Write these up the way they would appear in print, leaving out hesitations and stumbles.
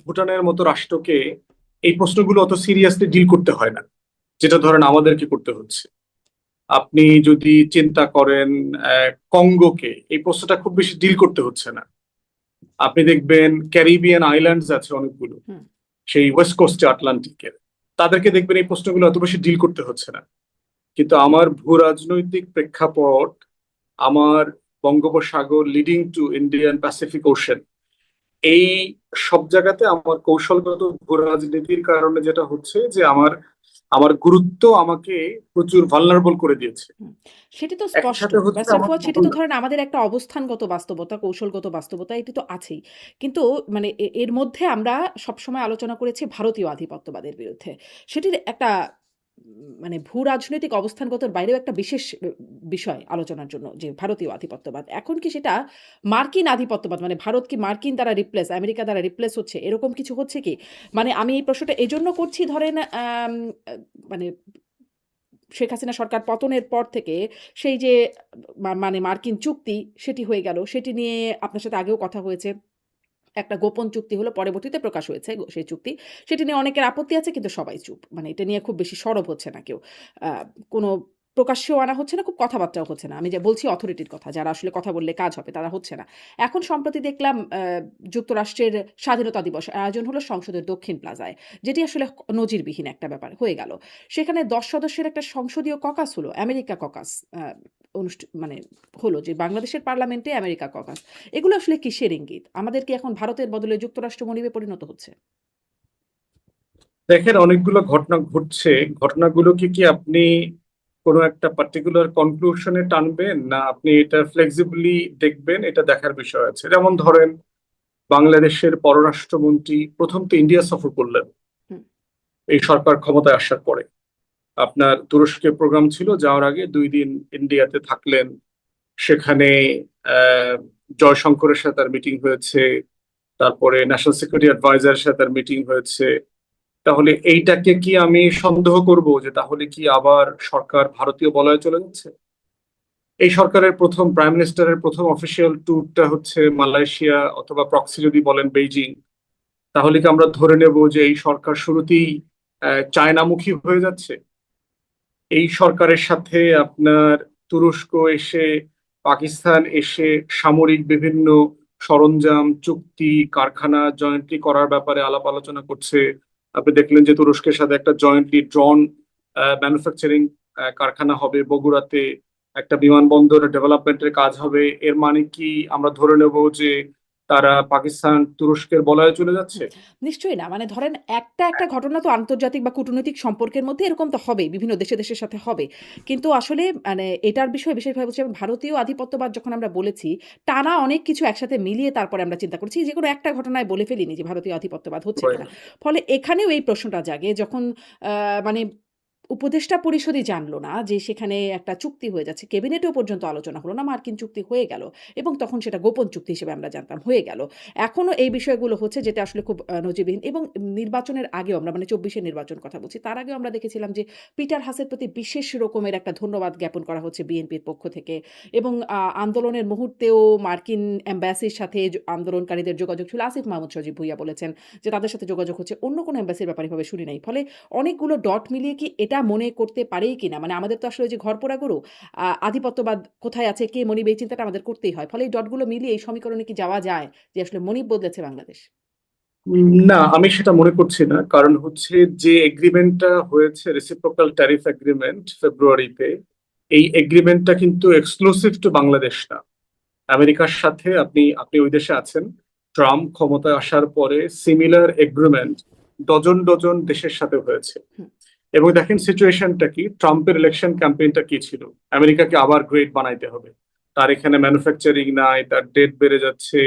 ভুটানের মতো রাষ্ট্রকে এই প্রশ্নগুলো অত সিরিয়াসলি ডিল করতে হয় না, যেটা ধরেন আমাদেরকে করতে হচ্ছে। আপনি যদি চিন্তা করেন কঙ্গোকে, এই প্রশ্নটা খুব বেশি ডিল করতে হচ্ছে না। আপনি দেখবেন ক্যারিবিয়ান আইল্যান্ডস আছে অনেকগুলো, হুম। সেই ওয়েস্ট কোস্টে আটলান্টিকের, তাদেরকে দেখবেন এই প্রশ্নগুলো অত বেশি ডিল করতে হচ্ছে না। কিন্তু আমার ভূ রাজনৈতিক প্রেক্ষাপট, আমার বঙ্গোপসাগর leading to Indian Pacific ocean, এই সব জায়গাতে আমার কৌশলগত ভূ রাজনীতির কারণে যেটা হচ্ছে যে আমার আমার গুরুত্ব আমাকে প্রচুর ভালনারেবল করে দিয়েছে। হুম, সেটি তো একই স্পষ্ট। সাথে হচ্ছে ব্যারিস্টার আমার ফুয়াদ, সেটি তো ধরেন আমাদের একটা অবস্থানগত বাস্তবতা, কৌশলগত বাস্তবতা এটি তো আছেই। কিন্তু মানে এর মধ্যে আমরা সবসময় আলোচনা করেছি ভারতীয় আধিপত্যবাদের বিরুদ্ধে। সেটির একটা মানে ভূ-রাজনৈতিক অবস্থানগতর বাইরেও একটা বিশেষ বিষয় আলোচনার জন্য যে ভারতীয় আধিপত্যবাদ। এখন কি সেটা মার্কিন আধিপত্যবাদ, মানে ভারত কি মার্কিন দ্বারা রিপ্লেস, আমেরিকা দ্বারা রিপ্লেস হচ্ছে, এরকম কিছু হচ্ছে কি? মানে আমি এই প্রশ্নটা এজন্য করছি, ধরেন আ মানে শেখ হাসিনা সরকার পতনের পর থেকে সেই যে মানে মার্কিন চুক্তি সেটি হয়ে গেল। সেটি নিয়ে আপনার সাথে আগেও কথা হয়েছে। একটা গোপন চুক্তি হলো, পরবর্তীতে প্রকাশ হয়েছে সেই চুক্তি। সেটি নিয়ে অনেকের আপত্তি আছে, কিন্তু সবাই চুপ। মানে এটা নিয়ে খুব বেশি সরব হচ্ছে না কেউ। আ কোনো প্রকাশ্যেও আনা হচ্ছে না, খুব কথাবার্তাও হচ্ছে না। আমি যে বলছি অথরিটির কথা, যারা আসলে কথা বললে কাজ হবে তারা হচ্ছে না। এখন সম্প্রতি দেখলাম যুক্তরাষ্ট্রের স্বাধীনতা দিবস আয়োজন হলো সংসদের দক্ষিণ প্লাজায়। যেটি আসলে নজিরবিহীন একটা ব্যাপার হয়ে গেল। সেখানে ১০ সদস্যের একটা সংসদীয় ককাস হলো, আমেরিকা ককাস আ মানে হলো, যে বাংলাদেশের পার্লামেন্টে আমেরিকা ককাস। এগুলো আসলে কিসের ইঙ্গিত? আমাদের কি এখন ভারতের বদলে যুক্তরাষ্ট্র মনিবে পরিণত হচ্ছে? দেখেন, অনেকগুলো ঘটনা ঘটছে। ঘটনাগুলোকে কি আপনি কোনো একটা পার্টিকুলার কনক্লুশনে টানবেন, না আপনি এটা ফ্লেক্সিবলি দেখবেন, এটা দেখার বিষয় আছে। যেমন ধরেন, বাংলাদেশের পররাষ্ট্রমন্ত্রী প্রথম তো ইন্ডিয়া সফর করলেন হুম, এই সরকার ক্ষমতায় আসার পরে। আপনার তুরস্কে প্রোগ্রাম ছিল, যাওয়ার আগে 2 দিন ইন্ডিয়াতে থাকলেন। সেখানে আহ জয়শঙ্করের সাথে তার মিটিং হয়েছে, তারপরে ন্যাশনাল সিকিউরিটি অ্যাডভাইজারের সাথে তার মিটিং হয়েছে। তাহলে এইটাকে কি আমি সন্দেহ করব যে তাহলে কি আবার সরকার ভারতীয় বলয়ে চলে যাচ্ছে? এই সরকারের প্রথম প্রাইম মিনিস্টারের প্রথম অফিসিয়াল ট্যুরটা হচ্ছে মালয়েশিয়া, অথবা প্রক্সি যদি বলেন বেইজিং। তাহলে কি আমরা ধরে নেব যে এই সরকার শুরুতেই চায়নামুখী হয়ে যাচ্ছে? এই সরকারের সাথে আপনার তুরস্ক এসে, পাকিস্তান এসে সামরিক বিভিন্ন সরঞ্জাম, চুক্তি, কারখানা জয়েন্টলি করার ব্যাপারে আলাপ আলোচনা করছে। আপনি দেখলেন যে তুরস্কের সাথে একটা জয়েন্টলি ড্রোন ম্যানুফ্যাকচারিং কারখানা হবে বগুড়াতে, একটা বিমানবন্দর ডেভেলপমেন্টের কাজ হবে। এর মানে কি আমরা ধরে নেব যে তারা পাকিস্তান তুরস্কের বলয়ে চলে হুম। যাচ্ছে? নিশ্চয়ই না। মানে ধরেন একটা ঘটনা তো আন্তর্জাতিক বা কূটনৈতিক সম্পর্কের মধ্যে এরকম তো হবেই। বিভিন্ন দেশের সাথে হবে। কিন্তু আসলে মানে এটার বিষয়ে বিশেষভাবে বলছি, ভারতীয় আধিপত্যবাদ যখন আমরা বলেছি, টানা অনেক কিছু একসাথে মিলিয়ে তারপরে আমরা চিন্তা করেছি। যেকোনো একটা ঘটনায় বলে ফেলিনি যে ভারতীয় আধিপত্যবাদ হচ্ছে কিনা। ফলে এখানেও এই প্রশ্নটা জাগে যখন আ মানে উপদেষ্টা পরিষদই জানলো না যে সেখানে একটা চুক্তি হয়ে যাচ্ছে। ক্যাবিনেটেও পর্যন্ত আলোচনা হলো না। মার্কিন চুক্তি হয়ে গেল এবং তখন সেটা গোপন চুক্তি হিসেবে আমরা জানতাম, হয়ে গেল। এখনো এই বিষয়গুলো হচ্ছে, যেটা আসলে খুব নজিরবিহীন। এবং নির্বাচনের আগেও আমরা, মানে ২৪ এর নির্বাচন কথা বলছি। তার আগেও আমরা দেখেছিলাম যে পিটার হাসের প্রতি বিশেষ রকমের একটা ধন্যবাদ জ্ঞাপন করা হচ্ছে বিএনপির পক্ষ থেকে। এবং আন্দোলনের মুহূর্তেও মার্কিন এম্বাসির সাথে আন্দোলনকারীদের যোগাযোগ ছিল। আসিফ মাহমুদ সজীব ভুইয়া বলেছেন যে তাদের সাথে যোগাযোগ হচ্ছে। অন্য কোনো এম্বাসির ব্যাপারে এভাবে শুনি নাই। ফলে অনেকগুলো ডট মিলিয়ে কি এটা মনে করতে পারেই কিনা? মানে আমাদের তো আসলে ওই যে ঘরপোড়া গরু, আধিপত্যবাদ কোথায় আছে, কে মনিব, এই চিন্তাটা আমাদের করতেই হয়। ফলে এই ডটগুলো মিলিয়ে এই সমীকরণে কি যাওয়া যায় যে আসলে মনিব বদলেছে বাংলাদেশ? না, আমি সেটা মনে করছি না। কারণ হচ্ছে, যে এগ্রিমেন্টটা হয়েছে রেসিপ্রোকাল ট্যারিফ এগ্রিমেন্ট ফেব্রুয়ারিতে, এই এগ্রিমেন্টটা কিন্তু এক্সক্লুসিভ টু বাংলাদেশ না। আমেরিকার সাথে আপনি আপনি ওই দেশে আছেন, ট্রাম্প ক্ষমতায় আসার পরে সিমিলার এগ্রিমেন্ট ডজন ডজন দেশের সাথে হয়েছে। হুম, এবং দেখেন সিচুয়েশনটা কি, ট্রাম্পের ইলেকশন ক্যাম্পেইনটা কি ছিল? আমেরিকাকে আবার গ্রেট বানাইতে হবে, তার এখানে ম্যানুফ্যাকচারিং নাই, তার ডেট বেড়ে যাচ্ছে,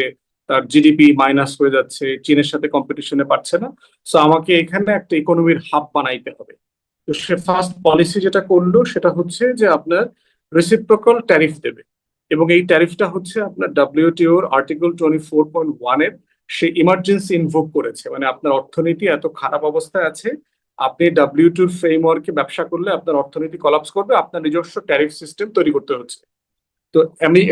তার জিডিপি মাইনাস হয়ে যাচ্ছে, চীনের সাথে কম্পিটিশনে পারছে না। সো আমাকে এখানে একটা ইকোনমির হাব বানাইতে হবে। তো সে ফার্স্ট পলিসি যেটা করলো সেটা হচ্ছে যে আপনার রেসিপ্রোকাল ট্যারিফ দেবে। এবং এই ট্যারিফটা হচ্ছে আপনার ডাব্লিউটিওর আর্টিকেল 24.1 এর সে ইমার্জেন্সি ইনভোক করেছে। মানে আপনার অর্থনীতি এত খারাপ অবস্থায় আছে, আপনি ডাব্লিউটিওর ফ্রেমওয়ার্কে ব্যবসা করলে আপনার অর্থনীতি কলাপস করবে, আপনার নিজস্ব ট্যারিফ সিস্টেম তৈরি করতে হচ্ছে। তো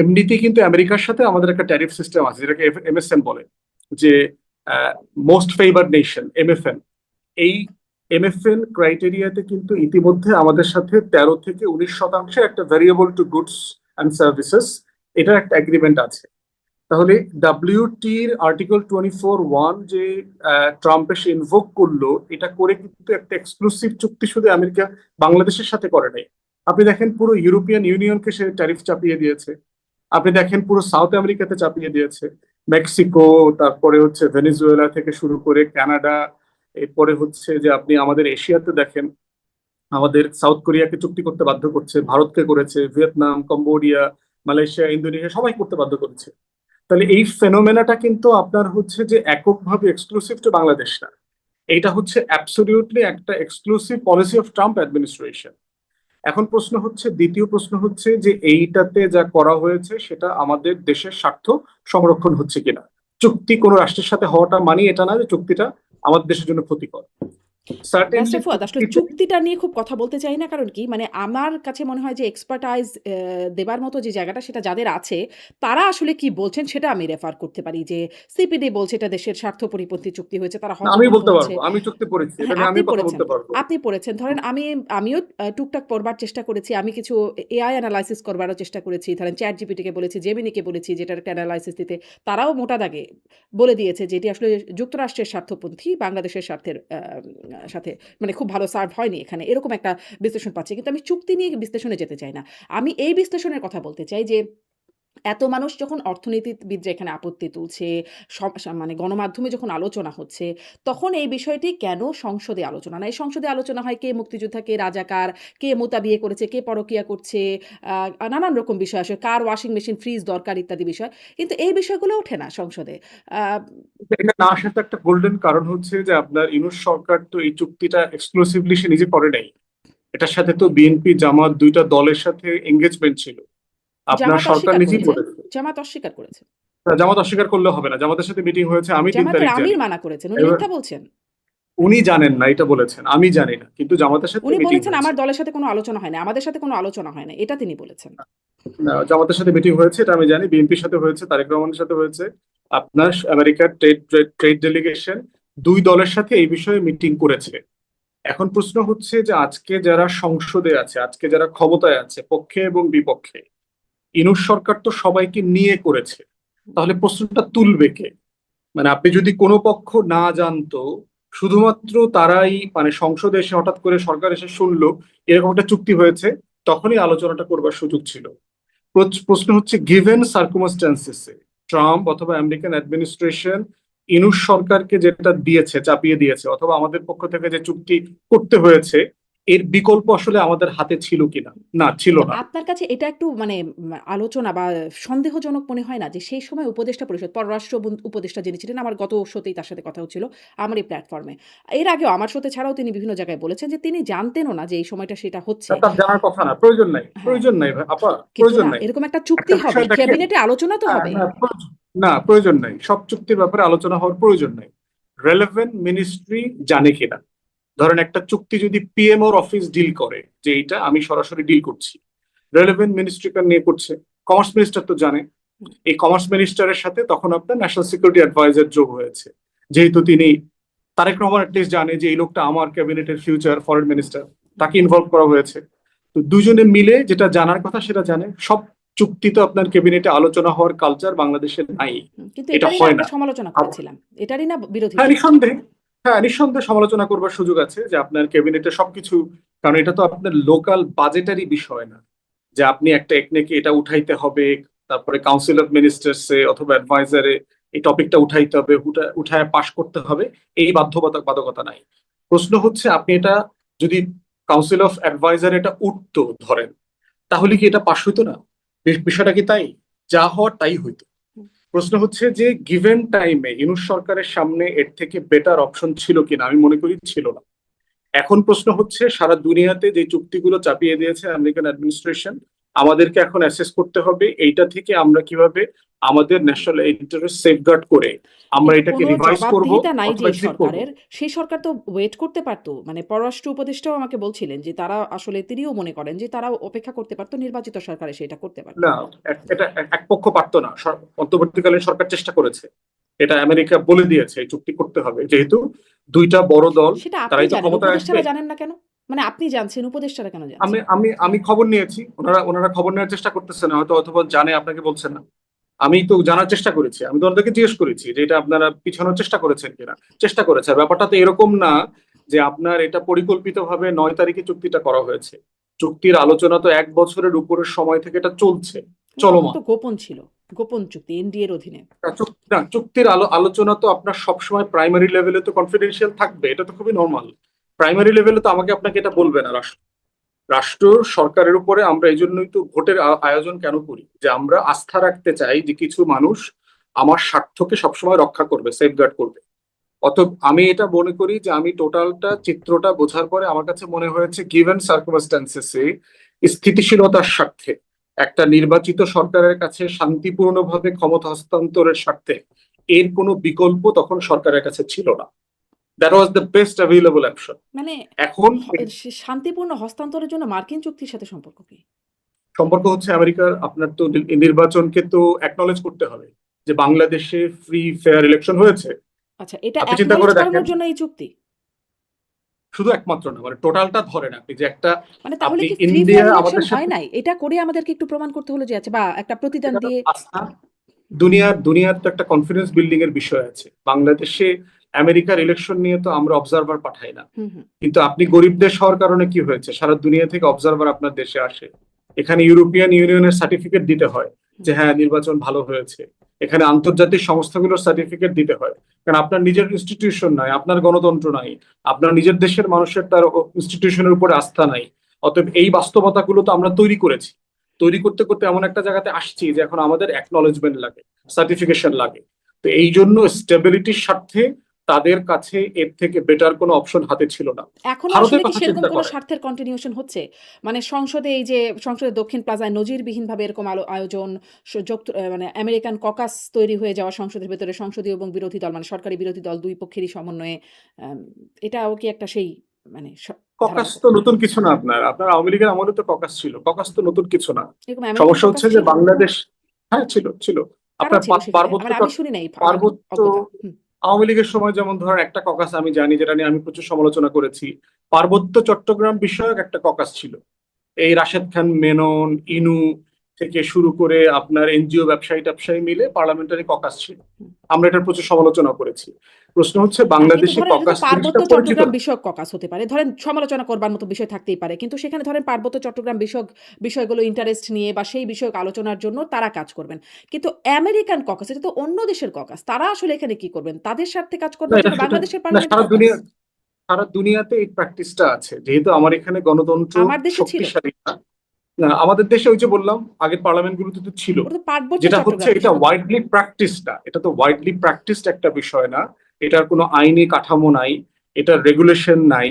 এমনিতেই কিন্তু আমেরিকার সাথে আমাদের একটা ট্যারিফ সিস্টেম আছে, যেটাকে এমএসএম বলে, যে মোস্ট ফেভার্ড নেশন MFN, এই MFN ক্রাইটেরিয়াতে কিন্তু ইতিমধ্যে আমাদের সাথে 13 থেকে 19% একটা variable to goods and services এটা একটা এগ্রিমেন্ট আছে। তাহলে WTর আর্টিকেল 24(1) যে ট্রাম্প এসে ইনভোক করলো, এটা করে কিন্তু একটা এক্সক্লুসিভ চুক্তি শুধু আমেরিকা বাংলাদেশের সাথে করে নাই। আপনি দেখেন পুরো ইউরোপিয়ান ইউনিয়নকে সে ট্যারিফ চাপিয়ে দিয়েছে, আপনি দেখেন পুরো সাউথ আমেরিকাতে চাপিয়ে দিয়েছে, মেক্সিকো, তারপরে হচ্ছে ভেনেজুয়েলা থেকে শুরু করে কানাডা, এরপরে হচ্ছে যে আপনি আমাদের এশিয়াতে দেখেন আমাদের সাউথ কোরিয়াকে চুক্তি করতে বাধ্য করছে, ভারতকে করেছে, ভিয়েতনাম, কম্বোডিয়া, মালয়েশিয়া, ইন্দোনেশিয়া সবাই করতে বাধ্য করেছে। তাহলে এই ফেনোমেনাটা কিন্তু আপনার হচ্ছে যে এককভাবে এক্সক্লুসিভ টু বাংলাদেশ না, এইটা হচ্ছে অ্যাবসলিউটলি একটা exclusive policy of Trump administration. এখন প্রশ্ন হচ্ছে, দ্বিতীয় প্রশ্ন হচ্ছে যে এইটাতে যা করা হয়েছে সেটা আমাদের দেশের স্বার্থ সংরক্ষণ হচ্ছে কিনা। চুক্তি কোনো রাষ্ট্রের সাথে হওয়াটা মানে এটা না যে চুক্তিটা আমাদের দেশের জন্য ক্ষতিকর। সার্টেনলি ব্যারিস্টার ফুয়াদ, আসলে চুক্তিটা নিয়ে খুব কথা বলতে চাই না, কারণ কি মানে আমার কাছে মনে হয় যে এক্সপার্টাইজ দেবার মতো যে জায়গাটা সেটা যাদের আছে তারা আসলে কি বলছেন সেটা আমি রেফার করতে পারি। যে সিপিডি বলছে এটা দেশের স্বার্থ পরিপন্থী চুক্তি হয়েছে, তারা আমি হতভম্ব বলতে হচ্ছে। পারবো, আমি চুক্তি পড়েছি, এটা হ্যাঁ, নিয়ে আপনি আমি কথা পড়েছেন, বলতে পারবো। আপনি পড়েছেন। ধরেন আমিও টুকটাক পড়বার চেষ্টা করেছি। আমি কিছু এআই অ্যানালাইসিস করবারও চেষ্টা করেছি। ধরেন চ্যাট জিপিটিকে বলেছি, জেমিনিকে বলেছি যেটার একটা অ্যানালাইসিস দিতে। তারাও মোটা দাগে বলে দিয়েছে যে এটি আসলে যুক্তরাষ্ট্রের স্বার্থপন্থী, বাংলাদেশের স্বার্থের সাথে মানে খুব ভালো সার্ভ হয়নি এখানে, এরকম একটা বিশ্লেষণ পাচ্ছি। কিন্তু আমি চুক্তি নিয়ে বিশ্লেষণে যেতে চাই না। আমি এই বিশ্লেষণের কথা বলতে চাই যে এত মানুষ যখন অর্থনীতিবিদরা এখানে আপত্তি তুলছে, মানে গণমাধ্যমে যখন আলোচনা হচ্ছে, তখন এই বিষয়টি কেন সংসদে আলোচনা না? এই সংসদে আলোচনা হয় কে মুক্তিযোদ্ধা, কে রাজাকার, কে মোতা বিয়ে করেছে, কে পরকীয়া করছে, নানান রকম বিষয় আসে, কার ওয়াশিং মেশিন ফ্রিজ দরকার ইত্যাদি বিষয়। কিন্তু এই বিষয়গুলো ওঠে না সংসদে। আ এটা না আসার তো একটা গোল্ডেন কারণ হচ্ছে যে আপনার ইউনূস সরকার তো এই চুক্তিটা এক্সক্লুসিভলি সে নিজে করে নাই, এটার সাথে তো বিএনপি জামাত দুইটা দলের সাথে এঙ্গেজমেন্ট ছিল, আপনার জামাত সরকার অস্বীকার নিজেই করেছে। করেছে। জামাত অস্বীকার করেছে। জামাত অস্বীকার করলে হবে না, জামাতের সাথে মিটিং হয়েছে, আমি জামাতের 3 তারিখ আমির জানি। মানা করেছেন। উনি এবার মিথ্যা বলছেন। উনি জানেন না, এটা বলেছেন, আমি জানি না, কিন্তু জামাতের সাথে উনি মিটিং বলেছেন হয়েছে। আমার দলের সাথে কোনো আলোচনা হয় না, আমাদের সাথে কোনো আলোচনা হয় না। এটা তিনি বলেছেন। জামাতের সাথে মিটিং হয়েছে এটা আমি জানি, বিএনপির সাথে হয়েছে, তারেক রহমানের সাথে হয়েছে, আপনার আমেরিকার ট্রেড ডেলিগেশন, দুই দলের সাথে এই বিষয়ে মিটিং করেছে। এখন প্রশ্ন হচ্ছে যে আজকে যারা সংসদে আছে, আজকে যারা ক্ষমতায় আছে, পক্ষে এবং বিপক্ষে, ইনুস সরকার তো সবাইকে নিয়ে করেছে, তাহলে প্রশ্নটা তুলবে কে? মানে আপনি যদি কোনো পক্ষ না জানতো, শুধুমাত্র তারাই মানে সংসদে এসে হঠাৎ করে সরকার এসে শুনলো এরকম একটা চুক্তি হয়েছে, তখনই আলোচনাটা করবার সুযোগ ছিল। প্রশ্ন হচ্ছে গিভেন সার্কুমস্ট্যান্সেসে ট্রাম্প অথবা আমেরিকান অ্যাডমিনিস্ট্রেশন ইনুস সরকারকে যেটা দিয়েছে, চাপিয়ে দিয়েছে, অথবা আমাদের পক্ষ থেকে যে চুক্তি করতে হয়েছে, এর বিকল্প আসলে আমাদের হাতে ছিল কিনা? না, ছিল কিন্তু না। আপনার কাছে এটা একটু মানে আলোচনা বা সন্দেহজনক মনে হয় না যে সেই সময় উপদেষ্টা পরিষদ, পররাষ্ট্র উপদেষ্টা যিনি ছিলেন, আমার গত শোতেই তার সাথে কথা হচ্ছিল আমার এই প্ল্যাটফর্মে। এর আগেও আমার শোতে ছাড়াও তিনি বিভিন্ন জায়গায় বলেছেন যে তিনি জানতেনও না যে এই সময়টা সেটা হচ্ছে। তার জানার কথা না, প্রয়োজন নাই, হ্যাঁ, প্রয়োজন নাই আপা, কিন্তু প্রয়োজন না নাই। এরকম একটা চুক্তি একটা হবে, বিষয় দেখেন, ক্যাবিনেটে আলোচনা তো হবে। না প্রয়োজন নাই, সব চুক্তির ব্যাপারে আলোচনা হওয়ার প্রয়োজন নাই। রেলেভেন্ট মিনিস্ট্রি জানে কিনা, ধরেন একটা চুক্তি যদি পিএমওর অফিস ডিল করে যে এইটা আমি সরাসরি ডিল করছি, রেলেভেন্ট মিনিস্ট্রি নিয়ে করছে, কমার্স মিনিস্টার তো জানে। হুম, এই কমার্স মিনিস্টারের সাথে তখন আপনার ন্যাশনাল সিকিউরিটি অ্যাডভাইজার যোগ হয়েছে, যেহেতু তিনি তারেক রহমান অ্যাটলিস্ট জানে যে এই লোকটা আমার ক্যাবিনেটের ফিউচার ফরেন মিনিস্টার, তাকে ইনভলভ করা হয়েছে। তো দুজনে মিলে যেটা জানার কথা সেটা জানে। সব চুক্তি তো আপনার ক্যাবিনেটে আলোচনা হওয়ার কালচার বাংলাদেশে নাই, কিন্তু এটা এটারই না হয় আমরা না। সমালোচনা করেছিলাম, এটারই না বিরোধী হ্যাঁ ছিলাম। নিঃসন্দেহে, হ্যাঁ নিঃসন্দেহে সমালোচনা করবার সুযোগ আছে যে আপনার ক্যাবিনেটে সবকিছু, কারণ এটা তো আপনার লোকাল বাজেটারি বিষয় না যে আপনি একটা একনেকে এটা উঠাইতে হবে, তারপরে কাউন্সিল অফ মিনিস্টার্সে অথবা অ্যাডভাইজারে এই টপিকটা উঠাইতে হবে, উঠায় পাশ করতে হবে, এই বাধ্যবাধকতা নাই। প্রশ্ন হচ্ছে আপনি এটা যদি কাউন্সিল অফ অ্যাডভাইজার এটা উঠতো ধরেন, তাহলে কি এটা পাশ হইতো না? বিষয়টা কি তাই? যা হওয়ার তাই হইতো। প্রশ্ন হচ্ছে যে গিভেন টাইমে ইউনূস সরকারের সামনে এর থেকে বেটার অপশন ছিল কিনা, আমি মনে করি ছিল না। এখন প্রশ্ন হচ্ছে সারা দুনিয়াতে যে চুক্তিগুলো চাপিয়ে দিয়েছে আমেরিকান অ্যাডমিনিস্ট্রেশন, আমাদেরকে এখন অ্যাসেস করতে হবে এইটা থেকে আমরা কিভাবে আমাদের ন্যাশনাল ইন্টারেস্ট সেফগার্ড করে আমরা কিন্তু এটাকে কোনো রিভাইজ করব জবাবদিহিতা নাই অথবা যে এক্সিট করব। সরকারের, সেই সরকার তো ওয়েট করতে পারতো। মানে পররাষ্ট্র উপদেষ্টাও আমাকে বলছিলেন যে তারা আসলে তিনিও মনে করেন যে তারা অপেক্ষা করতে পারতো, নির্বাচিত সরকার এসে এটা করতে পারতো। না, এটা এক পক্ষ পারতো না, অন্তর্বর্তীকালীন সরকার চেষ্টা করেছে, এটা আমেরিকা বলে দিয়েছে এই চুক্তি করতে হবে, যেহেতু দুইটা বড় দল সেটা আপনি তারাই তো জানেন, ক্ষমতায় আসবে। উপদেষ্টারা জানেন না কেন? মানে আপনি জানছেন, উপদেষ্টারা কেন আমি জানছেন? আমি আমি খবর নিয়েছি, ওনারা খবর নেওয়ার চেষ্টা করতেছে না, হয়তো অথবা জানে আপনাকে বলছে না। আমি তো জানার চেষ্টা করেছি, আমি তো ওনাদেরকে জিজ্ঞেস করেছি যে এটা আপনারা পিছানোর চেষ্টা করেছেন কিনা। চেষ্টা করেছে। আর ব্যাপারটা তো এরকম না যে আপনার এটা পরিকল্পিতভাবে 9 তারিখে চুক্তিটা করা হয়েছে। চুক্তির আলোচনা তো 1 বছরের উপরের সময় থেকে এটা চলছে, তখন চলমান। তো গোপন ছিল, গোপন চুক্তি এনডিএ এর অধীনে। না, চুক্তির আলোচনা তো আপনার সবসময় প্রাইমারি লেভেলে তো কনফিডেন্সিয়াল থাকবে, এটা তো খুবই নর্মাল। প্রাইমারি লেভেলে তো আমাকে আপনাকে এটা বলবে না রাষ্ট্র। রাষ্ট্র সরকারের উপরে আমরা এই জন্যই তো ভোটের আয়োজন কেন করি, যে আমরা আস্থা রাখতে চাই যে কিছু মানুষ আমার স্বার্থকে সবসময় রক্ষা করবে, সেফগার্ড করবে। অতএব আমি এটা মনে করি যে আমি টোটালটা চিত্রটা বোঝার পরে আমার কাছে মনে হয়েছে গিভেন সার্কামস্ট্যান্সেসে স্থিতিশীলতার স্বার্থে একটা নির্বাচিত সরকারের কাছে শান্তিপূর্ণভাবে ক্ষমতা হস্তান্তরের স্বার্থে এর কোনো বিকল্প তখন সরকারের কাছে ছিল না। That was the best available option. মানে এখন শান্তিপূর্ণ হস্তান্তরের জন্য মার্কিন চুক্তির সাথে সম্পর্ক কি? সম্পর্ক হচ্ছে আমেরিকার, আপনার তো নির্বাচনকে তো অ্যাকনলেজ করতে হবে যে বাংলাদেশে ফ্রি ফেয়ার ইলেকশন হয়েছে। আচ্ছা, এটা আপনি চিন্তা অ্যাকনলেজ করে দেখেন, করানোর জন্য এই চুক্তি? শুধু একমাত্র না, মানে টোটালটা ধরেন আপনি যে একটা, মানে তাহলে আপনি কি ফ্রি ইন্ডিয়া ফেয়ার ইলেকশন আমাদের হয় সাথে, নাই? এটা করে আমাদেরকে একটু প্রমাণ করতে হলো যে আছে, বা একটা প্রতিদান এটা তো দিয়ে। আস্থা, দুনিয়ার তো একটা কনফিডেন্স বিল্ডিং এর বিষয় আছে। বাংলাদেশে আমেরিকার ইলেকশন নিয়ে তো আমরা অবজারভার পাঠাই না, হুম, হুম। কিন্তু আপনি গরিব দেশ হওয়ার কারণে কি হয়েছে, সারা দুনিয়া থেকে অবজারভার আপনার দেশে আসে। এখানে ইউরোপিয়ান ইউনিয়নের সার্টিফিকেট দিতে হয় যে হ্যাঁ নির্বাচন ভালো হয়েছে। এখানে আন্তর্জাতিক সংস্থাগুলোর সার্টিফিকেট দিতে হয়, কারণ আপনার নিজের ইনস্টিটিউশন নাই, আপনার গণতন্ত্র নাই, আপনার নিজের দেশের মানুষের তার ইনস্টিটিউশনের উপরে আস্থা নাই। অতএব এই বাস্তবতাগুলো তো আমরা তৈরি করেছি। তৈরি করতে করতে এমন একটা জায়গাতে আসছি যে এখন আমাদের অ্যাকনলেজমেন্ট লাগে, সার্টিফিকেশন লাগে। তো এই জন্য স্টেবিলিটির স্বার্থে তাদের কাছে এর থেকে বেটার কোনো অপশন হাতে ছিল না। এখনো ভারতের আসলে কি কথা সেরকম চিন্তা কোনো করে, স্বার্থের কন্টিনিউশন হচ্ছে? মানে সংসদে এই যে সংসদের দক্ষিণ প্লাজায় নজিরবিহীনভাবে এরকম আয়োজন, মানে আমেরিকান ককাস তৈরি হয়ে যাওয়া সংসদের ভেতরে সংসদীয় এবং বিরোধী দল, মানে সরকারি বিরোধী দল ২ পক্ষেরই সমন্বয়ে, আম এটাও কি একটা সেই মানে ককাস তো ধারাবাহিকতা? নতুন কিছু না। আপনার আপনার আওয়ামী লীগের আমলে তো ককাস ছিল, ককাস তো নতুন কিছু না। এরকম আমেরিকান সমস্যা ককাস হচ্ছে যে ছিল? বাংলাদেশ, হ্যাঁ ছিল ছিল। কারা আপনার ছিল সেখানে? পার্বত্য মানে আমি শুনি নাই, আমার পার্বত্য অজ্ঞতা। হুম। আওয়ামী লীগের সময় যেমন ধরেন একটা ককাস আমি জানি, যেটা নিয়ে আমি প্রচুর সমালোচনা করেছি। পার্বত্য চট্টগ্রাম বিষয়ক একটা ককাস ছিল। এই রাশেদ খান মেনন, ইনু থেকে শুরু করে আপনার এনজিও ব্যবসায়ী ট্যাবসায়ী মিলে পার্লামেন্টারি ককাস ছিল। হুম। আমরা এটার প্রচুর সমালোচনা করেছি। প্রশ্ন হচ্ছে না, কিন্তু বাংলাদেশে ধরেন এটা তো ককাস জিনিসটা পার্বত্য পরিচিত চট্টগ্রাম না। বিষয়ক ককাস হতে পারে। ধরেন সমালোচনা করবার মতো বিষয় থাকতেই পারে। কিন্তু সেখানে ধরেন পার্বত্য চট্টগ্রাম বিষয়ক বিষয়গুলো ইন্টারেস্ট নিয়ে বা সেই বিষয়ক আলোচনার জন্য তারা কাজ করবেন। কিন্তু আমেরিকান ককাস এটা তো অন্য দেশের ককাস। তারা আসলে এখানে কি করবেন? তাদের স্বার্থে কাজ না করবার এটা জন্য শুধু, বাংলাদেশের না পার্লামেন্টে সারা ককাস। দুনিয়া, সারা দুনিয়াতে এই প্র্যাকটিসটা আছে, যেহেতু আমার এখানে গণতন্ত্র আমার দেশে ছিল। শক্তিশালী না। না, আমাদের দেশে ওই যে বললাম আগের পার্লামেন্ট গুলোতে তো ছিল। ওটা তো পার্বত্য যেটা হচ্ছে চট্টগ্রাম এটা বিষয়ক। ওয়াইডলি প্র্যাকটিস না, এটা তো ওয়াইডলি প্র্যাকটিসড একটা বিষয় না। এটার কোনো আইনি কাঠামো নাই, এটার রেগুলেশন নাই।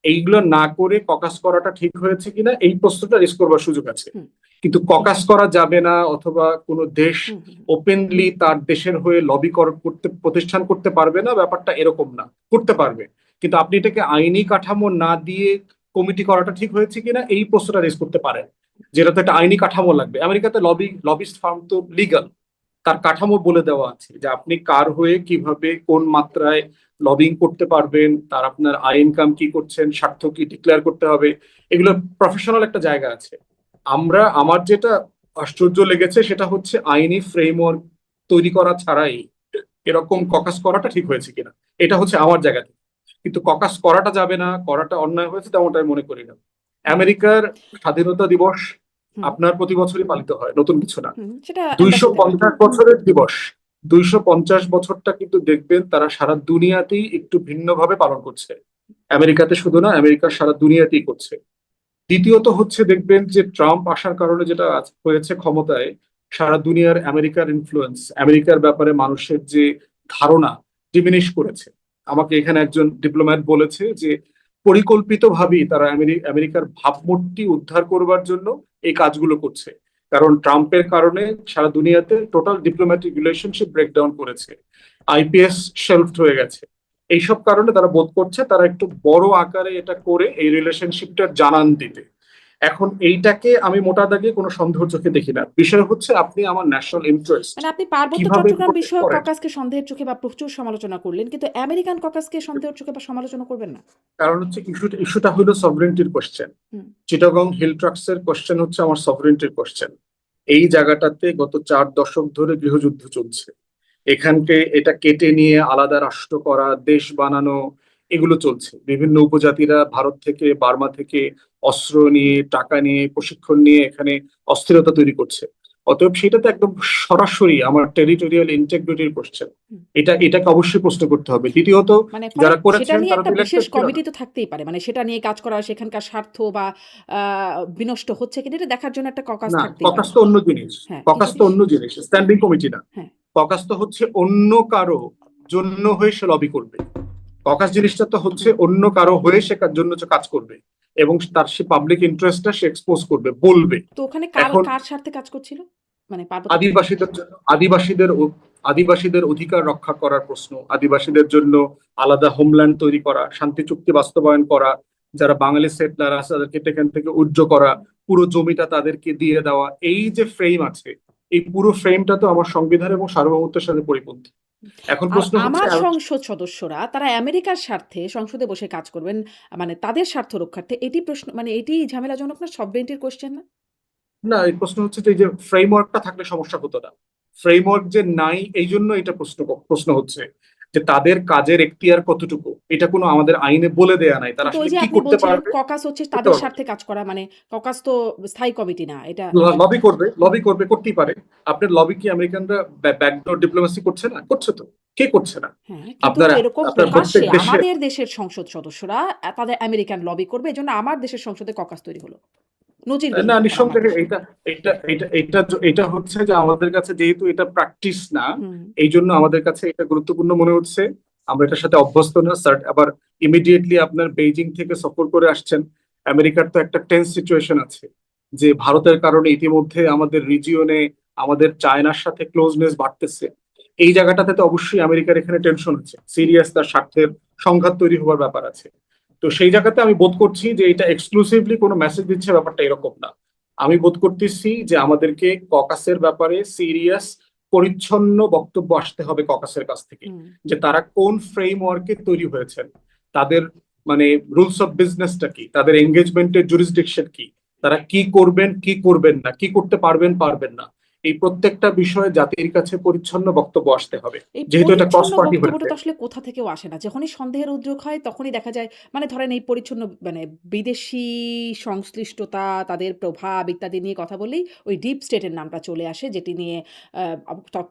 এইগুলো না করে ককাস করাটা ঠিক হয়েছে কিনা এই প্রশ্নটা রেজ করবার সুযোগ আছে। হুম, কিন্তু ককাস করা যাবে না, অথবা কোনো দেশ হুম, হুম, ওপেনলি তার দেশের হয়ে লবি করতে প্রতিষ্ঠান করতে পারবে না, ব্যাপারটা এরকম না। করতে পারবে, কিন্তু আপনি এটাকে আইনি কাঠামো না দিয়ে কমিটি করাটা ঠিক হয়েছে কিনা এই প্রশ্নটা রেজ করতে পারেন। যেটা তো একটা আইনি কাঠামো লাগবে। আমেরিকাতে লবিস্ট ফার্ম তো লিগাল, তার কাঠামো বলে দেওয়া আছে যে আপনি কার হয়ে কিভাবে কোন মাত্রায় লবিং করতে পারবেন, তার আপনার আয় ইনকাম কি করছেন, স্বার্থ কি ডিক্লেয়ার করতে হবে। এগুলো প্রফেশনাল একটা জায়গা আছে। আমার যেটা আশ্চর্য লেগেছে সেটা হচ্ছে আইনি ফ্রেমওয়ার্ক তৈরি করা ছাড়াই এরকম ককাস করাটা ঠিক হয়েছে কিনা, এটা হচ্ছে আমার জায়গা থেকে। কিন্তু ককাস করাটা যাবে না, করাটা অন্যায় হয়েছে তেমনটা আমি মনে করি না। হুম, আমেরিকার স্বাধীনতা দিবস হুম, আপনার প্রতি বছরই পালিত হয়, নতুন কিছু না। হুম, সেটা দুইশো এম্বাসিতে হয়। পঞ্চাশ বছরের দিবস, 250 বছরটা কিন্তু দেখবেন তারা সারা দুনিয়াতেই একটু ভিন্নভাবে পালন করছে। আমেরিকাতে শুধু না, আমেরিকার সারা দুনিয়াতেই করছে। দ্বিতীয়ত হচ্ছে দেখবেন যে ট্রাম্প আসার কারণে যেটা হয়েছে ক্ষমতায়, সারা দুনিয়ার আমেরিকার ইনফ্লুয়েন্স, আমেরিকার ব্যাপারে মানুষের যে ধারণা ডিমিনিশ করেছে। আমাকে এখানে একজন ডিপ্লোম্যাট বলেছে যে পরিকল্পিতভাবেই তারা আমেরিকার ভাবমূর্তি উদ্ধার করবার জন্য এই কাজগুলো করছে। কারণ ট্রাম্পের কারণে সারা দুনিয়াতে টোটাল ডিপ্লোম্যাটিক রিলেশনশিপ ব্রেকডাউন করেছে, আইপিএস শেলফড হয়ে গেছে। এইসব কারণে তারা বোধ করছে তারা একটু বড় আকারে এটা করে এই রিলেশনশিপটার জানান দিতে। এখন এইটাকে আমি মোটা দাগে কোনো সন্দেহ চোখে দেখি না। বিষয় হচ্ছে আপনি আমার ন্যাশনাল ইন্টারেস্ট মানে আপনি পার্বত্য কিভাবে চট্টগ্রাম প্রোটেক্ট বিষয়ক করেন। ককাসকে সন্দেহের চোখে বা প্রচুর সমালোচনা করলেন, কিন্তু আমেরিকান ককাসকে সন্দেহের চোখে বা সমালোচনা করবেন না। কারণ হচ্ছে ইস্যুটা হলো সভরেন্টির কোশ্চেন। হুম। চিটাগং হিল ট্রাক্সের কোশ্চেন হচ্ছে আমার সভরেন্টির কোশ্চেন। এই জায়গাটাতে গত 4 দশক ধরে গৃহযুদ্ধ চলছে। এখানকে এটা কেটে নিয়ে আলাদা রাষ্ট্র করা, দেশ বানানো, এগুলো চলছে। বিভিন্ন উপজাতিরা ভারত থেকে, বার্মা থেকে অস্ত্র নিয়ে, টাকা নিয়ে, প্রশিক্ষণ নিয়ে এখানে অস্থিরতা তৈরি করছে। অতএব সেটা তো একদম সরাসরি আমার টেরিটোরিয়াল ইন্টিগ্রিটির কোশ্চেন। হুম। এটাকে অবশ্যই প্রশ্ন করতে হবে। দ্বিতীয়ত, মানে ফলে যারা সেটা করেছেন নিয়ে তারা তো একটা বিশেষ ইলেক্টেড ছিল কমিটি না। তো থাকতেই পারে। মানে সেটা নিয়ে কাজ করা, সেখানকার স্বার্থ বা বিনষ্ট হচ্ছে কিনা এটা দেখার জন্য একটা ককাস না, থাকতেই ককাস পারে। তো অন্য জিনিস। হ্যাঁ, কি ককাস তো জিনিস? অন্য জিনিস, স্ট্যান্ডিং কমিটি না। হ্যাঁ। ককাস তো হচ্ছে অন্য কারো জন্য হয়ে সে লবি করবে। ককাস জিনিসটা তো হচ্ছে হুম। অন্য কারো হয়ে সে জন্য সে কাজ করবে, এবং তার সে পাবলিক ইন্টারেস্টটা সে এক্সপোজ করবে, বলবে। তো ওখানে কার এখন কার স্বার্থে কাজ করছিল? মানে পার্বত্য চট্টগ্রাম? আদিবাসীদের জন্য, আদিবাসীদের অধিকার রক্ষা করার প্রশ্ন, আদিবাসীদের জন্য আলাদা হোমল্যান্ড তৈরি করা, শান্তি চুক্তি বাস্তবায়ন করা, যারা বাঙালি সেটলার আছে তাদেরকে এখান থেকে উজ্জ করা, পুরো জমিটা তাদেরকে দিয়ে দেওয়া, এই যে ফ্রেম আছে, এই পুরো ফ্রেমটা তো আমার সংবিধান এবং সার্বভৌমত্বের সাথে পরিপন্থী। এখন আর প্রশ্ন হচ্ছে আমার সংসদ সদস্যরা তারা আমেরিকার স্বার্থে সংসদে বসে কাজ করবেন, মানে তাদের স্বার্থ রক্ষার্থে। এটি প্রশ্ন, মানে এটি ঝামেলাজনক না? সবরেন্টির কোশ্চেন না? না, এই প্রশ্ন হচ্ছে যে এই যে ফ্রেমওয়ার্কটা থাকলে সমস্যা হতো না। ফ্রেমওয়ার্ক যে নাই, এই জন্য এটা প্রশ্ন হচ্ছে যে তাদের কাজের এখতিয়ার কতটুকু, এটা কোনো আমাদের আইনে বলে দেয়া নাই, তারা কিন্তু ওই আসলে যে কি আপনি করতে বলছিলেন পারবে, ককাস হচ্ছে করতে তাদের পারবে না। স্বার্থে কাজ করা, মানে ককাস তো স্থায়ী কমিটি না। এটা লবি করবে, করতেই পারে। আপনার লবি কি আমেরিকানরা ব্যাকডোর ডিপ্লোমেসি করছে না? করছে তো। কে করছে না? হ্যাঁ, কিন্তু আপনার এরকম আপনার প্রত্যেক প্রকাশ্যে দেশে, আমাদের দেশের সংসদ সদস্যরা তাদের আমেরিকান লবি করবে। এজন্য আমার দেশের সংসদে ককাস তৈরি হলো। নজিরবিহীন না, ব্যাপার আমার নিঃসন্দেহে দেশে। এটা হচ্ছে যে আমাদের কাছে যেহেতু এটা প্র্যাকটিস না, হুম। এই জন্য আমাদের কাছে এটা গুরুত্বপূর্ণ মনে হচ্ছে। আমরা এটার সাথে অভ্যস্ত না স্যার। আবার ইমিডিয়েটলি আপনার বেইজিং থেকে সফর করে আসছেন। আমেরিকার তো একটা টেন্স সিচুয়েশন আছে, যে ভারতের কারণে ইতিমধ্যে আমাদের রিজিয়নে আমাদের চায়নার সাথে ক্লোজনেস বাড়তেছে। এই জায়গাটাতে তো অবশ্যই আমেরিকার এখানে টেনশন আছে, হুম। সিরিয়াস, তার স্বার্থের সংঘাত তৈরি হওয়ার ব্যাপার আছে। তো সেই জায়গাতে আমি বোধ করছি যে এটা এক্সক্লুসিভলি কোনো মেসেজ দিচ্ছে, ব্যাপারটা এরকম না। আমি বোধ করতেছি যে আমাদেরকে ককাসের ব্যাপারে সিরিয়াস, পরিচ্ছন্ন বক্তব্য আসতে হবে ককাসের কাছ থেকে, হুম। যে তারা কোন ফ্রেমওয়ার্কে তৈরি হয়েছেন, তাদের মানে রুলস অফ বিজনেসটা কি, তাদের এঙ্গেজমেন্টের জুরিসডিকশন কি, তারা কি করবেন কি করবেন না, কি করতে পারবেন পারবেন না, এই প্রত্যেকটা বিষয়ে জাতির কাছে পরিচ্ছন্ন বক্তব্য আসতে হবে, এই যেহেতু এটা ক্রস পরিচ্ছন্ন পার্টি বক্তব্যটা হয়েছে। তো আসলে কোথা থেকেও আসে না। যখনই সন্দেহের উদ্রেক হয় তখনই দেখা যায়, মানে ধরেন এই পরিচ্ছন্ন, মানে বিদেশি সংশ্লিষ্টতা, তাদের প্রভাব ইত্যাদি নিয়ে কথা বললেই ওই ডিপ স্টেট এর নামটা চলে আসে, যেটি নিয়ে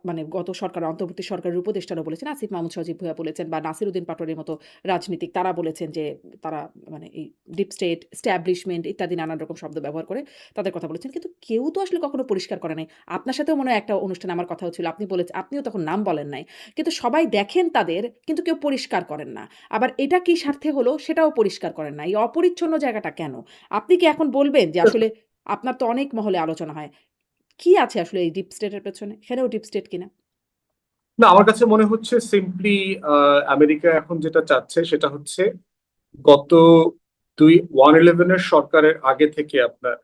মানে গত সরকার, অন্তর্বর্তী সরকারের উপদেষ্টারা বলেছেন, আসিফ মাহমুদ সজীব ভুঁইয়া বলেছেন বা নাসিরউদ্দিন পাটোয়ারির মতো রাজনীতিক তারা বলেছেন যে তারা মানে এই ডিপ স্টেট, এস্টাবলিশমেন্ট ইত্যাদি নানান রকম শব্দ ব্যবহার করে তাদের কথা বলেছেন। কিন্তু কেউ তো আসলে কখনো পরিষ্কার করে নাই। আপনার সাথেও মনে হয় একটা অনুষ্ঠানে আমার কথা হচ্ছিল। আপনিও তখন নাম বলেন নাই। কিন্তু সবাই দেখেন তাদের, কিন্তু কেউ পরিষ্কার করেন না। আবার এটা কি স্বার্থে হলো সেটাও পরিষ্কার করেন না। এই অপরিচ্ছন্ন জায়গাটা কেন? আপনি কি এখন বলবেন যে আসলে আপনার তো অনেক মহলে আলোচনা হয়। কি আছে আসলে এই ডিপ স্টেট এর পেছনে? এখানেও ডিপ স্টেট কিনা? না, আমার কাছে মনে হচ্ছে সিম্পলি আমেরিকা এখন যেটা চাচ্ছে সেটা হচ্ছে গত 1/11 সরকারের আগে থেকে আপনার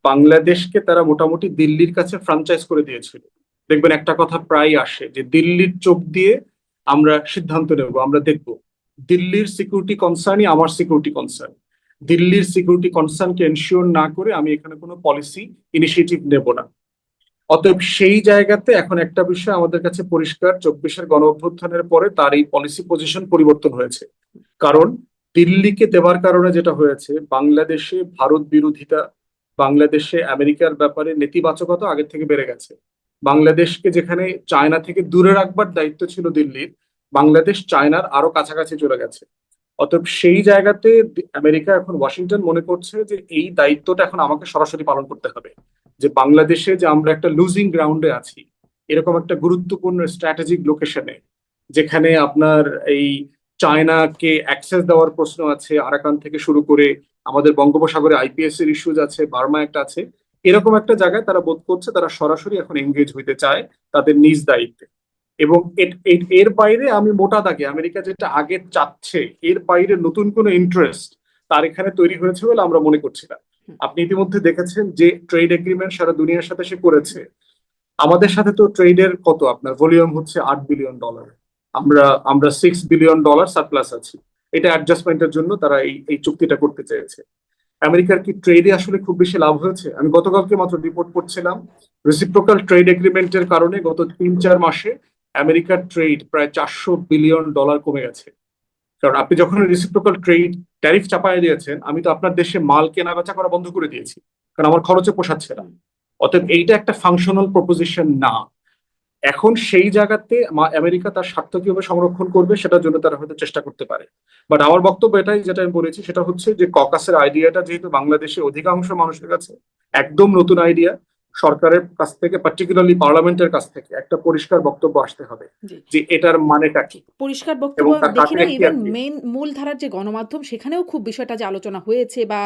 বাংলাদেশকে তারা মোটামুটি দিল্লির কাছে ফ্রাঞ্চাইজ করে দিয়েছিল। দেখবেন একটা কথা প্রায় আসে যে দিল্লির চোখ দিয়ে আমরা সিদ্ধান্ত নেব, আমরা দেখব। দিল্লির সিকিউরিটি কনসার্নই আমার সিকিউরিটি কনসার্ন। দিল্লির সিকিউরিটি কনসার্নকে এনশিওর না করে আমি এখানে কোনো পলিসি ইনিশিয়েটিভ নেব না। অতএব সেই জায়গাতে এখন একটা বিষয় আমাদের কাছে পরিষ্কার, 24-এর গণ অভ্যুত্থানের পরে তার এই পলিসি পজিশন পরিবর্তন হয়েছে। কারণ দিল্লিকে দেওয়ার কারণে যেটা হয়েছে, বাংলাদেশে ভারত বিরোধিতা, বাংলাদেশে আমেরিকার ব্যাপারে নেতিবাচকতা আগের থেকে বেড়ে গেছে। বাংলাদেশকে যেখানে চায়না থেকে দূরে রাখবার দায়িত্ব ছিল দিল্লির, বাংলাদেশ চায়নার আরো কাছাকাছি চলে গেছে। অতএব সেই জায়গাতে আমেরিকা, এখন ওয়াশিংটন মনে করছে যে এই দায়িত্বটা এখন আমাকে সরাসরি পালন করতে হবে, যে বাংলাদেশে যে আমরা একটা লুজিং গ্রাউন্ডে আছি, এরকম একটা গুরুত্বপূর্ণ স্ট্র্যাটেজিক লোকেশনে, যেখানে আপনার এই চায়নাকে অ্যাক্সেস দেওয়ার প্রশ্ন আছে, আরাকান থেকে শুরু করে আমাদের বঙ্গোপসাগরে আইপিএস এর ইস্যুজ আছে, বার্মা একটা আছে, এরকম একটা জায়গায় তারা বোধ করছে তারা সরাসরি এখন এঙ্গেজ হইতে চায় তাদের নিজ দায়িত্বে। এবং এর বাইরে আমি মোটা দাগে আমেরিকা যেটা আগে চাচ্ছে, এর বাইরে নতুন কোনো ইন্টারেস্ট তার এখানে তৈরি হয়েছে বলে আমরা মনে করছি না। হুম। আপনি ইতিমধ্যে দেখেছেন যে ট্রেড এগ্রিমেন্ট সারা দুনিয়ার সাথে সে করেছে। আমাদের সাথে তো ট্রেডের কত আপনার ভলিউম হচ্ছে $8 বিলিয়ন। আমরা আমরা $6 বিলিয়ন সারপ্লাস আছি। এটা অ্যাডজাস্টমেন্টের জন্য তারা এই চুক্তিটা করতে চেয়েছে। আমেরিকার কি ট্রেডে আসলে খুব বেশি লাভ হয়েছে? আমি গতকালকে মাত্র রিপোর্ট পড়ছিলাম, রেসিপ্রোকাল ট্রেড এগ্রিমেন্টের কারণে গত 3-4 মাসে আমেরিকার ট্রেড প্রায় $400 বিলিয়ন কমে গেছে। কারণ আপনি যখন রেসিপ্রোকাল ট্রেড ট্যারিফ চাপায় দিয়েছেন, আমি তো আপনার দেশে মাল কেনা বেচা করা বন্ধ করে দিয়েছি, কারণ আমার খরচে পোষাচ্ছে না। হুম। অতএব এইটা একটা ফাংশনাল প্রপোজিশন না। এখন সেই জায়গাতে আমেরিকা তার স্বার্থ কিভাবে সংরক্ষণ করবে সেটার জন্য তারা হয়তো চেষ্টা করতে পারে। বাট আমার বক্তব্য এটাই, যেটা আমি বলেছি সেটা হচ্ছে যে ককাসের আইডিয়াটা যেহেতু বাংলাদেশে অধিকাংশ মানুষের কাছে একদম নতুন আইডিয়া, সরকারের কাছ থেকে পার্টিকুলারলি পার্লামেন্টের কাছ থেকে একটা পরিষ্কার বক্তব্য আসতে হবে জি। যে এটার মানেটা জি, কি পরিষ্কার বক্তব্য এবং আমি তার দেখি কাছে না। ইভেন এখতিয়ার কি। মূলধারার যে গণমাধ্যম সেখানেও খুব বিষয়টা যে আলোচনা হয়েছে বা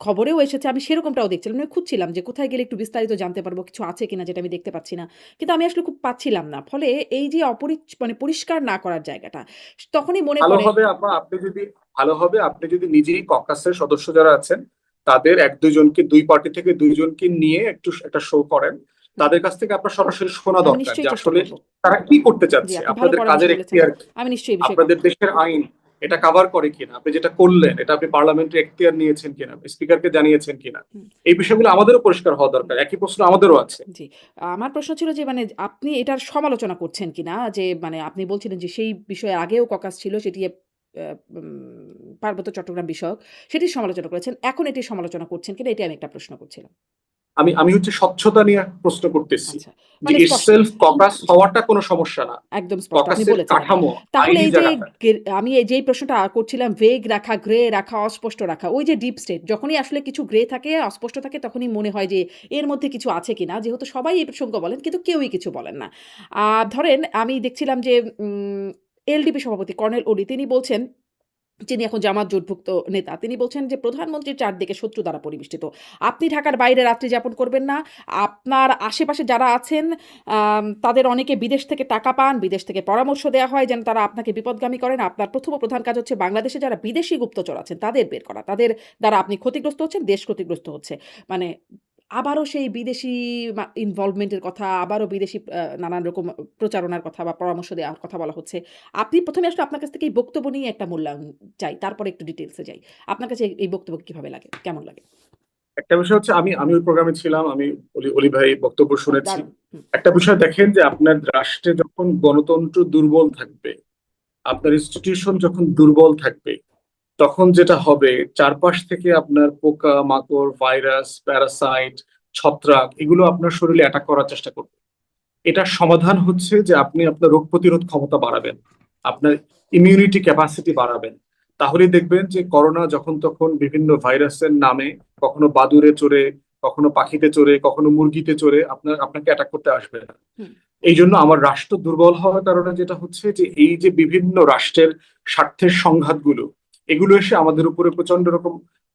খবরেও এসেছে আমি সেরকমটাও দেখছিলাম। আমি খুঁজছিলাম যে কোথায় গেলে একটু বিস্তারিত জানতে পারবো, কিছু আছে কিনা যেটা আমি দেখতে পাচ্ছি না। কিন্তু আমি আসলে খুব পাচ্ছিলাম না। ফলে এই যে মানে পরিষ্কার না করার জায়গাটা, তখনই মনে ভালো পড়ে। হবে আপনি যদি নিজেই ককাসের সদস্য যারা আছেন তাদের 1-2 জনকে, দুই পার্টি থেকে 2 জনকে নিয়ে একটু একটা শো করেন, হুম, তাদের কাছ থেকে আপনার সরাসরি শোনা আমি দরকার যে নিশ্চয়ই চেষ্টা আসলে করব। তারা কি করতে জি, চাচ্ছে, আপনি ভালো আপনাদের পরামর্শ কাজের বলেছেন। এখতিয়ার কি, আমি নিশ্চয়ই এই বিষয়ে আপনাদের দেশের আইন এটা কাভার করে কিনা, আপনি যেটা করলেন এটা আপনি পার্লামেন্টে এখতিয়ার নিয়েছেন কিনা, স্পিকারকে জানিয়েছেন কিনা, হুম, এই বিষয়গুলো আমাদেরও পরিষ্কার হওয়া হুম, দরকার। একই প্রশ্ন আমাদেরও আছে। জি। আমার প্রশ্ন ছিল যে মানে আপনি এটার সমালোচনা করছেন কিনা? যে মানে আপনি বলছিলেন যে সেই বিষয়ে আগেও ককাস ছিল সেটি পার্বত্য চট্টগ্রাম বিষয়ক। সেটির সমালোচনা করেছেন। এখন এটির সমালোচনা করছেন কিনা এটি আমি একটা প্রশ্ন করছিলাম। আমি আমি হচ্ছে স্বচ্ছতা নিয়ে প্রশ্ন করতেছি আচ্ছা। যে মানে স্পষ্ট। ইটসেলফ ককাস জি, হওয়াটা কোনো সমস্যা না, একদম স্পষ্ট। আপনি ককাসের বলেছেন এটা। কাঠামো, তাহলে আইনি এই যে জায়গাটা। আমি এই যেই প্রশ্নটা করছিলাম ভেগ রাখা, গ্রে রাখা, অস্পষ্ট রাখা। ওই যে ডিপ স্টেট যখনই আসলে কিছু গ্রে থাকে, অস্পষ্ট থাকে তখনই মনে হয় যে এর মধ্যে কিছু আছে কিনা। যেহেতু সবাই এই প্রসঙ্গ বলেন কিন্তু কেউই কিছু বলেন না। আ ধরেন আমি দেখছিলাম যে এলডিপি সভাপতি কর্নেল ওলি তিনি বলছেন, যিনি এখন জামাত জোটভুক্ত নেতা। তিনি বলছেন যে, "প্রধানমন্ত্রীর চারদিকে শত্রু দ্বারা পরিবেষ্টিত। আপনি ঢাকার বাইরে রাত্রি যাপন করবেন না। আপনার আশেপাশে যারা আছেন তাদের অনেকে বিদেশ থেকে টাকা পান, বিদেশ থেকে পরামর্শ দেয়া হয় যেন তারা আপনাকে বিপথগামী করেন। আপনার ১ম ও প্রধান কাজ হচ্ছে বাংলাদেশে যারা বিদেশি গুপ্তচর আছেন তাদের বের করা। তাদের দ্বারা আপনি ক্ষতিগ্রস্ত হচ্ছেন, দেশ ক্ষতিগ্রস্ত হচ্ছে।" মানে আবারও সেই বিদেশি ইনভলভমেন্ট এর কথা, আবারও বিদেশি নানান রকম প্রচারণার কথা বা পরামর্শ দেওয়ার কথা বলা হচ্ছে। আপনি ১ম এ আসলে আপনার কাছ থেকে এই বক্তব্য নিয়ে একটা মূল্যায়ন চাই। তারপরে একটু ডিটেইলস এ যাই। আপনার কাছে এই বক্তব্য কিভাবে লাগে? কেমন লাগে? একটা বিষয় হচ্ছে আমি ওই প্রোগ্রামে ছিলাম, আমি অলি ভাই বক্তব্য শুনেছি। দারুণ। হুম, একটা বিষয় দেখেন যে আপনার রাষ্ট্রে যখন গণতন্ত্র দুর্বল থাকবে, আপনার ইনস্টিটিউশন যখন দুর্বল থাকবে, তখন যেটা হবে চারপাশ থেকে আপনার পোকা মাকড়, ভাইরাস, প্যারাসাইট, ছত্রাক এগুলো আপনার শরীরে অ্যাটাক করার চেষ্টা করবে। এটার সমাধান হচ্ছে যে আপনি আপনার রোগ প্রতিরোধ ক্ষমতা বাড়াবেন, আপনার ইমিউনিটি ক্যাপাসিটি বাড়াবেন। তাহলে দেখবেন যে করোনা যখন তখন বিভিন্ন ভাইরাসের নামে কখনো বাদুড়ে চড়ে, কখনো পাখিতে চড়ে, কখনো মুরগিতে চড়ে আপনাকে অ্যাটাক করতে আসবে না। হুম। এই জন্য আমার রাষ্ট্র দুর্বল হওয়ার কারণে যেটা হচ্ছে যে এই যে বিভিন্ন রাষ্ট্রের স্বার্থের সংঘাতগুলো, এগুলো এসে আমাদের উপরে প্রচন্ড রকম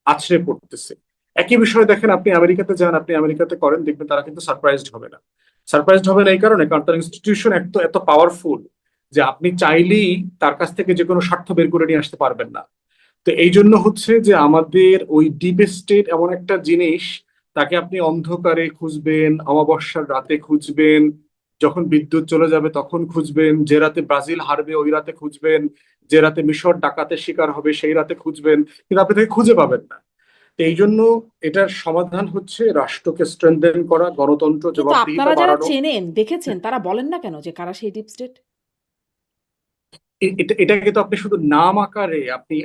আছড়ে পড়তেছে। একই বিষয় দেখেন, আপনি আমেরিকাতে যান, আপনি আমেরিকাতে করেন, দেখবেন তারা কিন্তু সারপ্রাইজড হবে না। সারপ্রাইজড হবে না এই কারণে, কারণ তার ইনস্টিটিউশন এত এত পাওয়ারফুল যে আপনি চাইলেই তার কাছ থেকে যে কোনো স্বার্থ বের করে নিয়ে আসতে পারবেন না। তো এই জন্য হচ্ছে যে আমাদের ওই ডিপ স্টেট এমন একটা জিনিস, তাকে আপনি অন্ধকারে খুঁজবেন, অমাবস্যার রাতে খুঁজবেন, যখন বিদ্যুৎ চলে যাবে তখন খুঁজবেন, যে রাতে ব্রাজিল হারবে ওই রাতে খুঁজবেন, যে রাতে মিশর ডাকাতের শিকার হবে সেই রাতে খুঁজবেন, কিন্তু আপনি তাকে খুঁজে পাবেন না। তো এই জন্য এটার সমাধান হচ্ছে রাষ্ট্রকে স্ট্রেনথেন করা, গণতন্ত্র কিন্তু জবাবদিহিতা আপনারা যারা বাড়ানো। চেনেন, দেখেছেন তারা বলেন না কেন যে কারা সেই ডিপ স্টেট? এটাকে তো আপনি শুধু নাম আকারে আপনি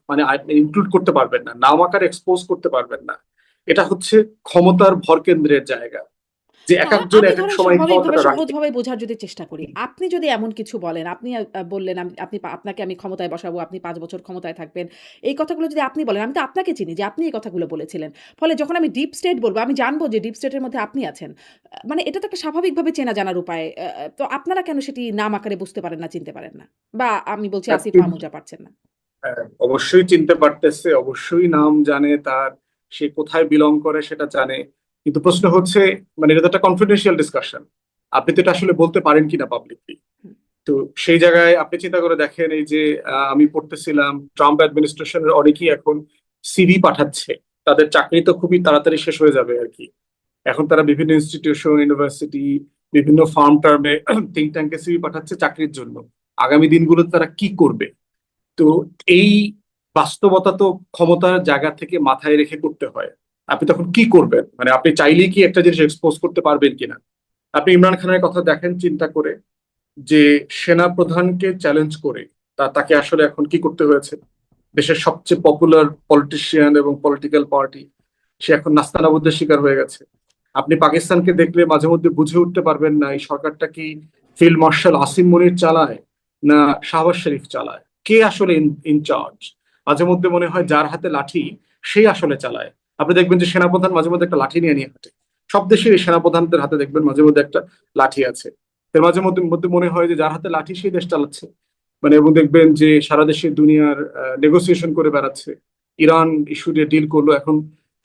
মানে ইনক্লুড করতে পারবেন না, নাম আকারে এক্সপোজ করতে পারবেন না। এটা হচ্ছে ক্ষমতার ভরকেন্দ্রের জায়গা, যে না, এক একজন আমি এক এক ধরেন সময় স্বাভাবিকভাবে ক্ষমতাটা রাখে। সহজভাবে বোঝার যদি চেষ্টা করি। আপনি যদি এমন কিছু বলেন, আপনি বললেন আপনাকে আমি ক্ষমতায় বসাবো, আপনি ৫ বছর ক্ষমতায় থাকবেন। এই কথাগুলো যদি আপনি বলেন, আমি তো আপনাকে চিনি যে আপনি এই কথাগুলো বলেছিলেন। ফলে যখন আমি ডিপ স্টেট বলব, আমি জানবো যে ডিপ স্টেটের মধ্যে আপনি আছেন। মানে এটা তো একটা স্বাভাবিকভাবে চেনা জানার উপায়। তো আপনারা কেন সেটি নাম আকারে বুঝতে পারেন না, চিনতে পারেন না? বা আমি বলছি আসিফ মাহমুদরা পারছেন না? অবশ্যই চিনতে পারতেছে, অবশ্যই নাম জানে তার, সে কোথায় বিলং করে সেটা জানে। কিন্তু প্রশ্ন হচ্ছে, মানে এটা তো একটা কনফিডেন্সিয়াল ডিসকাশন, আপনি তো এটা আসলে বলতে পারেন কিনা পাবলিকলি। হুম, তো সেই জায়গায় আপনি চিন্তা করে দেখেন, এই যে আমি পড়তেছিলাম ট্রাম্প অ্যাডমিনিস্ট্রেশনের অনেকেই এখন সিভি পাঠাচ্ছে তাদের চাকরি তো খুবই তাড়াতাড়ি শেষ হয়ে যাবে আর কি। এখন তারা বিভিন্ন ইনস্টিটিউশন, ইউনিভার্সিটি, বিভিন্ন ফার্ম টার্মে, থিঙ্ক ট্যাঙ্কে সিভি পাঠাচ্ছে চাকরির জন্য। আগামী দিনগুলোতে তারা কি করবে? তো এই বাস্তবতা তো ক্ষমতার জায়গা থেকে মাথায় রেখে করতে হয়। আপনি তখন কি করবেন? মানে আপনি চাইলেই কি একটা জিনিস এক্সপোজ করতে পারবেন কিনা? আপনি ইমরান খানের কথা দেখেন চিন্তা করে, যে সেনা প্রধানকে চ্যালেঞ্জ করে তাকে আসলে এখন কি করতে হয়েছে? দেশের সবচেয়ে পপুলার পলিটিশিয়ান এবং পলিটিক্যাল পার্টি, সে এখন নাস্তানাবুদের শিকার হয়ে গেছে। আপনি পাকিস্তানকে দেখলে মাঝে মধ্যে বুঝে উঠতে পারবেন না এই সরকারটা কি ফিল্ড মার্শাল আসিম মনির চালায় না শাহবাজ শরীফ চালায়, কে আসলে ইনচার্জ। মাঝে মধ্যে মনে হয় যার হাতে লাঠি সেই আসলে চালায়। আপনি দেখবেন যে সেনাপ্রধান মাঝে মধ্যে একটা লাঠি নিয়ে নিয়ে হাঁটে। সব দেশের এই সেনাপ্রধানদের হাতে দেখবেন মাঝে মধ্যে একটা লাঠি আছে। এর মাঝে মধ্যে মধ্যে মনে হয় যে যার হাতে লাঠি সেই দেশ চালাচ্ছে। মানে এবং দেখবেন যে সারা দেশে দুনিয়ার নেগোসিয়েশন করে বেড়াচ্ছে। ইরান ইস্যু নিয়ে ডিল করলো, এখন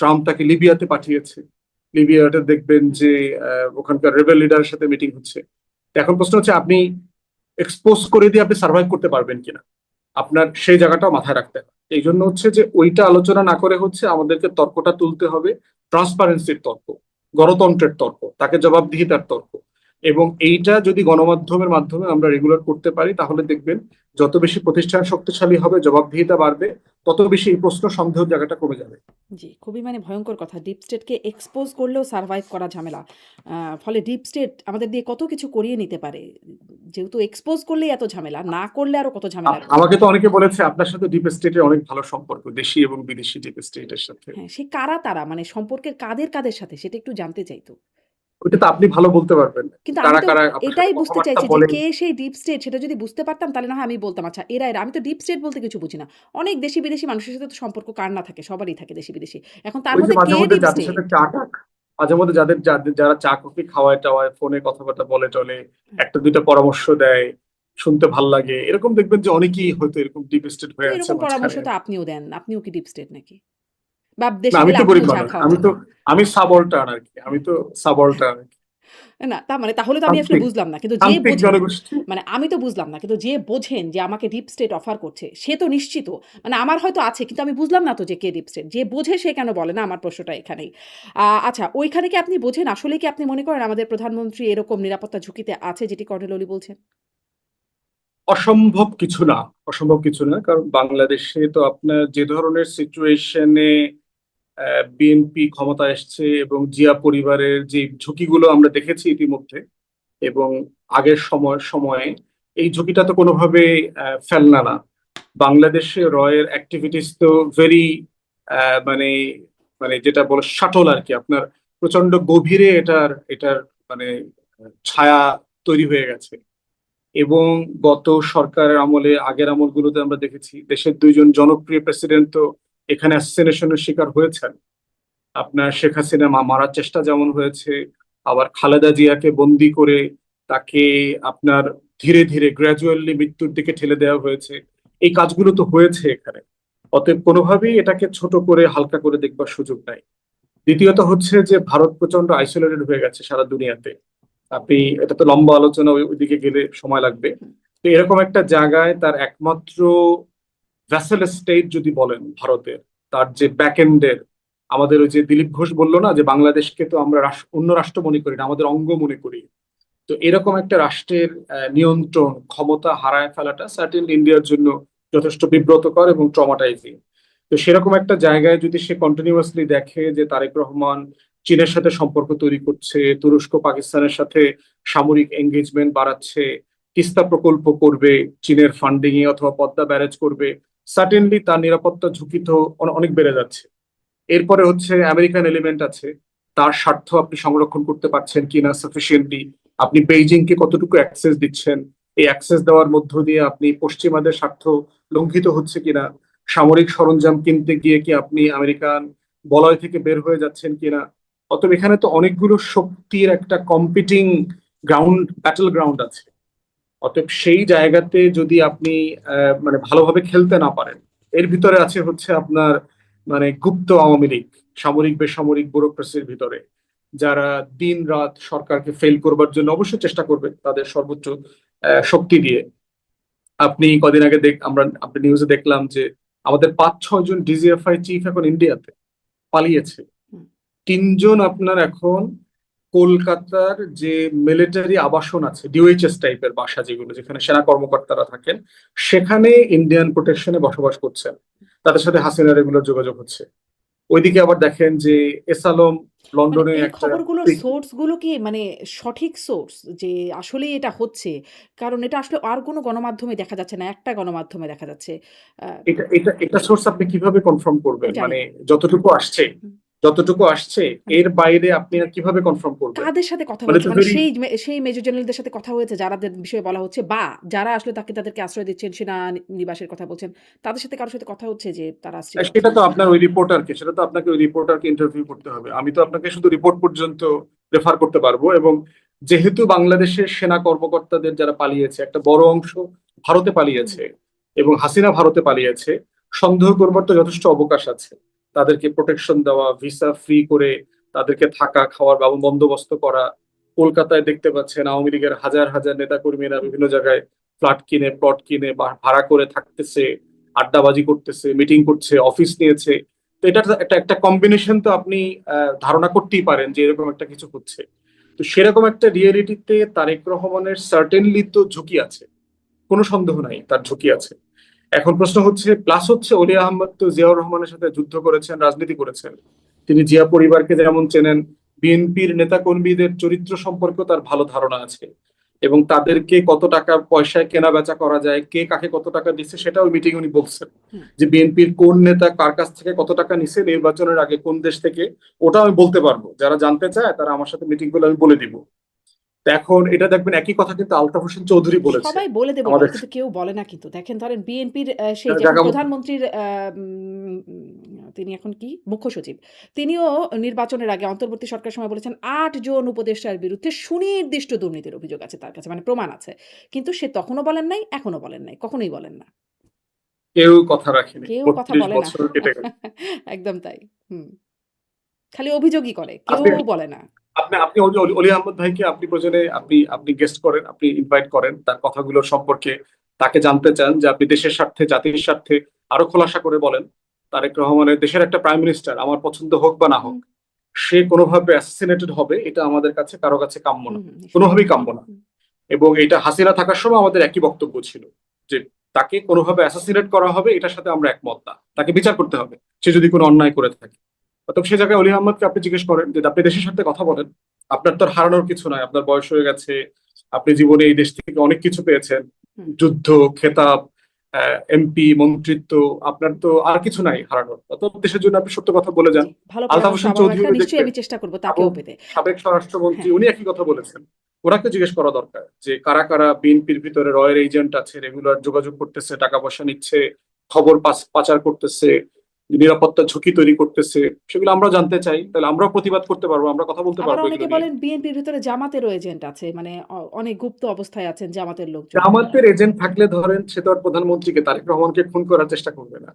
ট্রাম্প তাকে লিবিয়াতে পাঠিয়েছে। লিবিয়াতে দেখবেন যে ওখানকার রেবেল লিডারের সাথে মিটিং হচ্ছে। তো এখন প্রশ্ন হচ্ছে আপনি এক্সপোজ করে দিয়ে আপনি সার্ভাইভ করতে পারবেন কিনা, আপনার সেই জায়গাটাও মাথায় রাখতে হবে। এই জন্য হচ্ছে যে ওইটা আলোচনা না করে হচ্ছে আমাদেরকে তর্কটা তুলতে হবে, ট্রান্সপারেন্সির তর্ক, গণতন্ত্রের তর্ক, তাকে জবাবদিহিতার তর্ক। এবং এইটা যদি গণমাধ্যমের মাধ্যমে আমরা রেগুলার করতে পারি তাহলে দেখবেন যত বেশি প্রতিষ্ঠান শক্তিশালী হবে, জবাবদিহিতা বাড়বে, তত বেশি এই প্রশ্ন সন্দেহের জায়গাটা কমে যাবে। জি, খুবই মানে ভয়ঙ্কর কথা। ডিপ স্টেটকে এক্সপোজ করলেও সারভাইভ করা ঝামেলা। ফলে ডিপ স্টেট আমাদের দিয়ে কত কিছু করিয়ে নিতে পারে। যেহেতু এক্সপোজ করলেই এত ঝামেলা, না করলে আরো কত ঝামেলা। আমাকে তো অনেকে বলেছে আপনার সাথে ডিপ স্টেটের অনেক ভালো সম্পর্ক, দেশি এবং বিদেশি ডিপ স্টেটের সাথে। হ্যাঁ, সে কারা তারা? মানে সম্পর্কের কাদের সাথে সেটা একটু জানতে চাই তো। ওইটা তো আপনি ভালো বলতে পারবেন, কিন্তু আমি কারা তো কারা আপনার সাথে এটাই বুঝতে কথাবার্তা চাইছি যে বলেন। কে সেই ডিপ স্টেট, সেটা যদি বুঝতে পারতাম তাহলে না হয় আমি বলতাম আচ্ছা এরা। আমি তো ডিপ স্টেট বলতে কিছু বুঝি না। অনেক দেশি বিদেশি মানুষের সাথে তো সম্পর্ক কার না থাকে, সবারই থাকে দেশি বিদেশি। এখন তার ওই যে মধ্যে মাঝে কে মধ্যে ডিপ যাদের সাথে স্টেট? মাঝে মধ্যে যারা চা কফি খাওয়ায় টাওয়ায়, ফোনে কথাবার্তা বলে টলে, একটা দুইটা পরামর্শ দেয়, শুনতে ভাল লাগে, এরকম দেখবেন যে অনেকেই হয়তো এরকম ডিপ স্টেট তো হয়ে আছে এরকম পরামর্শ মাঝখানে। তো আপনিও দেন। আপনিও কি ডিপ স্টেট নাকি? বা না, দেশে আমি গেলে তো গরিব আপনিও চা মানুষ, খাওয়াতে দেন? আমি সাবলটার্ন আর কি, আমি তো সাবলটার্ন আর কি। না, তার মানে তাহলে তো আমি আসলে তান্ত্রিক বুঝলাম না। কিন্তু যে তান্ত্রিক বোঝেন, জনগোষ্ঠী। মানে আমি তো বুঝলাম না। কিন্তু যে বোঝেন যে আমাকে ডিপ স্টেট অফার করছে, সে তো নিশ্চিত, মানে আমার হয়তো আছে কিন্তু আমি বুঝলাম না তো যে কে ডিপ স্টেট। যে বোঝে সে কেন বলে না? আমার প্রশ্নটা এখানেই। আচ্ছা, ওইখানে কি আপনি বোঝেন? আসলেই কি আপনি মনে করেন আমাদের প্রধানমন্ত্রী এরকম নিরাপত্তা ঝুঁকিতে আছে যেটি কর্নেল ওলি বলছেন? অসম্ভব কিছু না, অসম্ভব কিছু না, কারণ বাংলাদেশে তো আপনার যে ধরনের সিচুয়েশনে বিএনপি ক্ষমতা এসছে এবং জিয়া পরিবারের যে ঝুঁকিগুলো আমরা দেখেছি ইতিমধ্যে এবং আগের সময়ে, এই ঝুঁকিটা তো কোনোভাবে ফেলনা না। বাংলাদেশে রয়ের অ্যাক্টিভিটিস তো ভেরি মানে মানে যেটা বলে শাটল আর কি, আপনার প্রচন্ড গভীরে এটার এটার মানে ছায়া তৈরি হয়ে গেছে। এবং গত সরকারের আমলে, আগের আমলগুলোতে আমরা দেখেছি দেশের দুইজন জনপ্রিয় প্রেসিডেন্ট তো এখানে অ্যাসিনেশনের শিকার হয়েছেন। আপনার শেখ হাসিনা মারার চেষ্টা যেমন হয়েছে, আবার খালেদা জিয়াকে বন্দি করে তাকে আপনার ধীরে ধীরে গ্র্যাজুয়ালি মৃত্যুর দিকে ঠেলে দেওয়া হয়েছে। এই কাজগুলো তো হয়েছে এখানে। অতএব কোনোভাবেই এটাকে ছোট করে হালকা করে দেখবার সুযোগ নাই। দ্বিতীয়ত হচ্ছে যে ভারত প্রচন্ড আইসোলেটেড হয়ে গেছে সারা দুনিয়াতে। আপনি, এটা তো লম্বা আলোচনা, ওইদিকে গেলে সময় লাগবে। তো এরকম একটা জায়গায় তার একমাত্র ভ্যাসেল স্টেট যদি বলেন ভারতের, তার যে ব্যাক এন্ডের, আমাদের ওই যে দিলীপ ঘোষ বললো না যে বাংলাদেশকে তো আমরা অন্য রাষ্ট্র মনে করি না, আমাদের অঙ্গ মনে করি। তো এরকম একটা রাষ্ট্রের নিয়ন্ত্রণ ক্ষমতা হারায় ফেলাটা সার্টেনলি ইন্ডিয়ার জন্য যথেষ্ট বিব্রতকর এবং ট্রমাটাইজিং। তো সেরকম একটা জায়গায় যদি সে কন্টিনিউয়াসলি দেখে যে তারেক রহমান চীনের সাথে সম্পর্ক তৈরি করছে, তুরস্ক পাকিস্তানের সাথে সামরিক এঙ্গেজমেন্ট বাড়াচ্ছে, তিস্তা প্রকল্প করবে চীনের ফান্ডিং এ অথবা পদ্মা ব্যারেজ করবে, সার্টেনলি তার নিরাপত্তা ঝুঁকি তো অনেক বেড়ে যাচ্ছে। এরপরে হচ্ছে আমেরিকান এলিমেন্ট আছে, তার স্বার্থ আপনি সংরক্ষণ করতে পারছেন কিনা সাফিসিয়েন্টলি, আপনি বেইজিং কে কতটুকু অ্যাক্সেস দিচ্ছেন, এই অ্যাক্সেস দেওয়ার মধ্য দিয়ে আপনি পশ্চিমাদের স্বার্থ লঙ্ঘিত হচ্ছে কিনা, সামরিক সরঞ্জাম কিনতে গিয়ে কি আপনি আমেরিকান বলয় থেকে বের হয়ে যাচ্ছেন কিনা। অতএব এখানে তো অনেকগুলো শক্তির একটা কম্পিটিং ব্যাটল গ্রাউন্ড আছে। অতএব সেই জায়গাতে যদি আপনি মানে ভালোভাবে খেলতে না পারেন, এর ভিতরে আছে হচ্ছে আপনার মানে গুপ্ত আওয়ামী লীগ, সামরিক বেসামরিক ব্যুরোক্রেসির ভিতরে, যারা দিন রাত সরকারকে ফেল করবার জন্য অবশ্যই চেষ্টা করবে তাদের সর্বোচ্চ শক্তি দিয়ে। আপনি কদিন আগে আপনি নিউজে দেখলাম যে আমাদের 5-6 জন ডিজিএফআই চিফ এখন ইন্ডিয়াতে। পালিয়েছে। হুম। 3 জন আপনার এখন কলকাতার যে মিলিটারি আবাসন আছে, ডিওএইচএস টাইপের বাসা যেগুলো, যেখানে সেনা কর্মকর্তারা থাকেন, সেখানে ইন্ডিয়ান প্রোটেকশনে বসবাস করছেন। তাদের সাথে হাসিনার রেগুলার যোগাযোগ হচ্ছে। ওইদিকে আবার দেখেন যে এস আলম মানে লন্ডনে এই একটা খবরগুলোর সোর্স গুলো কি মানে সঠিক সোর্স যে আসলেই এটা হচ্ছে? কারণ এটা আসলে আর কোনো গণমাধ্যমে দেখা যাচ্ছে না। একটা গণমাধ্যমে দেখা যাচ্ছে। আ এটা সোর্স আপনি কিভাবে কনফার্ম করবেন? জানি মানে না। যতটুকু আসছে, হুম। যতটুকু আসছে মানে এর বাইরে আপনি আর কিভাবে কনফার্ম করবেন? কাদের সাথে কথা মানে হয়েছে? তো মানে যদি সেই মেজর জেনারেলদের সাথে কথা হয়েছে যারাদের বিষয়ে বলা হচ্ছে বা যারা আসলে তাদেরকে আশ্রয় দিচ্ছেন, সেনানিবাসের কথা বলছেন। তাদের সাথে কারো সাথে কথা হচ্ছে যে তারা আসছে সেটা তো আপনার ওই রিপোর্টারকে, সেটা তো আপনাকে ওই রিপোর্টারকে ইন্টারভিউ করতে হবে। আমি তো আপনাকে শুধু রিপোর্ট পর্যন্ত রেফার করতে পারবো। এবং যেহেতু বাংলাদেশের সেনা কর্মকর্তাদের যারা পালিয়েছে একটা বড় অংশ ভারতে হুম, পালিয়েছে এবং হাসিনা ভারতে পালিয়েছে, সন্দেহ করবার তো যথেষ্ট অবকাশ আছে। তাদেরকে প্রোটেকশন দেওয়া, ভিসা ফ্রি করে তাদেরকে থাকা খাওয়ার বন্দোবস্ত করা। কলকাতায় দেখতে পাচ্ছেন আওয়ামী লীগের হাজার হাজার নেতাকর্মীরা হুম, বিভিন্ন জায়গায় ফ্ল্যাট কিনে, প্লট কিনে বা ভাড়া করে থাকতেছে, আড্ডাবাজি করতেছে, মিটিং করছে, অফিস নিয়েছে। তো এটা একটা একটা কম্বিনেশন তো আপনি ধারণা করতেই পারেন যে এরকম একটা কিছু হচ্ছে। তো সেরকম একটা রিয়েলিটিতে তারেক রহমানের সার্টেনলি তো ঝুঁকি আছে, কোনো সন্দেহ নাই তার ঝুঁকি আছে। এখন প্রশ্ন হচ্ছে, প্লাস হচ্ছে অলি আহমদ তো জিয়াউর রহমানের সাথে যুদ্ধ করেছেন, রাজনীতি করেছেন। তিনি জিয়া পরিবারকে যেমন চেনেন, বিএনপির নেতা কর্মীদের চরিত্র সম্পর্কে তার ভালো ধারণা আছে। এবং তাদেরকে কত টাকা পয়সায় কেনা বেচা করা যায়, কে কাকে কত টাকা দিচ্ছে, সেটা ওই মিটিং উনি বলছেন। হুম। যে বিএনপির কোন নেতা কার কাছ থেকে কত টাকা নিছে নির্বাচনের আগে, কোন দেশ থেকে, ওটা আমি বলতে পারবো। যারা জানতে চায় তারা আমার সাথে মিটিং করলে আমি বলে দিব। তো এখন এটা দেখবেন একই কথা কিন্তু আলতাফ হোসেন চৌধুরী বলেছে সবাই বলে আমাদের কিন্তু কেউ বলে না কিন্তু। দেখেন ধরেন বিএনপির সেই যে এখন জায়গা মতো। প্রধানমন্ত্রীর তিনি এখন কি? মুখ্য সচিব। তিনিও নির্বাচনের আগে অন্তর্বর্তী সরকারের সময় বলেছেন ৮ জন উপদেষ্টার বিরুদ্ধে সুনির্দিষ্ট দুর্নীতির অভিযোগ আছে তার কাছে। মানে প্রমাণ আছে। কিন্তু সে তখনও বলেন নাই, এখনো বলেন নাই। কখনোই বলেন না। কেউ কথা রাখেনি, কেউ কথা 32 বলে না। বছর কেটে গেল। একদম তাই। হুম। খালি অভিযোগই করে। কেউ আপনি বলে না। আপনি আপনি অলি আহমদ ভাইকে আপনি প্রয়োজনে আপনি আপনি গেস্ট করেন, আপনি ইনভাইট করেন, তার কথাগুলোর সম্পর্কে তাকে জানতে চান যে আপনি দেশের স্বার্থে, জাতির স্বার্থে আরো খোলাসা করে বলেন। তারেক রহমানের দেশের একটা প্রাইম মিনিস্টার, আমার পছন্দ হোক বা না হোক, হুম, সে কোনোভাবে অ্যাসাসিনেটেড হবে, এটা আমাদের কাছে কারো কাছে কাম্য হুম, না, হুম, নিশ্চয়ই। কোনোভাবেই কাম্য না। হুম, এবং এটা হাসিনা থাকার সময় আমাদের একই বক্তব্য ছিল যে তাকে কোনোভাবে অ্যাসাসিনেট করা হবে, এটার সাথে আমরা একমত না। তাকে বিচার করতে হবে সে যদি কোনো অন্যায় করে থাকে। অতএব সে জায়গায় অলি আহমদকে আপনি জিজ্ঞেস করেন যে আপনি দেশের সাথে কথা বলেন, আপনার তো আর হারানোর কিছু নাই, আপনার বয়স হয়ে গেছে, আপনি জীবনে এই দেশ থেকে অনেক কিছু পেয়েছেন, হুম। যুদ্ধ, খেতাব, এমপি, মন্ত্রিত্ব, আপনার তো আর কিছু নাই হারানোর। অতএব দেশের জন্য আপনি সত্য কথা বলে যান। জি, ভালো আলতাফ পরামর্শ হোসেন আবারও একটা চৌধুরী নিশ্চয়ই দেখবেন, আমি চেষ্টা করব এবং তাকেও পেতে। সাবেক স্বরাষ্ট্রমন্ত্রী হ্যাঁ। উনি একই কথা বলেছেন। ওনাকে জিজ্ঞেস করা দরকার যে কারা কারা বিএনপির ভিতরে রয়ের এজেন্ট আছে, রেগুলার যোগাযোগ করতেছে, টাকা পয়সা নিচ্ছে, খবর পাচার করতেছে, নিরাপত্তা ঝুঁকি তৈরি করতেছে, সেগুলো আমরা জানতে চাই। তাহলে আমরাও প্রতিবাদ করতে পারবো, আমরা কথা বলতে আবার পারবো এগুলো অনেকে নিয়ে। বলেন বিএনপির ভিতরে জামাতেরও এজেন্ট আছে। মানে অনেক গুপ্ত অবস্থায় আছেন জামাতের লোকজন। জামাতের এজেন্ট থাকলে ধরেন সে তো আর প্রধানমন্ত্রীকে, তারেক রহমানকে খুন করার চেষ্টা করবে না।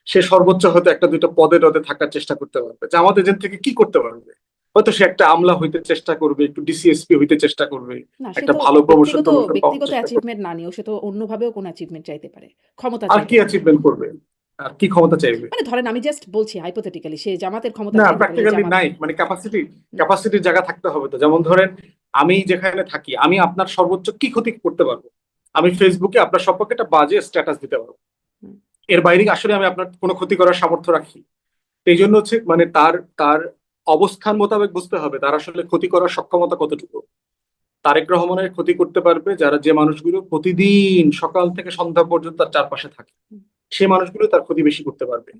সে সর্বোচ্চ হয়তো একটা দুইটা পদে টদে থাকার চেষ্টা করতে পারবে। জামাত এজেন্ট থেকে কি করতে পারবে? হয়তো সে একটা আমলা হইতে চেষ্টা করবে, একটু ডিসিএসপি হইতে চেষ্টা করবে, না সে একটা তো ভালো প্রমোশন টমোশন পাওয়ার ব্যক্তিগত চেষ্টা করবে। অ্যাচিভমেন্ট না নিয়েও সে তো অন্যভাবেও কোনো অ্যাচিভমেন্ট চাইতে পারে। ক্ষমতা আর চাইতে কি পারে। অ্যাচিভমেন্ট করবে? আর কি ক্ষমতা চাইবে? মানে ধরেন আমি জাস্ট বলছি হাইপোথেটিক্যালি সে জামাতের ক্ষমতা না, চাইতে পারে যে প্র্যাকটিক্যালি জামাত নাই, মানে ক্যাপাসিটি, হুম, ক্যাপাসিটির জায়গা থাকতে হবে তো। যেমন ধরেন আমি যেখানে থাকি, আমি আপনার সর্বোচ্চ কি ক্ষতি করতে পারবো? আমি ফেসবুকে আপনার সম্পর্কে একটা বাজে স্ট্যাটাস দিতে পারবো। হুম, এর বাইরে আসলে আমি আপনার কোনো ক্ষতি করার সামর্থ্য রাখি? এই জন্য হচ্ছে মানে তার তার অবস্থান মোতাবেক বুঝতে হবে তার আসলে ক্ষতি করার সক্ষমতা কতটুকু। তারেক রহমানের ক্ষতি করতে পারবে যারা, যে মানুষগুলো প্রতিদিন সকাল থেকে সন্ধ্যা পর্যন্ত তার চারপাশে থাকে, হুম, সে মানুষগুলো তার ক্ষতি বেশি করতে পারবে।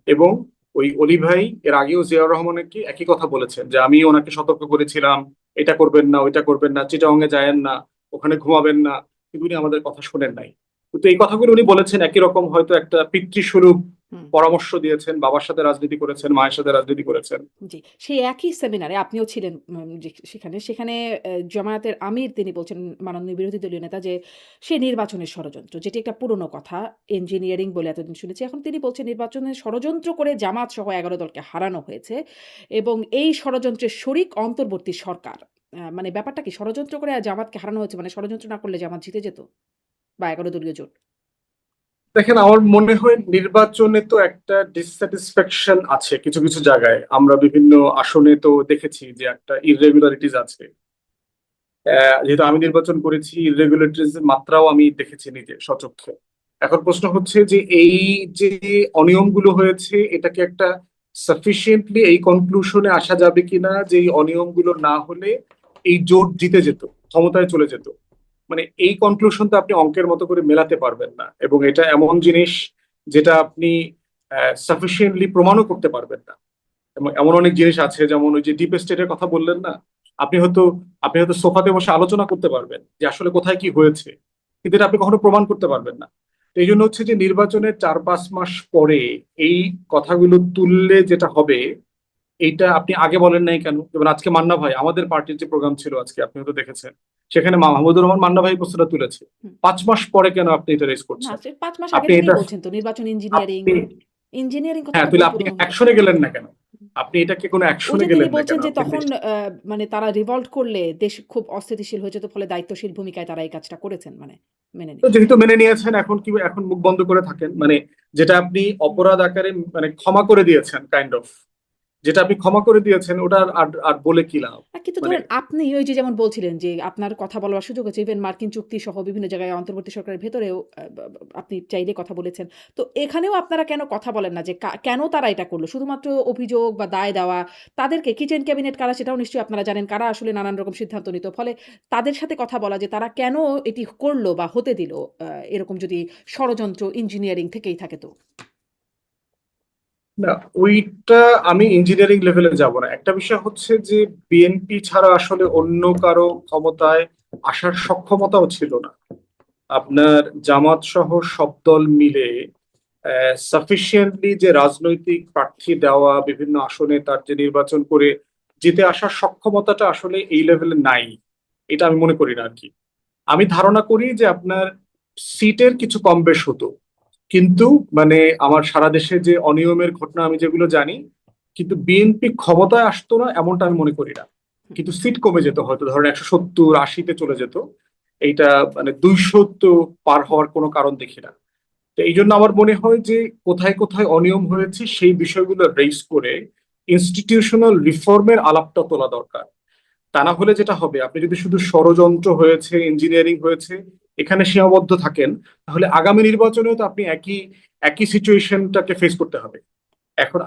এবং ওই অলি ভাই এর আগেও জিয়াউর রহমানকে একই কথা বলেছেন যে আমি ওনাকে সতর্ক করেছিলাম, এটা করবেন না, ওইটা করবেন না, চিটাগং এ যায়েন না, ওখানে ঘুমাবেন না, কিন্তু উনি আমাদের কথা শোনেন নাই। কিন্তু এই কথাগুলো উনি বলেছেন একই রকম হয়তো একটা পিতৃস্বরূপ হুম। পরামর্শ দিয়েছেন, বাবার সাথে রাজনীতি করেছেন, মায়ের সাথে রাজনীতি করেছেন। জি, সেই একই সেমিনারে আপনিও ছিলেন সেখানে। সেখানে জামায়াতের আমির তিনি বলছেন মাননীয় বিরোধী দলীয় নেতা যে সে নির্বাচনের ষড়যন্ত্র। যেটি একটা পুরনো কথা। ইঞ্জিনিয়ারিং বলে এতদিন শুনেছি। এখন তিনি বলছেন নির্বাচনের ষড়যন্ত্র করে জামাত সহ ১১ দলকে হারানো হয়েছে এবং এই ষড়যন্ত্রের শরিক অন্তর্বর্তী সরকার। মানে ব্যাপারটা কি ষড়যন্ত্র করে জামাতকে হারানো হয়েছে মানে ষড়যন্ত্র না করলে জামাত জিতে যেত? বা ১১ দলীয় জোট? দেখেন, আমার মনে হয় নির্বাচনে তো একটা ডিসস্যাটিসফ্যাকশন আছে কিছু কিছু জায়গায়। আমরা বিভিন্ন আসনে তো দেখেছি যে একটা ইররেগুলারিটিস আছে। যেহেতু আমি নির্বাচন করেছি, ইররেগুলারিটিস মাত্রাও আমি দেখেছি নিজে সচক্ষে। এখন প্রশ্ন হচ্ছে যে এই যে অনিয়মগুলো হয়েছে, এটাকে একটা সাফিসিয়েন্টলি এই কনক্লুশনে আসা যাবে কিনা যে এই অনিয়মগুলো না হলে এই জোট জিতে যেত, ক্ষমতায় চলে যেত। মানে এই কনক্লুশন তো আপনি অঙ্কের মতো করে মেলাতে পারবেন না, এবং এটা এমন জিনিস যেটা আপনি সাফিসিয়েন্টলি প্রমাণও করতে পারবেন না। এবং এমন অনেক জিনিস আছে, যেমন ওই যে ডিপ স্টেটের কথা বললেন না, আপনি হয়তো আপনি হয়তো সোফাতে বসে আলোচনা করতে পারবেন যে আসলে কোথায় কি হয়েছে, কিন্তু এটা আপনি কখনো প্রমাণ করতে পারবেন না। তো এই জন্য হচ্ছে যে নির্বাচনের 4-5 মাস পরে এই কথাগুলো তুললে যেটা হবে, এইটা আপনি আগে বলেন নাই কেন? যেমন আজকে মান্না ভাই, আমাদের পার্টির যে প্রোগ্রাম ছিল আজকে, আপনি হয়তো দেখেছেন, সেখানে মাহমুদুর রহমান মান্না ভাই প্রশ্নটা তুলেছে। হুম। 5 মাস পরে কেন আপনি এটা রেজ না, করছেন? সে ৫ মাস আগে আপনি থেকেই এটা বলছেন তো নির্বাচন ইঞ্জিনিয়ারিং, আপনি ইঞ্জিনিয়ারিং হ্যাঁ, কথাটা তাহলে কই আপনি পুরনো হলো অ্যাকশনে সেটা। গেলেন না কেন? আপনি এটাকে কোনো ওই অ্যাকশনে যে তিনি গেলেন না বলছেন কেন? যে আপনি তখন মানে তারা রিভল্ট করলে দেশ খুব অস্থিতিশীল হয়ে যেত, ফলে দায়িত্বশীল ভূমিকায় তারা এই কাজটা করেছেন, মানে মেনে তো নিচ্ছেন। যেহেতু মেনে নিয়েছেন, এখন কি এখন মুখ বন্ধ করে থাকেন? মানে যেটা আপনি হুম। অপরাধ আকারে মানে ক্ষমা করে দিয়েছেন, কাইন্ড অফ, যেটা আপনি ক্ষমা করে দিয়েছেন, ওটা আর আর বলে কি লাভ? কিন্তু মানে ধরেন আপনি ওই যে যেমন বলছিলেন যে আপনার কথা বলার সুযোগ হচ্ছে ইভেন মার্কিন চুক্তি সহ বিভিন্ন জায়গায় অন্তর্বর্তী সরকারের ভেতরেও আপনি চাইলে কথা বলেছেন। তো এখানেও আপনারা কেন কথা বলেন না যে কেন তারা এটা করল? শুধুমাত্র অভিযোগ বা দায় দেওয়া, তাদেরকে কিচেন ক্যাবিনেট কারা সেটাও নিশ্চয়ই আপনারা জানেন, কারা আসলে নানান রকম সিদ্ধান্ত নিত। ফলে তাদের সাথে কথা বলা যে তারা কেন এটি করল বা হতে দিল, এরকম যদি ষড়যন্ত্র ইঞ্জিনিয়ারিং থেকেই থাকে তো? না, ওইটা আমি ইঞ্জিনিয়ারিং লেভেলে যাব না। একটা বিষয় হচ্ছে যে বিএনপি ছাড়া আসলে অন্য কারো ক্ষমতায় আসার সক্ষমতাও ছিল না। আপনার জামাত সহ সব দল মিলে সাফিসিয়েন্টলি যে রাজনৈতিক প্রার্থী দেওয়া, বিভিন্ন আসনে তার যে নির্বাচন করে জিতে আসার সক্ষমতাটা আসলে এই লেভেলে নাই। এটা আমি মনে করি না আর কি। আমি ধারণা করি যে আপনার সিটের কিছু কম বেশ হতো, কিন্তু মানে আমার সারা দেশে যে অনিয়মের ঘটনা আমি যেগুলো জানি, কিন্তু বিএনপি ক্ষমতায় আসতো না এমনটা আমি মনে করি না। হুম। কিন্তু সিট কমে যেত, হয়তো ধরেন 170-80-তে চলে যেত। এইটা মানে 200 তো পার হওয়ার কোনো কারণ দেখি না। তো এই জন্য আমার মনে হয় যে কোথায় কোথায় অনিয়ম হয়েছে সেই বিষয়গুলো রেইজ করে ইনস্টিটিউশনাল রিফর্মের আলাপটা তোলা দরকার। তা না হলে যেটা হবে, আপনি যদি শুধু ষড়যন্ত্র হয়েছে, ইঞ্জিনিয়ারিং হয়েছে, এখানে সীমাবদ্ধ থাকেন, তাহলে আগামী নির্বাচনেও তো আপনি একই একই সিচুয়েশনটাকে ফেস করতে হবে। এখন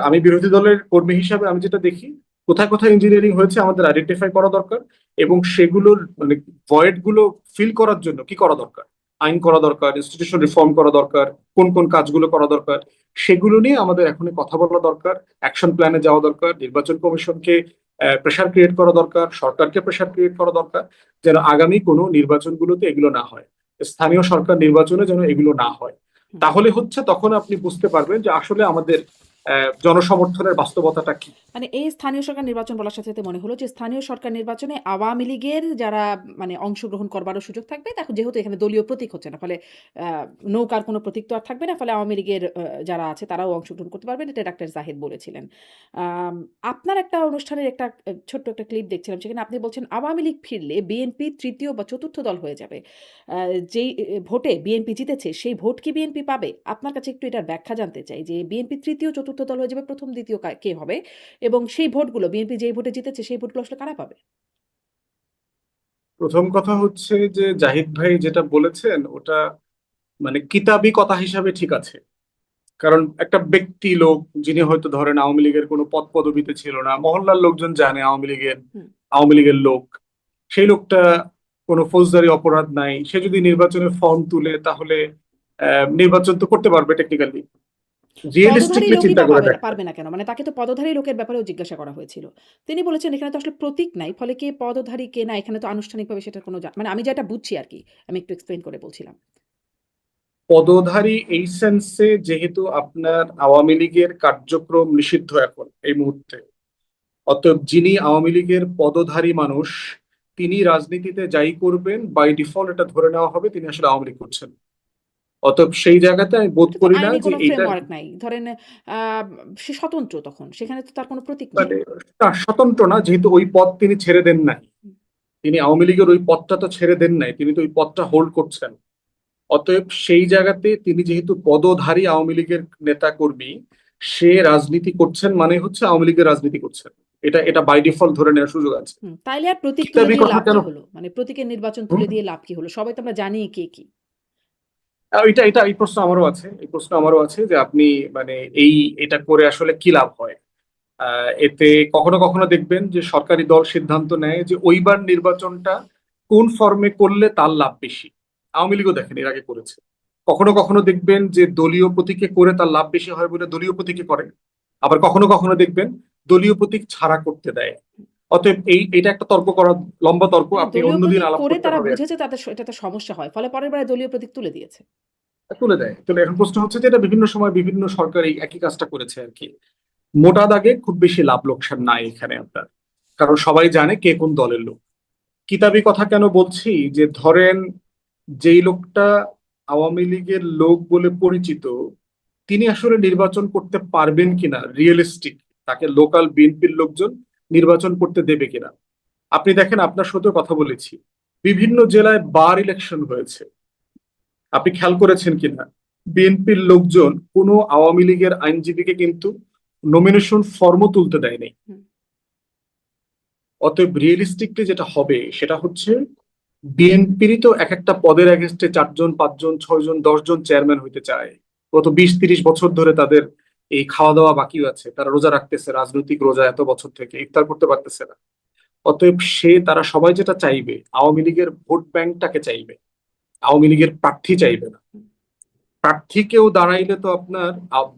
আমি বিরোধী দলের কর্মী হিসাবে আমি যেটা দেখি, কোথায় কোথায় ইঞ্জিনিয়ারিং হয়েছে আমাদের আইডেন্টিফাই করা দরকার, এবং সেগুলোর মানে ভয়েড গুলো ফিল করার জন্য কি করা দরকার, আইন করা দরকার, ইনস্টিটিউশন রিফর্ম করা দরকার, কোন কোন কাজগুলো করা দরকার, সেগুলো নিয়ে আমাদের এখন কথা বলা দরকার। অ্যাকশন প্ল্যানে যাওয়া দরকার, নির্বাচন কমিশনকে প্রেশার ক্রিয়েট করা দরকার, সরকারকে প্রেশার ক্রিয়েট করা দরকার, যেন আগামী কোনো নির্বাচনগুলোতে এগুলো না হয়, স্থানীয় সরকার নির্বাচনে যেন এগুলো না হয়। হুম। তাহলে হচ্ছে তখন আপনি বুঝতে পারবেন যে আসলে আমাদের জনসমর্থনের বাস্তবতাটা কি। মানে এই স্থানীয় সরকার নির্বাচন বলার সাথে, সাথে মনে হলো যে স্থানীয় সরকার নির্বাচনে আওয়ামী লীগের যারা মানে অংশগ্রহণ করবারও সুযোগ থাকবে। দেখো যেহেতু এখানে দলীয় প্রতীক হচ্ছে না, ফলে আ নৌকার কোনো প্রতীক তো আর থাকবে না। ফলে আওয়ামী লীগের যারা আছে তারাও অংশগ্রহণ করতে পারবেন। এটা ডাক্তার জাহিদ বলেছিলেন। আম আপনার একটা অনুষ্ঠানের একটা ছোট্ট একটা ক্লিপ দেখছিলাম। সেখানে আপনি বলছেন আওয়ামী লীগ ফিরলে বিএনপি ৩য় বা ৪র্থ দল হয়ে যাবে। আ যেই ভোটে বিএনপি জিতেছে সেই ভোট কি বিএনপি পাবে? আপনার কাছে একটু এটার ব্যাখ্যা জানতে চাই যে বিএনপি ৩য়, ৪র্থ দল হয়ে যাবে। ১ম, ২য় কে হবে? এবং সেই ভোটগুলো বিএনপি যেই ভোটে জিতেছে সেই ভোটগুলো আসলে কারা পাবে? প্রথম কথা হচ্ছে যে জাহিদ ভাই যেটা বলেছেন ওটা মানে কিতাবি কথা হিসাবে ঠিক আছে। কারণ একটা ব্যক্তি লোক, যিনি হয়তো ধরেন আওয়ামী লীগের কোনো পদ পদবিতে ছিল না, মহল্লার লোকজন জানে হুম। আওয়ামী লীগের লোক, সেই লোকটা কোনো ফৌজদারি অপরাধ নাই, সে যদি নির্বাচনের ফর্ম তুলে তাহলে নির্বাচন তো করতে পারবে টেকনিক্যালি। পদধারী রিয়েলিস্টিকলি লোকই চিন্তা বা করে দেখেন, পারবে না কেন? মানে তাকে তো পদধারী লোকের ব্যাপারেও জিজ্ঞাসা করা হয়েছিল। তিনি বলেছেন এখানে তো আসলে প্রতীক নাই। ফলে কে পদধারী কে না এখানে তো আনুষ্ঠানিকভাবে সেটার কোনো মানে আমি যেটা বুঝছি আরকি। আমি একটু এক্সপ্লেইন করে বলছিলাম। পদধারী এই সেন্সে যেহেতু আপনার আওয়ামী লীগের কার্যক্রম নিষিদ্ধ এখন এই মুহূর্তে, অতএব যিনি আওয়ামী লীগের পদধারী মানুষ, তিনি রাজনীতিতে যাই করবেন বাই ডিফল্ট এটা ধরে নেওয়া হবে তিনি আসলে আওয়ামী লীগ করছেন। অতএব সেই জায়গাতে আমি বোধ এটা তো করি না আইনি যে কোনো এইটা ফ্রেমওয়ার্ক নাই। ধরেন আ সে স্বতন্ত্র তখন। সেখানে তো তার কোনো প্রতীক নাই। মানে স্বতন্ত্র না, যেহেতু ওই পদ তিনি ছেড়ে দেন নাই। হুম। তিনি আওয়ামী লীগের ওই পদটা তো ছেড়ে দেন নাই, তিনি তো ওই পদটা হোল্ড করছেন। অতএব সেই জায়গাতে তিনি যেহেতু পদধারী আওয়ামী লীগের নেতা কর্মী, সে রাজনীতি করছেন মানে হচ্ছে আওয়ামী লীগের রাজনীতি করছেন, এটা এটা বাই ডিফল্ট ধরে নেওয়ার সুযোগ আছে। তাইলে আর প্রতীক তুলে কিতাবি দিয়ে কথা লাভ কেন? কি হলো? মানে প্রতীকের নির্বাচন হুম? তুলে দিয়ে লাভ কি হলো? সবাই তো আমরা জানি কে কি। এটা এটা এই প্রশ্ন আমারও আছে, এই প্রশ্ন আমারও আছে যে আপনি মানে এই এটা করে আসলে কি লাভ হয়। এতে কখনো কখনো দেখবেন যে সরকারি দল সিদ্ধান্ত নেয় যে ওইবার নির্বাচনটা কোন ফর্মে করলে তার লাভ বেশি। আওয়ামী লীগও দেখেন এর আগে করেছে। কখনো কখনো দেখবেন যে দলীয় প্রতীকে করে তার লাভ বেশি হয় বলে দলীয় প্রতীকে করে, আবার কখনো কখনো দেখবেন দলীয় প্রতীক ছাড়া করতে দেয়। অতএব এটা একটা তর্ক করা, লম্বা তর্ক, মানে আপনি দলীয় অন্যদিন প্রতীক আলাপ করে করতে তারা হবে। বুঝেছে এটাতে সমস্যা হয়। ফলে পরের বারে দলীয় প্রতীক তুলে দিয়েছে। তুলে দেয়, তুলে। এখন প্রশ্ন হচ্ছে যে এটা বিভিন্ন সময় বিভিন্ন সরকার এই একই কাজটা করেছে আর কি। মোটা দাগে খুব বেশি লাভ লোকসান নাই এখানে আপনার, কারণ সবাই জানে কে কোন দলের লোক। কিতাবি কথা কেন বলছি, যে ধরেন যেই লোকটা আওয়ামী লীগের লোক বলে পরিচিত, তিনি আসলে নির্বাচন করতে পারবেন কিনা রিয়েলিস্টিক, তাকে লোকাল বিএনপির লোকজন নির্বাচন করতে দেবে কিনা। আপনি দেখেন, আপনার সাথে কথা বলেছি, বিভিন্ন জেলায় বার ইলেকশন হয়েছে, আপনি খেয়াল করেছেন কিনা বিএনপির লোকজন কোনো আওয়ামী লীগের আইনজীবীকে কিন্তু নমিনেশন ফর্মও তুলতে দেয় নাই। হুম। অতএব রিয়েলিস্টিকলি যেটা হবে সেটা হচ্ছে বিএনপিরই তো এক একটা পদের এগেনস্টে 4 জন 5 জন 6 জন 10 জন চেয়ারম্যান হইতে চায়। গত 20-30 বছর ধরে তাদের এই খাওয়া দাওয়া বাকি আছে, তারা রোজা রাখতেছে, রাজনৈতিক রোজা, এত বছর থেকে ইফতার করতে পারতেছে না। অতএব তারা সবাই যেটা চাইবে, আওয়ামী লীগের ভোট ব্যাংকটাকে চাইবে, আওয়ামী লীগের প্রার্থী চাইবে না। প্রার্থী কেউ দাঁড়াইলে তো আপনার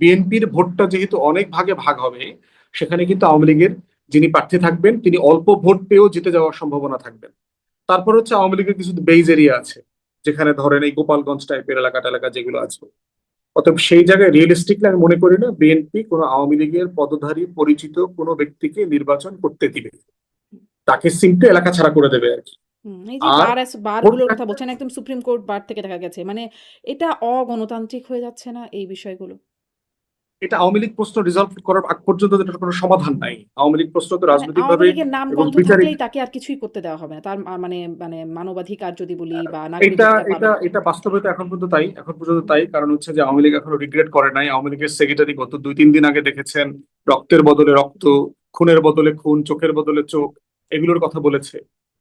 বিএনপির ভোটটা যেহেতু অনেক ভাগে ভাগ হবে, সেখানে কিন্তু আওয়ামী লীগের যিনি প্রার্থী থাকবেন তিনি অল্প ভোট পেয়েও জিতে যাওয়ার সম্ভাবনা থাকবেন। তারপর হচ্ছে আওয়ামী লীগের কিছু বেইজ এরিয়া আছে, যেখানে ধরেন এই গোপালগঞ্জ টাইপের এলাকা যেগুলো আছে। অতএব সেই জায়গায় রিয়েলিস্টিকলি আমি মনে করি না বিএনপি কোনো আওয়ামী লীগের পদধারী পরিচিত কোনো ব্যক্তিকে নির্বাচন করতে দিবে, তাকে সিম্পলি এলাকা ছাড়া করে দেবে আর কি। এই যে আর ভোট বারগুলোর কথা বলছেন, একদম সুপ্রিম কোর্ট বার থেকে দেখা গেছে। মানে এটা অগণতান্ত্রিক হয়ে যাচ্ছে না এই বিষয়গুলো? এটা আওয়ামী লীগ প্রশ্ন রিজলভ করার আগ পর্যন্ত এটার কোনো সমাধান নাই। আওয়ামী লীগ প্রশ্ন তো মানে রাজনৈতিক আওয়ামী ভাবে লীগের নাম এবং গন্ধ বিচারিক। থাকলেই তাকে আর কিছুই করতে দেওয়া হবে না। তার মানে মানে মানবাধিকার যদি বলি বা এটা নাগরিকত্ব পাবে এটা না। এটা বাস্তবে তো এখন পর্যন্ত তাই, কারণ হচ্ছে যে আওয়ামী লীগ এখনো রিগ্রেট করে নাই। আওয়ামী লীগের সেক্রেটারি গত 2-3 দিন আগে দেখেছেন রক্তের বদলে রক্ত, খুনের বদলে খুন, চোখের বদলে চোখ, এগুলোর কথা বলেছে।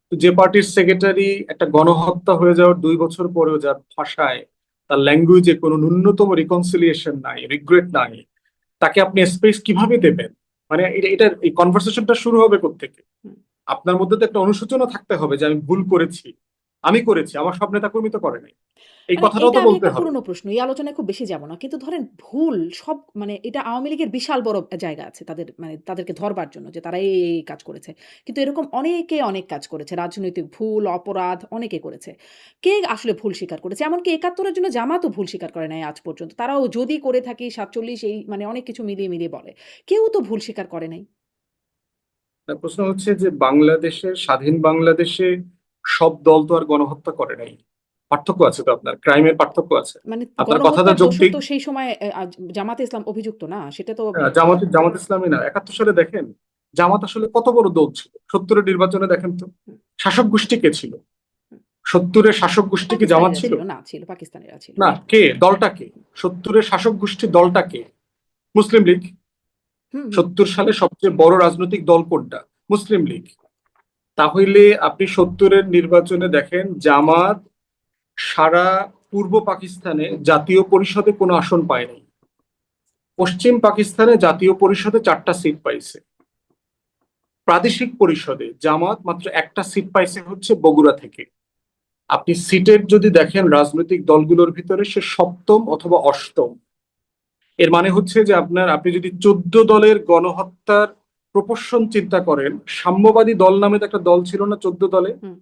তো যে পার্টির সেক্রেটারি একটা গণহত্যা হয়ে যাওয়ার 2 বছর পরেও যার ভাষায়, তার ল্যাঙ্গুয়েজে কোনো ন্যূনতম রিকনসিলিয়েশন নাই, রিগ্রেট নাই, তাকে আপনি স্পেস কিভাবে দেবেন? মানে এটা এই কনভারসেশনটা শুরু হবে কোত্থেকে? হুম। আপনার মধ্যে তো একটা অনুশোচনা থাকতে হবে যে আমি ভুল করেছি, আমি করেছি, আমার সব নেতাকর্মী তো করে নাই, এই মানে কথাটাও এইটা তো আমি বলতে একটা হবে। পুরনো প্রশ্ন। এই আলোচনায় খুব বেশি যাব না। কিন্তু ধরেন ভুল সব মানে এটা আওয়ামী লীগের বিশাল বড় জায়গা আছে তাদের মানে তাদেরকে ধরবার জন্য যে তারা এই কাজ করেছে। কিন্তু এরকম অনেকে অনেক কাজ করেছে। রাজনৈতিক ভুল, অপরাধ অনেকে করেছে। কে আসলে ভুল স্বীকার করেছে? এমনকি ৭১ এর জন্য জামাতও ভুল স্বীকার করে নাই আজ পর্যন্ত। তারাও যদি করে থাকি ৪৭ এই মানে অনেক কিছু মিলিয়ে বলে। কেউ তো ভুল স্বীকার করে নাই। প্রশ্ন হচ্ছে যে বাংলাদেশের, স্বাধীন বাংলাদেশে সব দল তো আর গণহত্যা করে নাই। পার্থক্য আছে তো, আপনার ক্রাইমের পার্থক্য আছে। মানে আপনার কথাটা গণহত্যার দোষর যৌক্তিক। তো সেই সময় জামাতে ইসলাম অভিযুক্ত না। সেটা তো জামাত ইসলামী না, 71 সালে দেখেন জামাত আসলে কত বড় দল ছিল। 70-এর নির্বাচনে দেখেন তো হুম, শাসক গোষ্ঠী কে ছিল? হুম। 70-এর শাসক গোষ্ঠী কি জামাত পাকিস্তানিরা ছিল? ছিল না, ছিল পাকিস্তানিরা ছিল। না, কে? দলটা কে? 70-এর শাসক গোষ্ঠী দলটা কে? মুসলিম লীগ। হুম, হুম। 70 সালে সবচেয়ে বড় রাজনৈতিক দল কোনটা? মুসলিম লীগ। তাহলে আপনি 70-এর নির্বাচনে দেখেন জামাত সারা পূর্ব পাকিস্তানে জাতীয় পরিষদে কোনো আসন পায় নাই। পশ্চিম পাকিস্তানে জাতীয় পরিষদে 4টা সিট পাইছে। প্রাদেশিক পরিষদে জামাত মাত্র একটা সিট পাইছে, হচ্ছে বগুড়া থেকে। আপনি সিটের যদি দেখেন রাজনৈতিক দলগুলোর ভিতরে সে সপ্তম অথবা অষ্টম। এর মানে হচ্ছে যে আপনি যদি 14 দলের গণহত্যার প্রপোর্শন চিন্তা করেন, সাম্যবাদী দল নামে তো একটা দল ছিল না 14 দলে, হুম।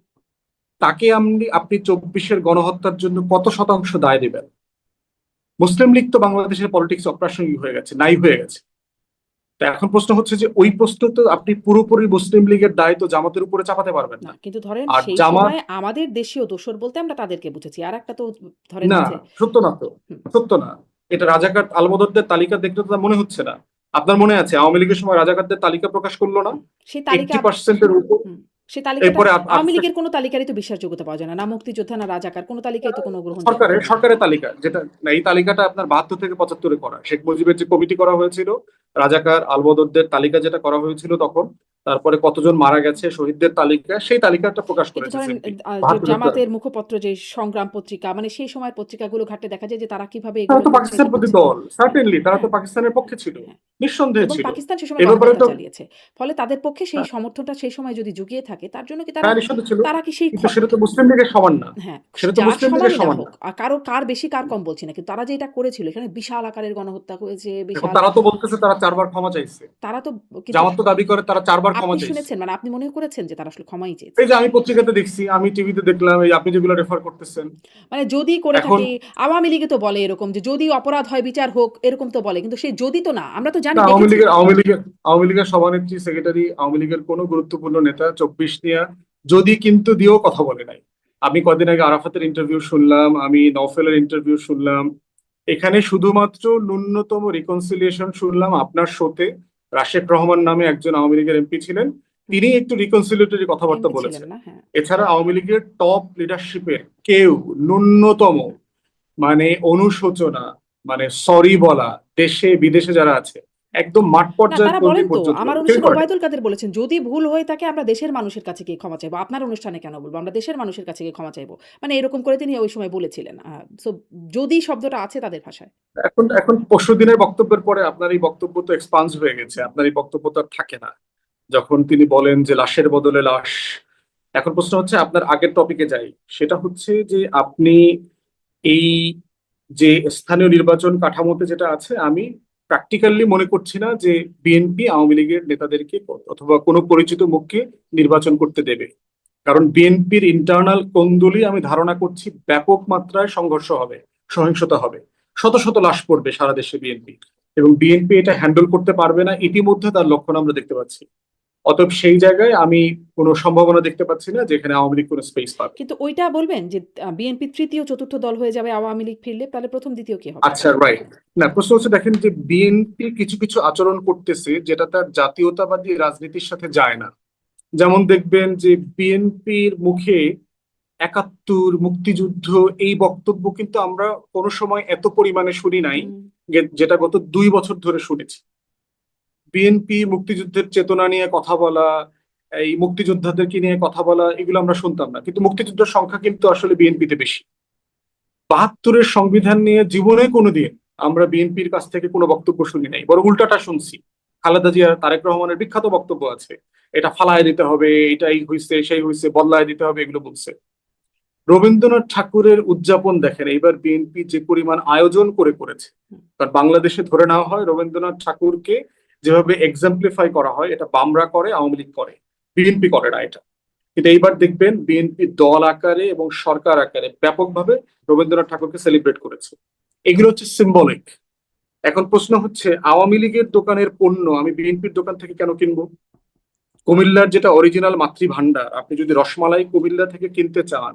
তাকে আপনি 24-এর গণহত্যার জন্য কত শতাংশ দায় দেবেন? মুসলিম লীগ তো বাংলাদেশের পলিটিক্স অপ্রাসঙ্গিক হয়ে গেছে, নাই হয়ে গেছে। তো এখন প্রশ্ন হচ্ছে যে ওই প্রশ্ন তো আপনি পুরোপুরি মুসলিম লীগের দায় তো জামাতের উপরে চাপাতে পারবেন না, না। কিন্তু ধরেন আর সেই জামাত, সময় আমাদের দেশীয় দোসর বলতে আমরা তাদেরকে বুঝেছি। আরেকটা তো ধরেন না, আছে। সত্য না তো, হুম। সত্য না। এটা রাজাকার আলবদরদের তালিকা দেখতে তো তা মনে হচ্ছে না। আপনার মনে আছে আওয়ামী লীগের সময় রাজাকারদের তালিকা প্রকাশ করলো না? হুম। সেই তালিকা 80%-এর উপর। হুম। সেই তালিকাটা এরপরে আওয়ামী লীগের কোনো তালিকারই তো বিশ্বাসযোগ্যতা পাওয়া যায় না। না মুক্তিযোদ্ধা, না রাজাকার, কোনো তালিকায় তো কোনো গ্রহণযোগ্য সরকারের না। সরকারের তালিকা যেটা না, এই তালিকাটা আপনার 72 থেকে 75-এ করা, শেখ মুজিবের যে কমিটি করা হয়েছিল, রাজাকার আলবদরদের তালিকা যেটা করা হয়েছিল তখন, তারপরে কতজন মারা গেছে শহীদদের তালিকা, সেই তালিকাটা প্রকাশ কিন্তু করেছে ধরেন সিম্পি যে 72-এর। জামাতের মুখপত্র যে সংগ্রাম পত্রিকা, মানে সেই সময়ের পত্রিকাগুলো ঘাটলে দেখা যায় যে তারা কিভাবে তারা এগুলো তো নিরুৎসাহিত পাকিস্তান প্রতি করছে। দল, হ্যাঁ, সার্টেনলি তারা তো হ্যাঁ, পাকিস্তানের পক্ষে হ্যাঁ, ছিল, হ্যাঁ। নিঃসন্দেহে এবং ছিল। পাকিস্তান সে এ সময় ব্যাপারে গণহত্যা তো চালিয়েছে। ফলে তাদের পক্ষে সেই হ্যাঁ, সমর্থনটা সেই সময় যদি জুগিয়ে থাকে, তার জন্য কি তারা হ্যাঁ, নিঃসন্দেহে ছিল, তারা কি সেই কিন্তু সেটা তো মুসলিম লীগের সমান না, হ্যাঁ, সেটা তো যার মুসলিম লীগের সমানই না সমান হোক, না। কার বেশি কার কম বলছি না। কিন্তু তারা যে এটা করেছিল, এখানে বিশাল আকারের গণহত্যা হয়েছে, এখন বিশাল তারা তো বলতেছে তারা 4 বার ক্ষমা চাইছে, তারা তো কিন্তু জামাত তো দাবি করে তারা 4 বার ক্ষমা আপনি চাইছে। শুনেছেন, মানে আপনি মনে করেছেন যে তারা আসলে ক্ষমাই চেয়েছে? এই যে আমি পত্রিকাতে দেখছি, আমি টিভিতে দেখলাম, এই আপনি যেগুলো রেফার করতেছেন মানে যদি করে এখন। থাকে, আওয়ামী লীগে তো বলে এরকম যে যদি অপরাধ হয় বিচার হোক, এরকম তো বলে। কিন্তু সেই যদি তো না, আমরা তো জানি, না, দেখেছি। আওয়ামী লীগের সভানেত্রী, সেক্রেটারি, আওয়ামী লীগের কোনো গুরুত্বপূর্ণ নেতা 24 নিয়া যদি কিন্তু দিয়েও কথা বলে নাই। আমি কদিন আগে আরাফাতের ইন্টারভিউ শুনলাম, আমি নওফেলের ইন্টারভিউ শুনলাম, এখানে শুধুমাত্র ন্যূনতম রিকনসিলিয়েশন শুনলাম আপনার শোতে। রাশেক রহমান নামে একজন আওয়ামী লীগের এমপি ছিলেন, তিনি একটু রিকনসিলিয়েটরি কথাবার্তা এমপি ছিলেন বলেছেন। না, হ্যাঁ। এছাড়া আওয়ামী লীগের টপ লিডারশিপের কেউ ন্যূনতম মানে অনুশোচনা, মানে সরি বলা, দেশে বিদেশে যারা আছে একদম মাঠ না, পর্যায়ের তারা কর্মী বলেন তো, পর্যন্ত আমার কেউ অনুষ্ঠানে করে নাই। ওবায়দুল কাদের বলেছেন, যদি ভুল হয়ে থাকে আমরা দেশের মানুষের কাছে গিয়ে ক্ষমা চাইবো। আপনার অনুষ্ঠানে কেন বলবো? আমরা দেশের মানুষের কাছে গিয়ে ক্ষমা চাইবো। মানে এরকম করে তিনি ওই সময় বলেছিলেন। সো যদি শব্দটা আছে তাদের ভাষায়। এখন এখন পরশু দিনের বক্তব্যের পরে আপনার এই বক্তব্য তো এক্সপান্স হয়ে গেছে, আপনার এই বক্তব্য তো আর থাকে না, যখন তিনি বলেন যে লাশের বদলে লাশ। এখন প্রশ্ন হচ্ছে, আপনার আগের টপিকে যাই, সেটা হচ্ছে যে আপনি এই যে স্থানীয় নির্বাচন কাঠামোতে যেটা আছে, আমি প্র্যাকটিক্যালি মনে করছি না যে বিএনপি আওয়ামী লীগের নেতাদেরকে অথবা কোনো পরিচিত মুখকে নির্বাচন করতে দেবে। কারণ বিএনপির ইন্টারনাল কোন্দলই আমি ধারণা করছি ব্যাপক মাত্রায় সংঘর্ষ হবে, সহিংসতা হবে, শত শত লাশ পড়বে সারা দেশে বিএনপি, এবং বিএনপি এটা হ্যান্ডেল করতে পারবে না, ইতিমধ্যে তার লক্ষণ আমরা দেখতে পাচ্ছি। অতএব সেই জায়গায় আমি কোনো সম্ভাবনা দেখতে পাচ্ছি না যেখানে আওয়ামী লীগ কোনো স্পেস পাবে। কিন্তু ওইটা বলবেন যে বিএনপি তৃতীয় চতুর্থ দল হয়ে যাবে আওয়ামী লীগ ফিরলে, তাহলে প্রথম দ্বিতীয় কি হবে? আচ্ছা, রাইট। না, প্রশ্ন হচ্ছে, দেখেন যে বিএনপি কিছু কিছু আচরণ করতেছে যেটা তার জাতীয়তাবাদী রাজনীতির সাথে যায় না। যেমন দেখবেন যে বিএনপির মুখে 71 মুক্তিযুদ্ধ, এই বক্তব্য কিন্তু আমরা কোনো সময় এত পরিমাণে শুনি নাই, হুম। যেটা গত 2 বছর ধরে শুনেছি। বিএনপি মুক্তিযুদ্ধের চেতনা নিয়ে কথা বলা, এই মুক্তিযোদ্ধাদেরকে নিয়ে কথা বলা, এগুলো আমরা শুনতাম না, কিন্তু মুক্তিযুদ্ধের সংখ্যা কিন্তু আসলে বিএনপিতে বেশি। 72-এর সংবিধান নিয়ে জীবনে কোনোদিন আমরা বিএনপির কাছ থেকে কোনো বক্তব্য শুনি নাই, বরং উল্টাটা শুনছি। খালেদা জিয়া, তারেক রহমানের বিখ্যাত বক্তব্য আছে, এটা ফালায় দিতে হবে, এটাই হইছে সেই হইছে, বদলায় দিতে হবে, এগুলো বলছে। রবীন্দ্রনাথ ঠাকুরের উদযাপন দেখেন এইবার বিএনপি যে পরিমাণ আয়োজন করেছে। কারণ বাংলাদেশে ধরে নেওয়া হয় রবীন্দ্রনাথ ঠাকুরকে যেভাবে এক্সাম্পলিফাই করা হয়, এটা বামরা করে, আওয়ামী লীগ করে, বিএনপি করে না এটা। কিন্তু এইবার দেখবেন বিএনপি দল আকারে এবং সরকার আকারে ব্যাপকভাবে রবীন্দ্রনাথ ঠাকুরকে সেলিব্রেট করেছে। এগুলো হচ্ছে সিম্বলিক। এখন প্রশ্ন হচ্ছে, আওয়ামী লীগের দোকানের পণ্য আমি বিএনপির দোকান থেকে কেন কিনবো? কুমিল্লার যেটা অরিজিনাল মাতৃভান্ডার, আপনি যদি রসমালাই কুমিল্লা থেকে কিনতে চান,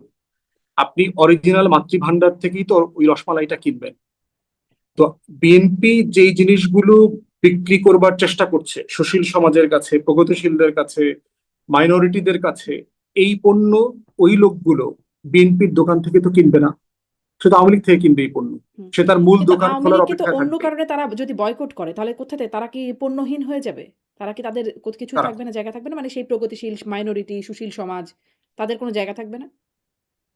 আপনি অরিজিনাল মাতৃভান্ডার থেকেই তো ওই রসমালাইটা কিনবেন। তো বিএনপি যেই জিনিসগুলো বিক্রি করবার চেষ্টা করছে সুশীল সমাজের কাছে, প্রগতিশীলদের কাছে, মাইনরিটিদের কাছে, এই পণ্য ওই লোকগুলো বিএনপির দোকান থেকে তো কিনবে না, সে তো আওয়ামী লীগ থেকে কিনবে এই পণ্য। হুম। সে তার মূল কিন্তু দোকান আওয়ামী খোলার লীগকে তো অপেক্ষায় অন্য থাকবে। কারণে তারা যদি বয়কট করে, তাহলে কোথাতে তারা কি পণ্যহীন হয়ে যাবে? তারা কি তাদের কিছুই তারা থাকবে না, জায়গা থাকবে না? মানে সেই প্রগতিশীল মাইনরিটি, সুশীল সমাজ, তাদের কোনো জায়গা থাকবে না?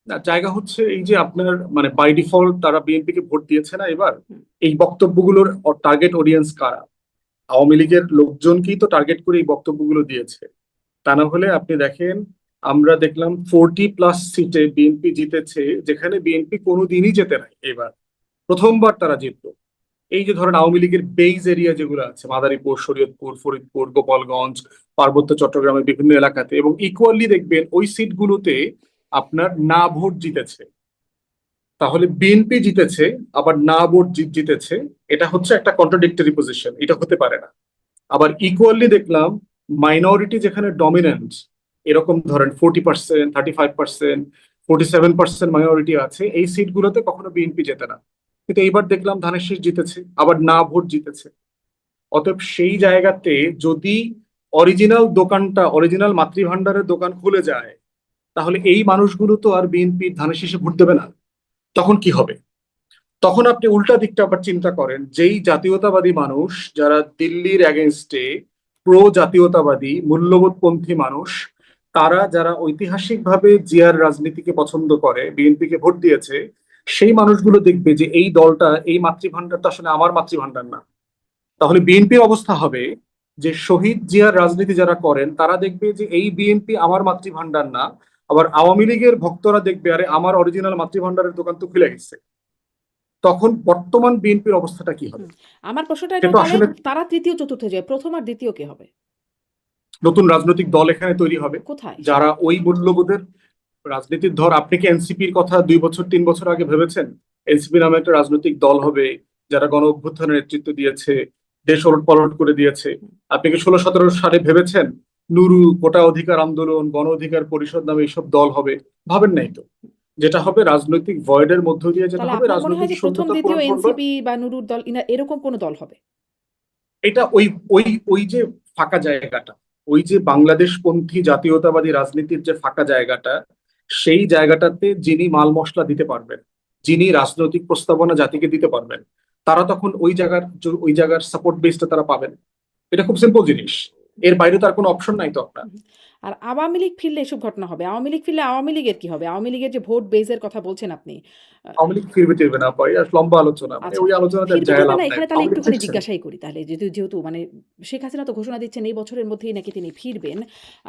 না, জায়গা হচ্ছে এই যে আপনার মানে বাই ডিফল্ট তারা বিএনপি কে ভোট দিয়েছে না এবার, হুম। এই বক্তব্যগুলোর টার্গেট অডিয়েন্স কারা? আওয়ামী লীগের লোকজনকেই তো টার্গেট করে এই বক্তব্যগুলো দিয়েছে। তা না হলে আপনি দেখেন, আমরা দেখলাম 40+ সিটে বিএনপি জিতেছে, যেখানে বিএনপি কোনোদিনই জেতে নাই, এবার প্রথমবার তারা জিতলো। এই যে ধরেন আওয়ামী লীগের বেইজ এরিয়া যেগুলো আছে, মাদারীপুর, শরীয়তপুর, ফরিদপুর, গোপালগঞ্জ, পার্বত্য চট্টগ্রামের বিভিন্ন এলাকাতে, এবং ইকুয়ালি দেখবেন ওই সিটগুলোতে আপনার না ভোট জিতেছে। তাহলে বিএনপি জিতেছে আবার না ভোট জিতেছে, এটা হচ্ছে একটা কন্ট্রাডিক্টরি পজিশন, এটা হতে পারে না। আবার ইকুয়ালি দেখলাম মাইনরিটি যেখানে ডমিনেন্ট, এরকম ধরেন 40%, 35%, 47% মাইনরিটি আছে, এই সিটগুলোতে কখনো বিএনপি জেতে না, কিন্তু এইবার দেখলাম ধানের শীষ জিতেছে, আবার না ভোট জিতেছে। অতএব সেই জায়গাতে যদি অরিজিনাল দোকানটা, অরিজিনাল মাতৃভান্ডারের দোকান খুলে যায়, তাহলে এই মানুষগুলো তো আর বিএনপির ধানের শীষে ভোট দেবে না। তখন কি হবে? তখন আপনি উল্টা দিকটা আবার চিন্তা করেন, যেই জাতীয়তাবাদী মানুষ যারা দিল্লির এগেনস্টে প্রো জাতীয়তাবাদী মূল্যবোধপন্থী মানুষ, তারা যারা ঐতিহাসিকভাবে জিয়ার রাজনীতিকে পছন্দ করে, বিএনপিকে ভোট দিয়েছে, সেই মানুষগুলো দেখবে যে এই দলটা, এই মাতৃভান্ডারটা আসলে আমার মাতৃভান্ডার না। তাহলে বিএনপির অবস্থা হবে যে শহীদ জিয়ার রাজনীতি যারা করেন তারা দেখবে যে এই বিএনপি আমার মাতৃভান্ডার না। আবার আওয়ামী লীগের ভক্তরা দেখবে আরে আমার অরিজিনাল মাতৃভান্ডারের দোকান তো খুলে গেছে। তখন বর্তমান বিএনপির অবস্থাটা কি হবে? হুম। আমার প্রশ্নটা সে এটা তো তাহলে আসলে তারা তৃতীয় চতুর্থ যায়, প্রথম আর দ্বিতীয় কে হবে? নতুন রাজনৈতিক দল এখানে তৈরি হবে, কোথায় যারা সেটা? ওই মূল্যবোধের রাজনীতির ধর। আপনি কি এনসিপির কথা 2 বছর 3 বছর আগে ভেবেছেন এনসিপি নামে একটা রাজনৈতিক দল হবে যারা গণ অভ্যুত্থানের নেতৃত্ব দিয়েছে, দেশ ওলট পালট করে দিয়েছে? হুম, আপনি কি 16-17 সালে ভেবেছেন নুরু, কোটা অধিকার আন্দোলন, গণ অধিকার পরিষদ নামে এইসব দল হবে? ভাবেন নাই তো। যেটা হবে রাজনৈতিক ভয়েডের মধ্য দিয়ে যেটা তাহলে হবে, আপনার মনে হয় রাজনৈতিক যে প্রথম শূন্যতা দ্বিতীয় পূরণ করবে। এনসিপি বা নুরুর দল এরকম কোন দল হবে? এটা ওই ওই ওই যে ফাঁকা জায়গাটা, ওই যে বাংলাদেশপন্থী জাতীয়তাবাদী রাজনীতির যে ফাঁকা জায়গাটা, সেই জায়গাটাতে যিনি মাল মশলা দিতে পারবেন, যিনি রাজনৈতিক প্রস্তাবনা জাতিকে দিতে পারবেন, তারা তখন ওই জায়গার সাপোর্ট বেসটা তারা পাবেন। এটা খুব সিম্পল জিনিস। এর বাইরে তার কোনো অপশন নাই তো আপনার। হুম। আর আওয়ামী লীগ ফিরলে এসব ঘটনা হবে। আওয়ামী লীগ ফিরলে আওয়ামী লীগের কি হবে? আওয়ামী লীগের যে ভোট বেস এর কথা বলছেন আপনি। আ আওয়ামী লীগ ফিরবে টিরবে না পাই, আর লম্বা আলোচনা, মানে আচ্ছা। ওই আলোচনাতে আর ফিরবে যায় টিরবে লাভ না, নাই। এখানে তাহলে আওয়ামী লীগ একটুখানি ফিরছে না। জিজ্ঞাসাই করি তাহলে। যেহেতু মানে শেখ হাসিনা তো ঘোষণা দিচ্ছেন এই বছরের মধ্যেই নাকি তিনি ফিরবেন।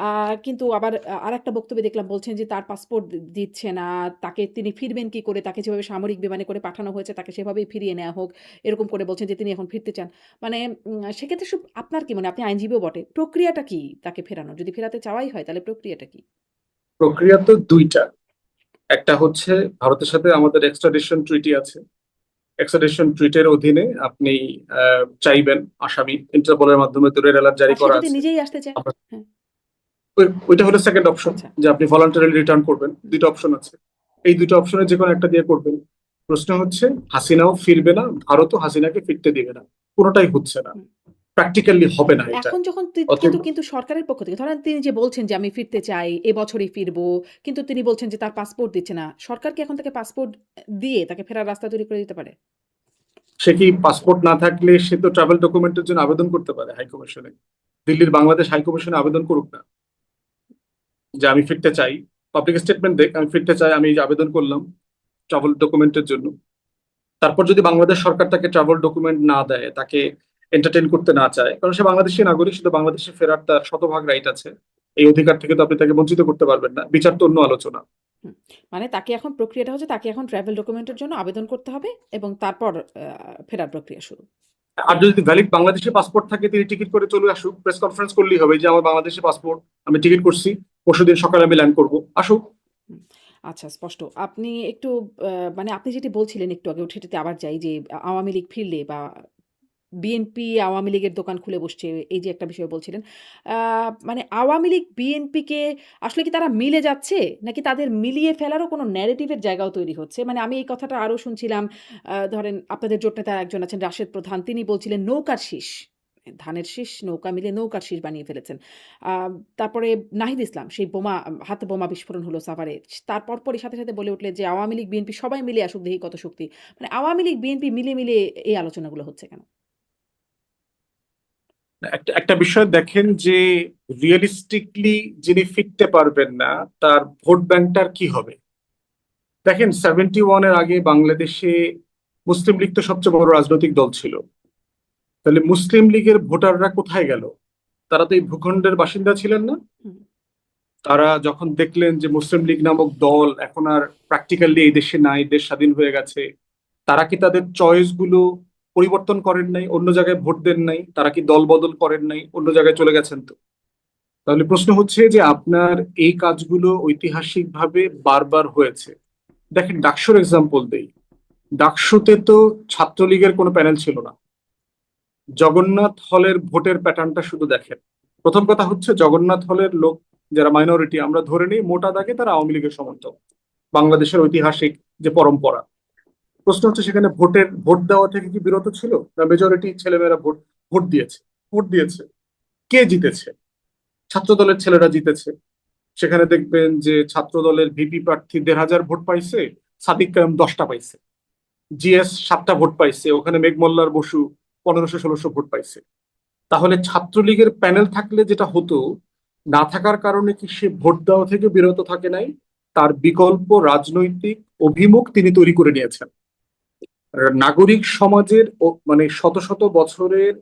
আ কিন্তু আবার আরেকটা বক্তব্যে দেখলাম বলছেন যে তার পাসপোর্ট দিচ্ছে না। তাকে তিনি ফিরবেন কি করে? তাকে যেভাবে সামরিক বিমানে করে পাঠানো হয়েছে তাকে সেভাবেই ফিরিয়ে নেয়া হোক। এরকম করে বলছেন যে তিনি এখন ফিরতে চান। মানে সেক্ষেত্রে আপনার কি মনে হয়? আপনি আইনজীবীও বটে। প্রক্রিয়াটা কি তাকে ফেরানোর? যদি ফেরাতে চাওয়াই হয় তাহলে প্রক্রিয়াটা কি? প্রক্রিয়া তো দুইটা। একটা হচ্ছে ভারতের সাথে আমাদের এক্সট্রাডিশন ট্রিটি আছে। এক্সট্রাডিশন ট্রিটের অধীনে আপনি চাইবেন আসামি ইন্টারপোলের মাধ্যমে তো রেড অ্যালার্ট জারি আর সে করা যদি আছে। নিজেই আসতে চায়? আপনার হ্যাঁ, ওইটা হলো সেকেন্ড অপশন, আচ্ছা। যে আপনি ভলান্টারিলি রিটার্ন করবেন। হুম, দুইটা অপশন আছে, এই দুইটা অপশনের যে কোনো একটা দিয়ে করবেন। প্রশ্ন হচ্ছে হাসিনাও ফিরবে না, ভারতও হাসিনাকে ফিরতে দিবে না, কোনোটাই হচ্ছে না, হুম। প্র্যাকটিক্যালি হবে না এটা। এখন যখন অতএব কিন্তু সরকারের পক্ষ থেকে ধরেন তিনি যে বলছেন যে আমি ফিরতে চাই, এবছরই ফিরবো। কিন্তু তিনি বলছেন যে তার পাসপোর্ট দিচ্ছে না। সরকার কি এখন তাকে পাসপোর্ট দিয়ে তাকে ফেরার রাস্তা তৈরি করে দিতে পারে? সে কি পাসপোর্ট না থাকলে সে তো ট্রাভেল ডকুমেন্টের জন্য আবেদন করতে পারে হাই কমিশনে। দিল্লির বাংলাদেশ হাই কমিশনে আবেদন করুক না যে আমি ফিরতে চাই, পাবলিক স্টেটমেন্ট দেখ আমি ফিরতে চাই, আমি এই যে আবেদন করলাম ট্রাভেল ডকুমেন্টের জন্য। তারপর যদি বাংলাদেশ সরকার তাকে ট্রাভেল ডকুমেন্ট না দেয়, তাকে এন্টারটেইন করতে না চায়, কারণ সে বাংলাদেশি নাগরিক, শুধু বাংলাদেশে ফেরার তার শতভাগ রাইট আছে। এই অধিকার থেকে তো আপনি তাকে বঞ্চিত করতে পারবেন না, বিচার তো অন্য আলোচনা। হুম। মানে তাকে এখন প্রক্রিয়াটা হচ্ছে তাকে এখন ট্রাভেল ডকুমেন্টের জন্য আবেদন করতে হবে এবং তারপর ফেরার প্রক্রিয়া শুরু। আর যদি ভ্যালিড বাংলাদেশি পাসপোর্ট থাকে তিনি টিকিট করে চলে আসুক, প্রেস কনফারেন্স করলেই হবে যে আমার বাংলাদেশি পাসপোর্ট, আমি টিকিট করছি, পরশুদিন সকালে আমি ল্যান্ড করবো, আসুক। হুম। আচ্ছা স্পষ্ট। আপনি একটু মানে আপনি যেটি বলছিলেন একটু আগে সেটাতে আবার যাই যে আওয়ামী লীগ ফিরলে বা বিএনপি আওয়ামী লীগের দোকান খুলে বসছে, এই যে একটা বিষয় বলছিলেন। আ মানে আওয়ামী লীগ বিএনপিকে আসলে কি তারা মিলে যাচ্ছে? নাকি তাদের মিলিয়ে ফেলারও কোনো ন্যারেটিভ এর জায়গাও তৈরি হচ্ছে? মানে আমি এই কথাটা আরো শুনছিলাম, ধরেন আপনাদের জোট নেতা একজন আছেন রাশেদ প্রধান, তিনি বলছিলেন নৌকার শীষ। ধানের শীষ, নৌকা মিলে নৌকার শীষ বানিয়ে ফেলেছেন। আ তারপরে নাহিদ ইসলাম সেই হাতে বোমা বিস্ফোরণ হলো সাভারে। তার পরপরই সাথে বলে উঠলেন যে আওয়ামী লীগ বিএনপি সবাই মিলে আসুক দেখি কত শক্তি। মানে আওয়ামী লীগ বিএনপি মিলে এই আলোচনাগুলো হচ্ছে কেন? একটা একটা বিষয় দেখেন যে রিয়েলিস্টিকলি যিনি ফিরতে পারবেন না তার ভোট ব্যাংকটার কি হবে। দেখেন 71-এর আগে বাংলাদেশে মুসলিম লীগ তো সবচেয়ে বড় রাজনৈতিক দল ছিল। তাহলে মুসলিম লীগের ভোটাররা কোথায় গেল? তারা তো এই ভূখণ্ডের বাসিন্দা ছিলেন না। হুম। তারা যখন দেখলেন যে মুসলিম লীগ নামক দল এখন আর প্র্যাকটিক্যালি এই দেশে নাই, দেশ স্বাধীন হয়ে গেছে, তারা কি তাদের চয়েস গুলো পরিবর্তন করেন নাই, অন্য জায়গায় ভোট দেন নাই? তারা কি দল বদল করেন নাই, অন্য জায়গায় চলে গেছেন তো? তাহলে প্রশ্ন হচ্ছে যে আপনার এই কাজগুলো ঐতিহাসিকভাবে বারবার হয়েছে। দেখেন ডাকসুর এক্সাম্পল দেই। ডাকসুতে তো ছাত্রলীগের কোনো প্যানেল ছিল না। জগন্নাথ হলের ভোটের প্যাটার্নটা শুধু দেখেন। প্রথম কথা হচ্ছে জগন্নাথ হলের লোক যারা মাইনরিটি, আমরা ধরে নিই মোটা দাগে তারা আওয়ামী লীগের সমর্থক, বাংলাদেশের ঐতিহাসিক যে পরম্পরা। প্রশ্ন হচ্ছে সেখানে ভোট দেওয়া থেকে কি বিরত ছিল না? মেজরিটি ছেলেমেয়েরা ভোট ভোট দিয়েছে। ভোট দিয়েছে, কে জিতেছে? ছাত্র দলের ছেলেরা জিতেছে। সেখানে দেখবেন যে ছাত্র দলের ভিপি প্রার্থী 1,500 ভোট পাইছে, সাদিক কায়েম 10টা পাইছে, জিএস 7টা ভোট পাইছে, ওখানে মেঘমল্লার বসু 1500-1600 ভোট পাইছে। তাহলে ছাত্রলীগের প্যানেল থাকলে যেটা হতো, না থাকার কারণে কি সে ভোট দেওয়া থেকে বিরত থাকে নাই? তার বিকল্প রাজনৈতিক অভিমুখ তিনি তৈরি করে নিয়েছেন। নাগরিক সমাজের মানে শত শত বছরের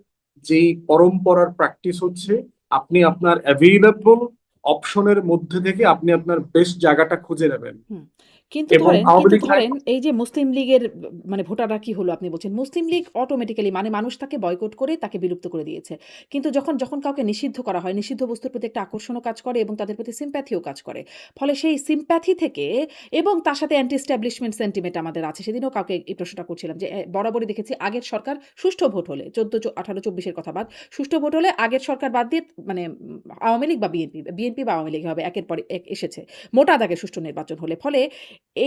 যেই পরম্পরার প্র্যাকটিস হচ্ছে, আপনি আপনার অ্যাভেইলেবল অপশনের মধ্যে থেকে আপনি আপনার বেস্ট জায়গাটা খুঁজে নেবেন। হুম। কিন্তু এবং ধরেন আওয়ামী কিন্তু লীগ ধরেন এই যে মুসলিম লীগের মানে ভোটাররা কি হলো আপনি বলছেন। মুসলিম লীগ অটোমেটিক্যালি মানে মানুষ তাকে বয়কট করে তাকে বিলুপ্ত করে দিয়েছে। কিন্তু যখন যখন কাউকে নিষিদ্ধ করা হয়, নিষিদ্ধ বস্তুর প্রতি একটা আকর্ষণও কাজ করে এবং তাদের প্রতি সিম্প্যাথিও কাজ করে। ফলে সেই সিম্প্যাথি থেকে এবং তার সাথে অ্যান্টি এস্টাবলিশমেন্ট সেন্টিমেন্ট আমাদের আছে। সেদিনও কাউকে এই প্রশ্নটা করছিলাম যে বরাবরই দেখেছি আগের সরকার সুষ্ঠু ভোট হলে 14, 18, 24 এর কথা বাদ। সুষ্ঠু ভোট হলে আগের সরকার বাদ দিয়ে মানে আওয়ামী লীগ বা বিএনপি বা আওয়ামী লীগ হবে একের পর এক এসেছে। মোটা দাগে সুষ্ঠু নির্বাচন হলে। ফলে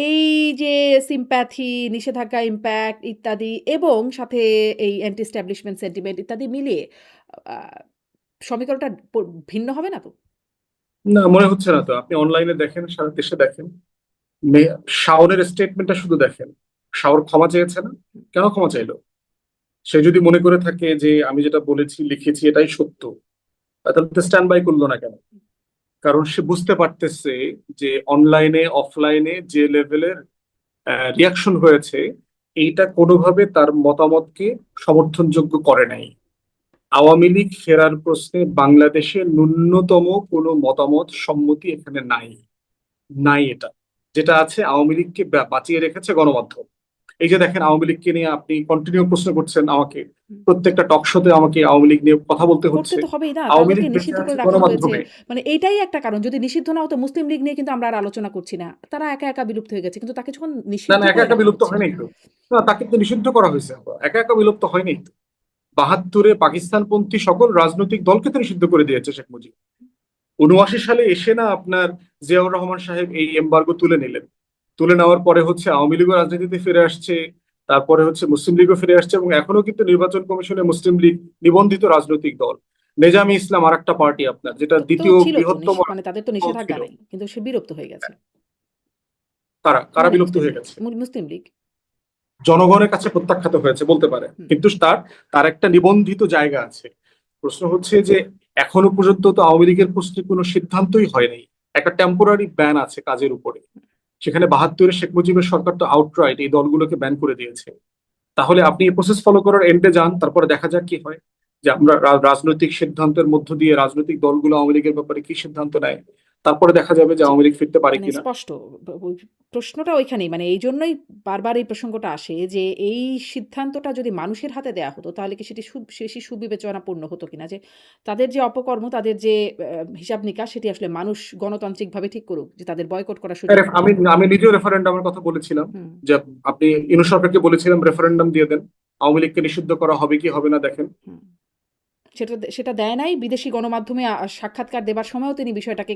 এই যে সিম্প্যাথি, নিষেধাজ্ঞা ইমপ্যাক্ট ইত্যাদি এবং সাথে এই অ্যান্টি এস্টাবলিশমেন্ট সেন্টিমেন্ট ইত্যাদি মিলিয়ে আ সমীকরণটা ভিন্ন হবে না তো? না, মনে হচ্ছে না তো। আপনি অনলাইনে দেখেন, সারা দেশে দেখেন, শাওনের স্টেটমেন্টটা শুধু দেখেন। শাওর ক্ষমা চেয়েছে না? কেন ক্ষমা চাইলো? সে যদি মনে করে থাকে যে আমি যেটা বলেছি লিখেছি এটাই সত্য, তাহলে স্ট্যান্ড বাই করলো না কেন? কারণ সে বুঝতে পারতেছে যে অনলাইনে অফলাইনে যে লেভেলের রিয়াকশন হয়েছে, এইটা কোনোভাবে তার মতামতকে সমর্থনযোগ্য করে নাই। আওয়ামী লীগ ফেরার প্রশ্নে বাংলাদেশের ন্যূনতম কোনো মতামত সম্মতি এখানে নাই। নাই এটা। যেটা আছে, আওয়ামী লীগকে বাঁচিয়ে রেখেছে গণমাধ্যম। এই যে দেখেন, আওয়ামী লীগকে নিয়ে আপনি কন্টিনিউ প্রশ্ন করছেন আমাকে, হুম। প্রত্যেকটা টক শোতে আমাকে আওয়ামী লীগ নিয়ে কথা বলতে করতে হচ্ছে। তো হবেই না। আওয়ামী তাদেরকে লীগ বেঁচে নিষিদ্ধ আছে করে রাখা হয়েছে। গণমাধ্যমে। মানে এইটাই একটা কারণ। যদি নিষিদ্ধ না হতো মুসলিম লীগ নিয়ে কিন্তু আমরা আর আলোচনা করছি না। তারা একা, একা বিলুপ্ত হয়ে গেছে। কিন্তু তাকে যখন না নিষিদ্ধ না, একা করে একা রাখা বিলুপ্ত হচ্ছে হয় নাই তো। না, তাকে তো নিষিদ্ধ করা হয়েছে। একা একা বিলুপ্ত হয়নি তো। 72-এ পাকিস্তানপন্থী সকল রাজনৈতিক দলকে তো নিষিদ্ধ করে দিয়েছে শেখ মুজিব। 79 সালে এসে না আপনার জিয়াউর রহমান সাহেব এই এমবার্গো তুলে নিলেন। তুলে নেওয়ার পরে হচ্ছে আওয়ামী লীগও রাজনীতিতে ফিরে আসছে, তারপরে হচ্ছে মুসলিম লীগও ফিরে আসছে, এবং এখনো কিন্তু নির্বাচন কমিশনে মুসলিম লীগ নিবন্ধিত রাজনৈতিক দল। নেজামী ইসলাম আর একটা পার্টি আপনার, যেটা তো দ্বিতীয় ছিল তো বৃহত্তম মানে তাদের তো দল নিষেধাজ্ঞা ছিল। নাই। কিন্তু সে বিলুপ্ত হয়ে গেছে। কারা কারা মানে বিলুপ্ত মুসলিম হয়ে লীগ। গেছে? মুসলিম লীগ। জনগণের কাছে প্রত্যাখ্যাত হয়েছে বলতে পারে, হুম। কিন্তু তার তার একটা নিবন্ধিত জায়গা আছে। প্রশ্ন হচ্ছে যে এখনো পর্যন্ত তো আওয়ামী লীগের প্রশ্নে কোনো সিদ্ধান্তই হয়নি। একটা টেম্পোরারি ব্যান আছে কাজের উপরে। সেখানে 72-এ শেখ মুজিবের সরকার তো আউটরাইট এই দলগুলোকে ব্যান করে দিয়েছে। তাহলে আপনি এই প্রসেস ফলো করার এন্ডে যান, তারপরে দেখা যাক কি হয়। যে আমরা রাজনৈতিক সিদ্ধান্তের মধ্য দিয়ে রাজনৈতিক দলগুলো আওয়ামী লীগের ব্যাপারে কি সিদ্ধান্ত নেয়, তারপরে দেখা যাবে যে জি। আওয়ামী লীগ ফিরতে পারে মানে কিনা। স্পষ্ট। ওই প্রশ্নটা ওইখানেই। মানে এইজন্যই বারবার এই প্রসঙ্গটা আসে যে এই সিদ্ধান্তটা যদি মানুষের হাতে দেয়া হতো তাহলে কি সেটি বেশি সুবিবেচনাপূর্ণ হতো কিনা? যে তাদের যে অপকর্ম, তাদের যে হিসাব নিকাশ সেটি আসলে মানুষ গণতান্ত্রিকভাবে ঠিক করুক যে তাদের বয়কট করার সুযোগ আমি থাকবে। আমি নিজেও রেফারেন্ডামের কথা বলেছিলাম, হুম, যে আপনি ইনু সরকারকে বলেছিলাম রেফারেন্ডাম দিয়ে দেন, আওয়ামী লীগকে নিষিদ্ধ করা হবে কি হবে না দেখেন। হুম। সেটা দেয় নাই। বিদেশি গণমাধ্যমে সাক্ষাৎকার দেবার সময়ও তিনি বিষয়টাকে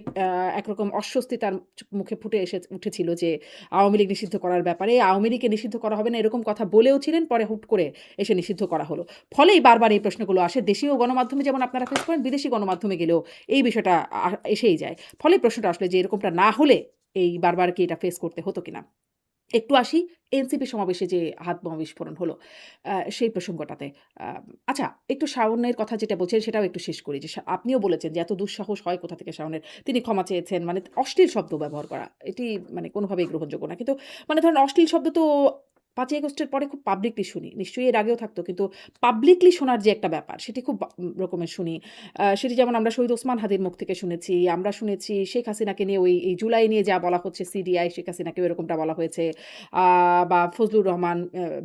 একরকম অস্বস্তি তার মুখে ফুটে উঠেছিল যে আওয়ামী লীগ নিষিদ্ধ করার ব্যাপারে। আওয়ামী লীগকে নিষিদ্ধ করা হবে না এরকম কথা বলেও ছিলেন। পরে হুট করে এসে নিষিদ্ধ করা হলো। ফলেই বারবার এই প্রশ্নগুলো আসে। দেশীয় গণমাধ্যমে যেমন আপনারা ফেস করেন, বিদেশি গণমাধ্যমে গেলেও এই বিষয়টা এসেই যায়। ফলেই প্রশ্নটা আসলে যে এরকমটা না হলে এই বারবার কি এটা ফেস করতে হতো কিনা? একটু আসি এনসিপি সমাবেশে যে হাতবোমা বিস্ফোরণ হলো, সেই প্রসঙ্গটাতে। আ আচ্ছা, একটু শাওনের কথা যেটা বলছেন সেটাও একটু শেষ করি। যে আপনিও বলেছেন যে এত দুঃসাহস হয় কোথা থেকে শাওনের? তিনি ক্ষমা চেয়েছেন মানে অশ্লীল শব্দ ব্যবহার করা। এটি মানে কোনোভাবেই গ্রহণযোগ্য না। কিন্তু মানে ধরেন অশ্লীল শব্দ তো ৫ই আগস্টের পরে খুব পাবলিকলি শুনি। নিশ্চয়ই এর আগেও থাকতো। কিন্তু পাবলিকলি শোনার যে একটা ব্যাপার সেটি খুব রকমের শুনি। সেটি যেমন আমরা শহীদ ওসমান হাদির মুখ থেকে শুনেছি। আমরা শুনেছি শেখ হাসিনাকে নিয়ে এই জুলাই নিয়ে যা বলা হচ্ছে সিডিআই শেখ হাসিনাকেও এরকমটা বলা হয়েছে। আ বা ফজলুর রহমান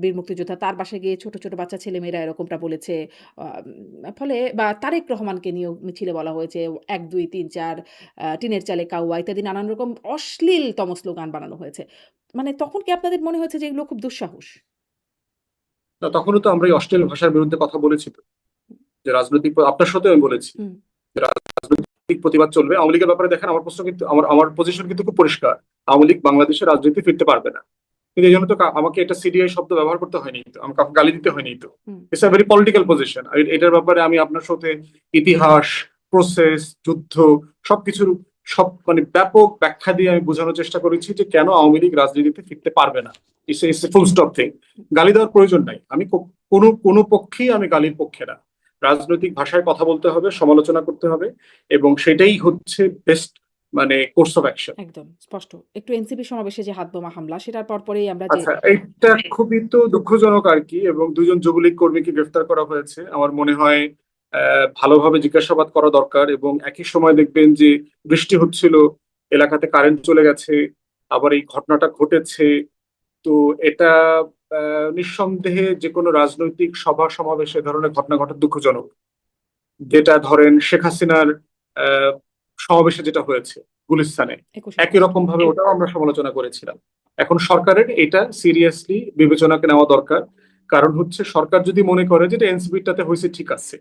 বীর মুক্তিযোদ্ধা তার বাসায় গিয়ে ছোট, ছোট বাচ্চা ছেলেমেয়েরা এরকমটা বলেছে। ফলে বা তারেক রহমানকে নিয়েও মিছিলে বলা হয়েছে ১, ২, ৩, ৪ টিনের চালে কাউয়া ইত্যাদি নানান রকম অশ্লীলতম স্লোগান বানানো হয়েছে। মানে তখন কি আপনাদের মনে হয়েছে যে এগুলো খুব দুঃসাহস? না, তখনও তো আমরা এই অশ্লীল ভাষার বিরুদ্ধে কথা বলেছি তো। যে রাজনৈতিক আপনার সাথেও আমি বলেছি হুম, যে রাজনৈতিক প্রতিবাদ চলবে। আওয়ামী লীগের ব্যাপারে দেখেন, আমার প্রশ্ন কিন্তু আমার পজিশন কিন্তু খুব পরিষ্কার। আওয়ামী লীগ বাংলাদেশের রাজনীতি ফিরতে পারবে না। কিন্তু এই জন্য তো আমাকে এটা সিডিআই শব্দ ব্যবহার করতে হয়নি তো, আমাকে গালি দিতে হয়নি তো। Hmm, it's a very political position. এটার ব্যাপারে আমি আপনার সাথে ইতিহাস, প্রসেস, যুদ্ধ, সবকিছুর সব মানে ব্যাপক ব্যাখ্যা দিয়ে আমি বোঝানোর চেষ্টা করেছি যে কেন আওয়ামী লীগ রাজনীতিতে ফিরতে পারবে না। It's full stop thing. গালি দেওয়ার প্রয়োজন নাই। আমি কোনো পক্ষেই আমি গালির পক্ষে না। রাজনৈতিক ভাষায় কথা বলতে হবে, সমালোচনা করতে হবে, এবং সেটাই হচ্ছে বেস্ট মানে কোর্স অফ অ্যাকশন। একদম স্পষ্ট। একটু এনসিপি সমাবেশে যে হাতবোমা হামলা সেটার পরপরই আমরা যে আচ্ছা, এটা খুবই তো দুঃখজনক আর কি, এবং দুজন যুবলীগ কর্মীকে গ্রেফতার করা হয়েছে। আমার মনে হয় ভালোভাবে জিজ্ঞাসাবাদ করা দরকার, এবং একই সময় দেখবেন যে বৃষ্টি হচ্ছিল, এলাকাতে কারেন্ট চলে গেছে, আবার এই ঘটনাটা ঘটেছে। তো এটা নিঃসন্দেহে যে কোনো রাজনৈতিক সভা সমাবেশে এ ধরনের ঘটনা ঘটা দুঃখজনক। যেটা ধরেন শেখ হাসিনার আহ, সমাবেশে যেটা হয়েছে গুলিস্তানে, ২১ একই আগস্ট। রকম ভাবে ওটাও আমরা সমালোচনা করেছিলাম। এখন সরকারের এটা সিরিয়াসলি বিবেচনাকে নেওয়া দরকার। কারণ হচ্ছে সরকার যদি মনে করে যে এনসিপিটাতে হয়েছে ঠিক আছে,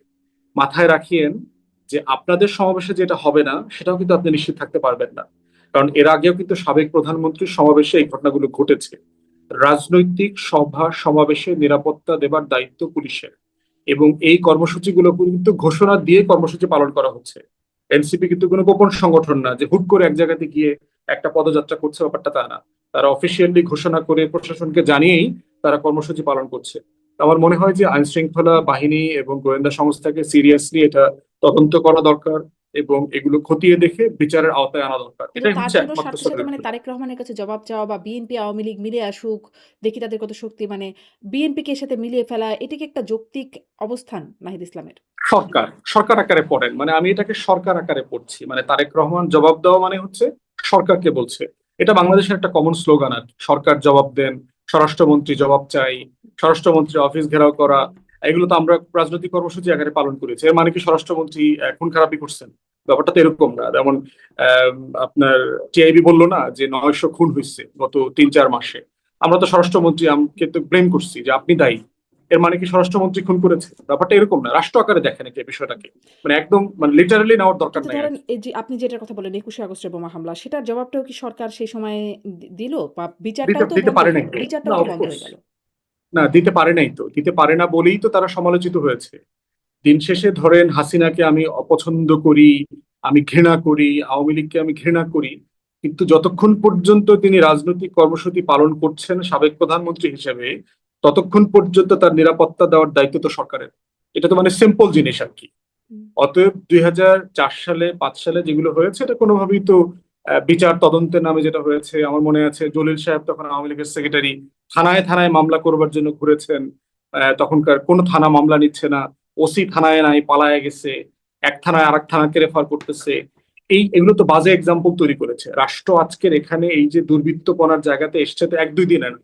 মাথায় রাখিয়েন যে আপনাদের সমাবেশে যেটা হবে না সেটাও কিন্তু আপনি নিশ্চিত থাকতে পারবেন না। কারণ এর আগেও কিন্তু সাবেক প্রধানমন্ত্রীর সমাবেশে এই ঘটনাগুলো ঘটেছে। রাজনৈতিক সভা সমাবেশে নিরাপত্তা দেবার দায়িত্ব পুলিশের, এবং এই কর্মসূচিগুলো কিন্তু ঘোষণা দিয়ে কর্মসূচি পালন করা হচ্ছে। এনসিপি কিন্তু কোনো গোপন সংগঠন না যে হুট করে এক জায়গাতে গিয়ে একটা পদযাত্রা করছে, ব্যাপারটা তা না। তারা অফিসিয়ালি ঘোষণা করে প্রশাসনকে জানিয়েই তারা কর্মসূচি পালন করছে। আমার মনে হয় যে আইন শৃঙ্খলা বাহিনী এবং গোয়েন্দা সংস্থাকে সিরিয়াসলি এটা তদন্ত করা দরকার, এবং এগুলো খতিয়ে দেখে বিচারের আওতায় আনা দরকার। কিন্তু এটাই তার হচ্ছে জন্য একমাত্র সাথে, সাথে সলিউশন। তারেক রহমানের কাছে জবাব চাওয়া বা বিএনপি আওয়ামী লীগ মিলে আসুক, দেখি তাদের কত শক্তি, বিএনপিকে এর সাথে মিলিয়ে ফেলা, এটা কি একটা যৌক্তিক অবস্থান নাহিদ ইসলামের? সরকার সরকার আকারে পড়েন, মানে আমি এটাকে সরকার আকারে পড়ছি, মানে তারেক রহমান জবাব দেওয়া মানে হচ্ছে সরকারকে বলছে। এটা বাংলাদেশের একটা কমন স্লোগান আর কি, সরকার জবাব দেন, স্বরাষ্ট্রমন্ত্রী জবাব চাই, স্বরাষ্ট্রমন্ত্রী অফিস ঘেরাও করা। এগুলো তো আমরা রাজনৈতিক কর্মসূচি আকারে পালন করেছি। এর মানে কি স্বরাষ্ট্রমন্ত্রী খুন খারাপি করছেন? ব্যাপারটা তো এরকম না। যেমন আহ, আপনার টিআইবি বললো না যে 900 খুন হয়েছে গত 3-4 মাসে, আমরা তো স্বরাষ্ট্রমন্ত্রীকে তো ব্লেম করছি যে আপনি দায়ী। এর মানে কি স্বরাষ্ট্রমন্ত্রী খুন করেছে? ব্যাপারটা এরকম না, রাষ্ট্র আকারে দেখেন এই বিষয়টাকে, মানে একদম মানে লিটারালি নেওয়ার দরকার কিন্তু নাই আর ধরেন কি। এই যে আপনি যেটার কথা বললেন ২১শে আগস্টের বোমা হামলা, সেটার জবাবটাও কি সরকার সেই সময়ে দিল? বা দিতে বিচারটাও তো দিতে বন্ধ পারে হয়ে নাই গেল। তো। না, বিচারটাও তো বন্ধ অফকোর্স হয়ে গেল। না, দিতে পারে নাই তো, দিতে পারে না বলেই তো তারা সমালোচিত হয়েছে। দিন শেষে ধরেন হাসিনাকে আমি অপছন্দ করি, আমি ঘৃণা করি, আওয়ামী লীগকে আমি ঘৃণা করি, কিন্তু যতক্ষণ পর্যন্ত তিনি রাজনৈতিক কর্মসূচি পালন করছেন সাবেক প্রধানমন্ত্রী হিসেবে, ততক্ষণ পর্যন্ত তার নিরাপত্তা দেওয়ার দায়িত্ব তো সরকারের। এটা তো মানে সিম্পল জিনিস আর কি। হুম। অতএব 2004 সালে 5 সালে যেগুলো হয়েছে এটা কোনোভাবেই তো বিচার তদন্তের নামে যেটা হয়েছে, আমার মনে আছে জলিল সাহেব তখন আওয়ামী লীগের সেক্রেটারি, থানায় থানায় মামলা করবার জন্য ঘুরেছেন। তখনকার কোনো থানা মামলা নিচ্ছে না, ওসি থানায় নাই, পালায় গেছে, এক থানায় আরেক থানাকে রেফার করতেছে। এগুলো তো বাজে এক্সাম্পল তৈরি করেছে রাষ্ট্র। আজকের এখানে এই যে দুর্বৃত্তপনার জায়গাতে এসছে তো 1-2 দিনে না,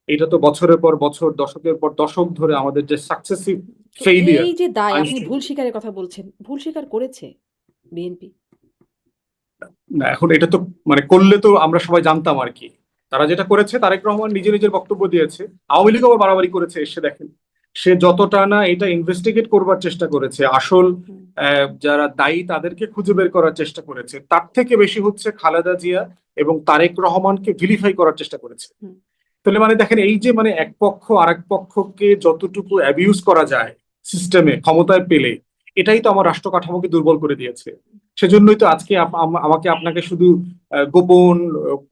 এটা তো বছরের পর বছর, দশকের পর দশক ধরে আমাদের যে সাকসেসিভ তো ফেইলিয়ার। এই যে দায়, আপনি ভুল স্বীকারের কথা বলছেন, ভুল স্বীকার করেছে বিএনপি? না, এখন এটা তো মানে করলে তো আমরা সবাই জানতাম আর কি। তারা যেটা করেছে, তারেক রহমান নিজে নিজের বক্তব্য দিয়েছে, আওয়ামী লীগ আবার বাড়াবাড়ি করেছে। এসে দেখেন, সে যতটা না এটা ইনভেস্টিগেট করবার চেষ্টা করেছে, আসল হুম। যারা দায়ী তাদেরকে খুঁজে বের করার চেষ্টা করেছে, তার থেকে বেশি হচ্ছে খালেদা জিয়া এবং তারেক রহমানকে ভিলিফাই করার চেষ্টা করেছে। হুম। তাহলে মানে দেখেন, এই যে মানে এক পক্ষ আরেক পক্ষকে যতটুকু অ্যাবিউজ করা যায় সিস্টেমে ক্ষমতায় পেলে, এটাই তো আমার রাষ্ট্র কাঠামোকে দুর্বল করে দিয়েছে। সেজন্যই তো আজকে আমাকে আপনাকে শুধু গোপন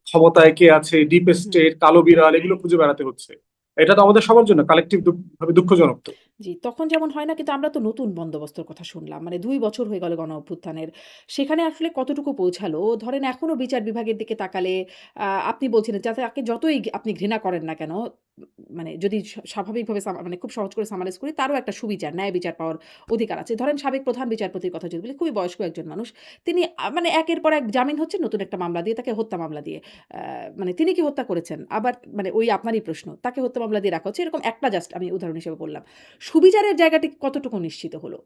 ক্ষমতায় কে আছে, ডিপ হুম। স্টেট, কালো বিড়াল, এগুলো খুঁজে বেড়াতে হচ্ছে। এটা তো আমাদের সবার জন্য কালেকটিভ ভাবে দুঃখজনক তো। জি, তখন যেমন হয় না, কিন্তু আমরা তো নতুন বন্দোবস্তর কথা শুনলাম। ২ বছর হয়ে গেল গণ-অভ্যুত্থানের। সেখানে আসলে কতটুকু পৌঁছালো? ধরেন এখনো বিচার বিভাগের দিকে তাকালে আপনি বলছিলেন যাতে তাকে যতই আপনি ঘৃণা করেন না কেন, যদি স্বাভাবিকভাবে খুব সহজ করে সামারাইজ করি, তারও একটা সুবিচার, ন্যায় বিচার পাওয়ার অধিকার আছে। ধরেন সাবেক প্রধান বিচারপতির কথা যদি বলি, খুবই বয়স্ক একজন মানুষ। তিনি একের পর এক জামিন হচ্ছেন, নতুন একটা মামলা দিয়ে, তাকে হত্যা মামলা দিয়ে। আ তিনি কি হত্যা করেছেন? আবার ওই আপনারই প্রশ্ন। তাকে হত্যা মামলা দিয়ে রাখা হচ্ছে। এরকম একটা জাস্ট আমি উদাহরণ হিসেবে বললাম। সুবিচারের জায়গাটি কতটুকু নিশ্চিত হলো?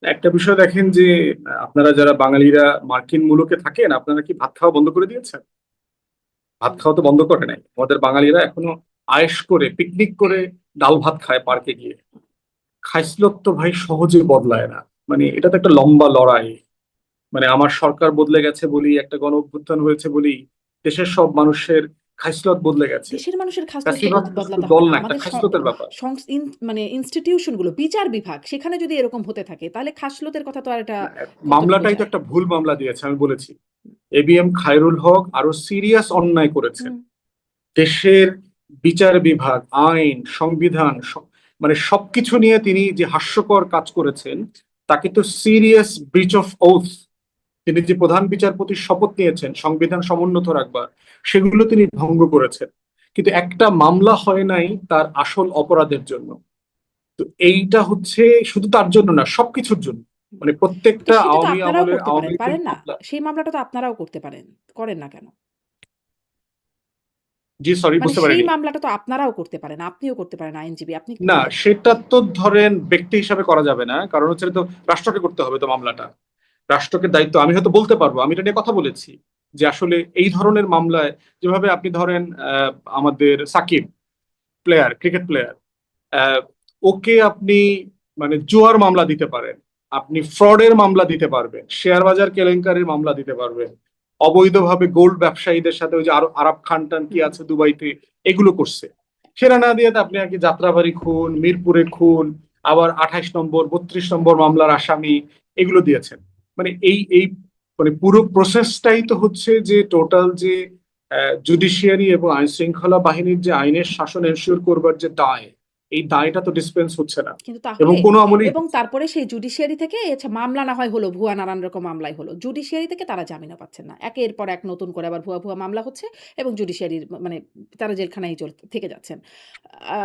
একটা বিষয় দেখেন যে আপনারা যারা বাঙালিরা মার্কিন মুলুকে থাকেন, আপনারা কি ভাত খাওয়া বন্ধ করে দিয়েছেন? ভাত হুম। খাওয়া তো বন্ধ করে নাই। আমাদের বাঙালিরা এখনো আয়েশ করে পিকনিক করে ডাল ভাত খায় পার্কে গিয়ে। খাইসলত তো ভাই সহজে বদলায় না। মানে এটা তো একটা লম্বা লড়াই। মানে আমার সরকার বদলে গেছে বলি, একটা গণ অভ্যুত্থান হয়েছে বলি দেশের সব মানুষের খাইসলত বদলে গেছে। দেশের মানুষের খাসলত তো ফ্যাসিবাদ শুধু বদলাতে দল হবে না। না, একটা আমাদের খাইসলতের ব্যাপার। মানে ইনস্টিটিউশন গুলো, বিচার বিভাগ, সেখানে যদি এরকম হতে থাকে তাহলে খাসলতের কথা তো আর এটা না, কতটুকু মামলাটাই তো যায়? একটা ভুল মামলা দিয়েছে, আমি বলেছি। এবিএম খায়রুল হক আরো সিরিয়াস অন্যায় করেছেন। হুম। দেশের বিচার বিভাগ, আইন, সংবিধান মানে সবকিছু নিয়ে তিনি যে হাস্যকর কাজ করেছেন, তাকে তো সিরিয়াস ব্রিচ অফ ওথ, তিনি যে প্রধান বিচারপতির শপথ নিয়েছেন সংবিধান সমুন্নত রাখবার, সেগুলো তিনি ভঙ্গ করেছেন। কিন্তু একটা মামলা হয় নাই তার আসল অপরাধের জন্য। তো এইটা হচ্ছে শুধু তার জন্য না, সবকিছুর জন্য। মানে তো প্রত্যেকটা সেটা তো আওয়ামী আপনারাও আমলের করতে আওয়ামী পারেন, লীগের পারেন না? মামলা। সেই মামলাটা তো আপনারাও করতে পারেন। করেন না কেন? জি, সরি, মানে বুঝতে সেই পারিনি। মামলাটা তো আপনারাও করতে পারেন। আপনিও করতে পারেন, আইনজীবী। আপনি না, করবেন। সেটা তো ধরেন ব্যক্তি হিসাবে করা যাবে না, কারণ হচ্ছে তো রাষ্ট্রকে করতে হবে তো মামলাটা। রাষ্ট্রকে দায়িত্ব, আমি হয়তো বলতে পারবো, আমি এটা নিয়ে কথা বলেছি যে আসলে এই ধরনের মামলায়, যেভাবে আপনি ধরেন আমাদের সাকিব প্লেয়ার, ক্রিকেট প্লেয়ার, ওকে আপনি মানে জুয়ার মামলা দিতে পারেন, আপনি ফ্রডের মামলা দিতে পারবেন, শেয়ার বাজার কেলেঙ্কারির মামলা দিতে পারবেন, অবৈধভাবে গোল্ড ব্যবসায়ীদের সাথে ওই যে আরো আরব খান টান কি হুম। আছে দুবাইতে, এগুলো করছে। সেটা না দিয়ে তো আপনি আর কি যাত্রাবাড়ি খুন, মিরপুরে খুন, আবার 28 নম্বর 32 নম্বর মামলার আসামি, এগুলো দিয়েছেন। মানে এই এই মানে পুরো প্রসেসটাই তো হচ্ছে যে টোটাল যে জুডিশিয়ারি এবং আইন শৃঙ্খলা বাহিনীর যে আইনের শাসন এনশিওর করবার যে দায়, এই দায়টা তো ডিসপেন্স হচ্ছে না, কিন্তু এবং তাহলে কোনো আমলেই এবং হচ্ছে না। তারপরে সেই জুডিশিয়ারি থেকে আচ্ছা মামলা না হয় হলো, ভুয়া নানান রকম মামলাই হলো। জুডিশিয়ারি থেকে তারা জামিনও পাচ্ছেন না। একের পর এক নতুন করে আবার ভুয়া, ভুয়া মামলা হচ্ছে এবং জুডিশিয়ারির মানে তারা জেলখানায় থেকে যাচ্ছেন। আ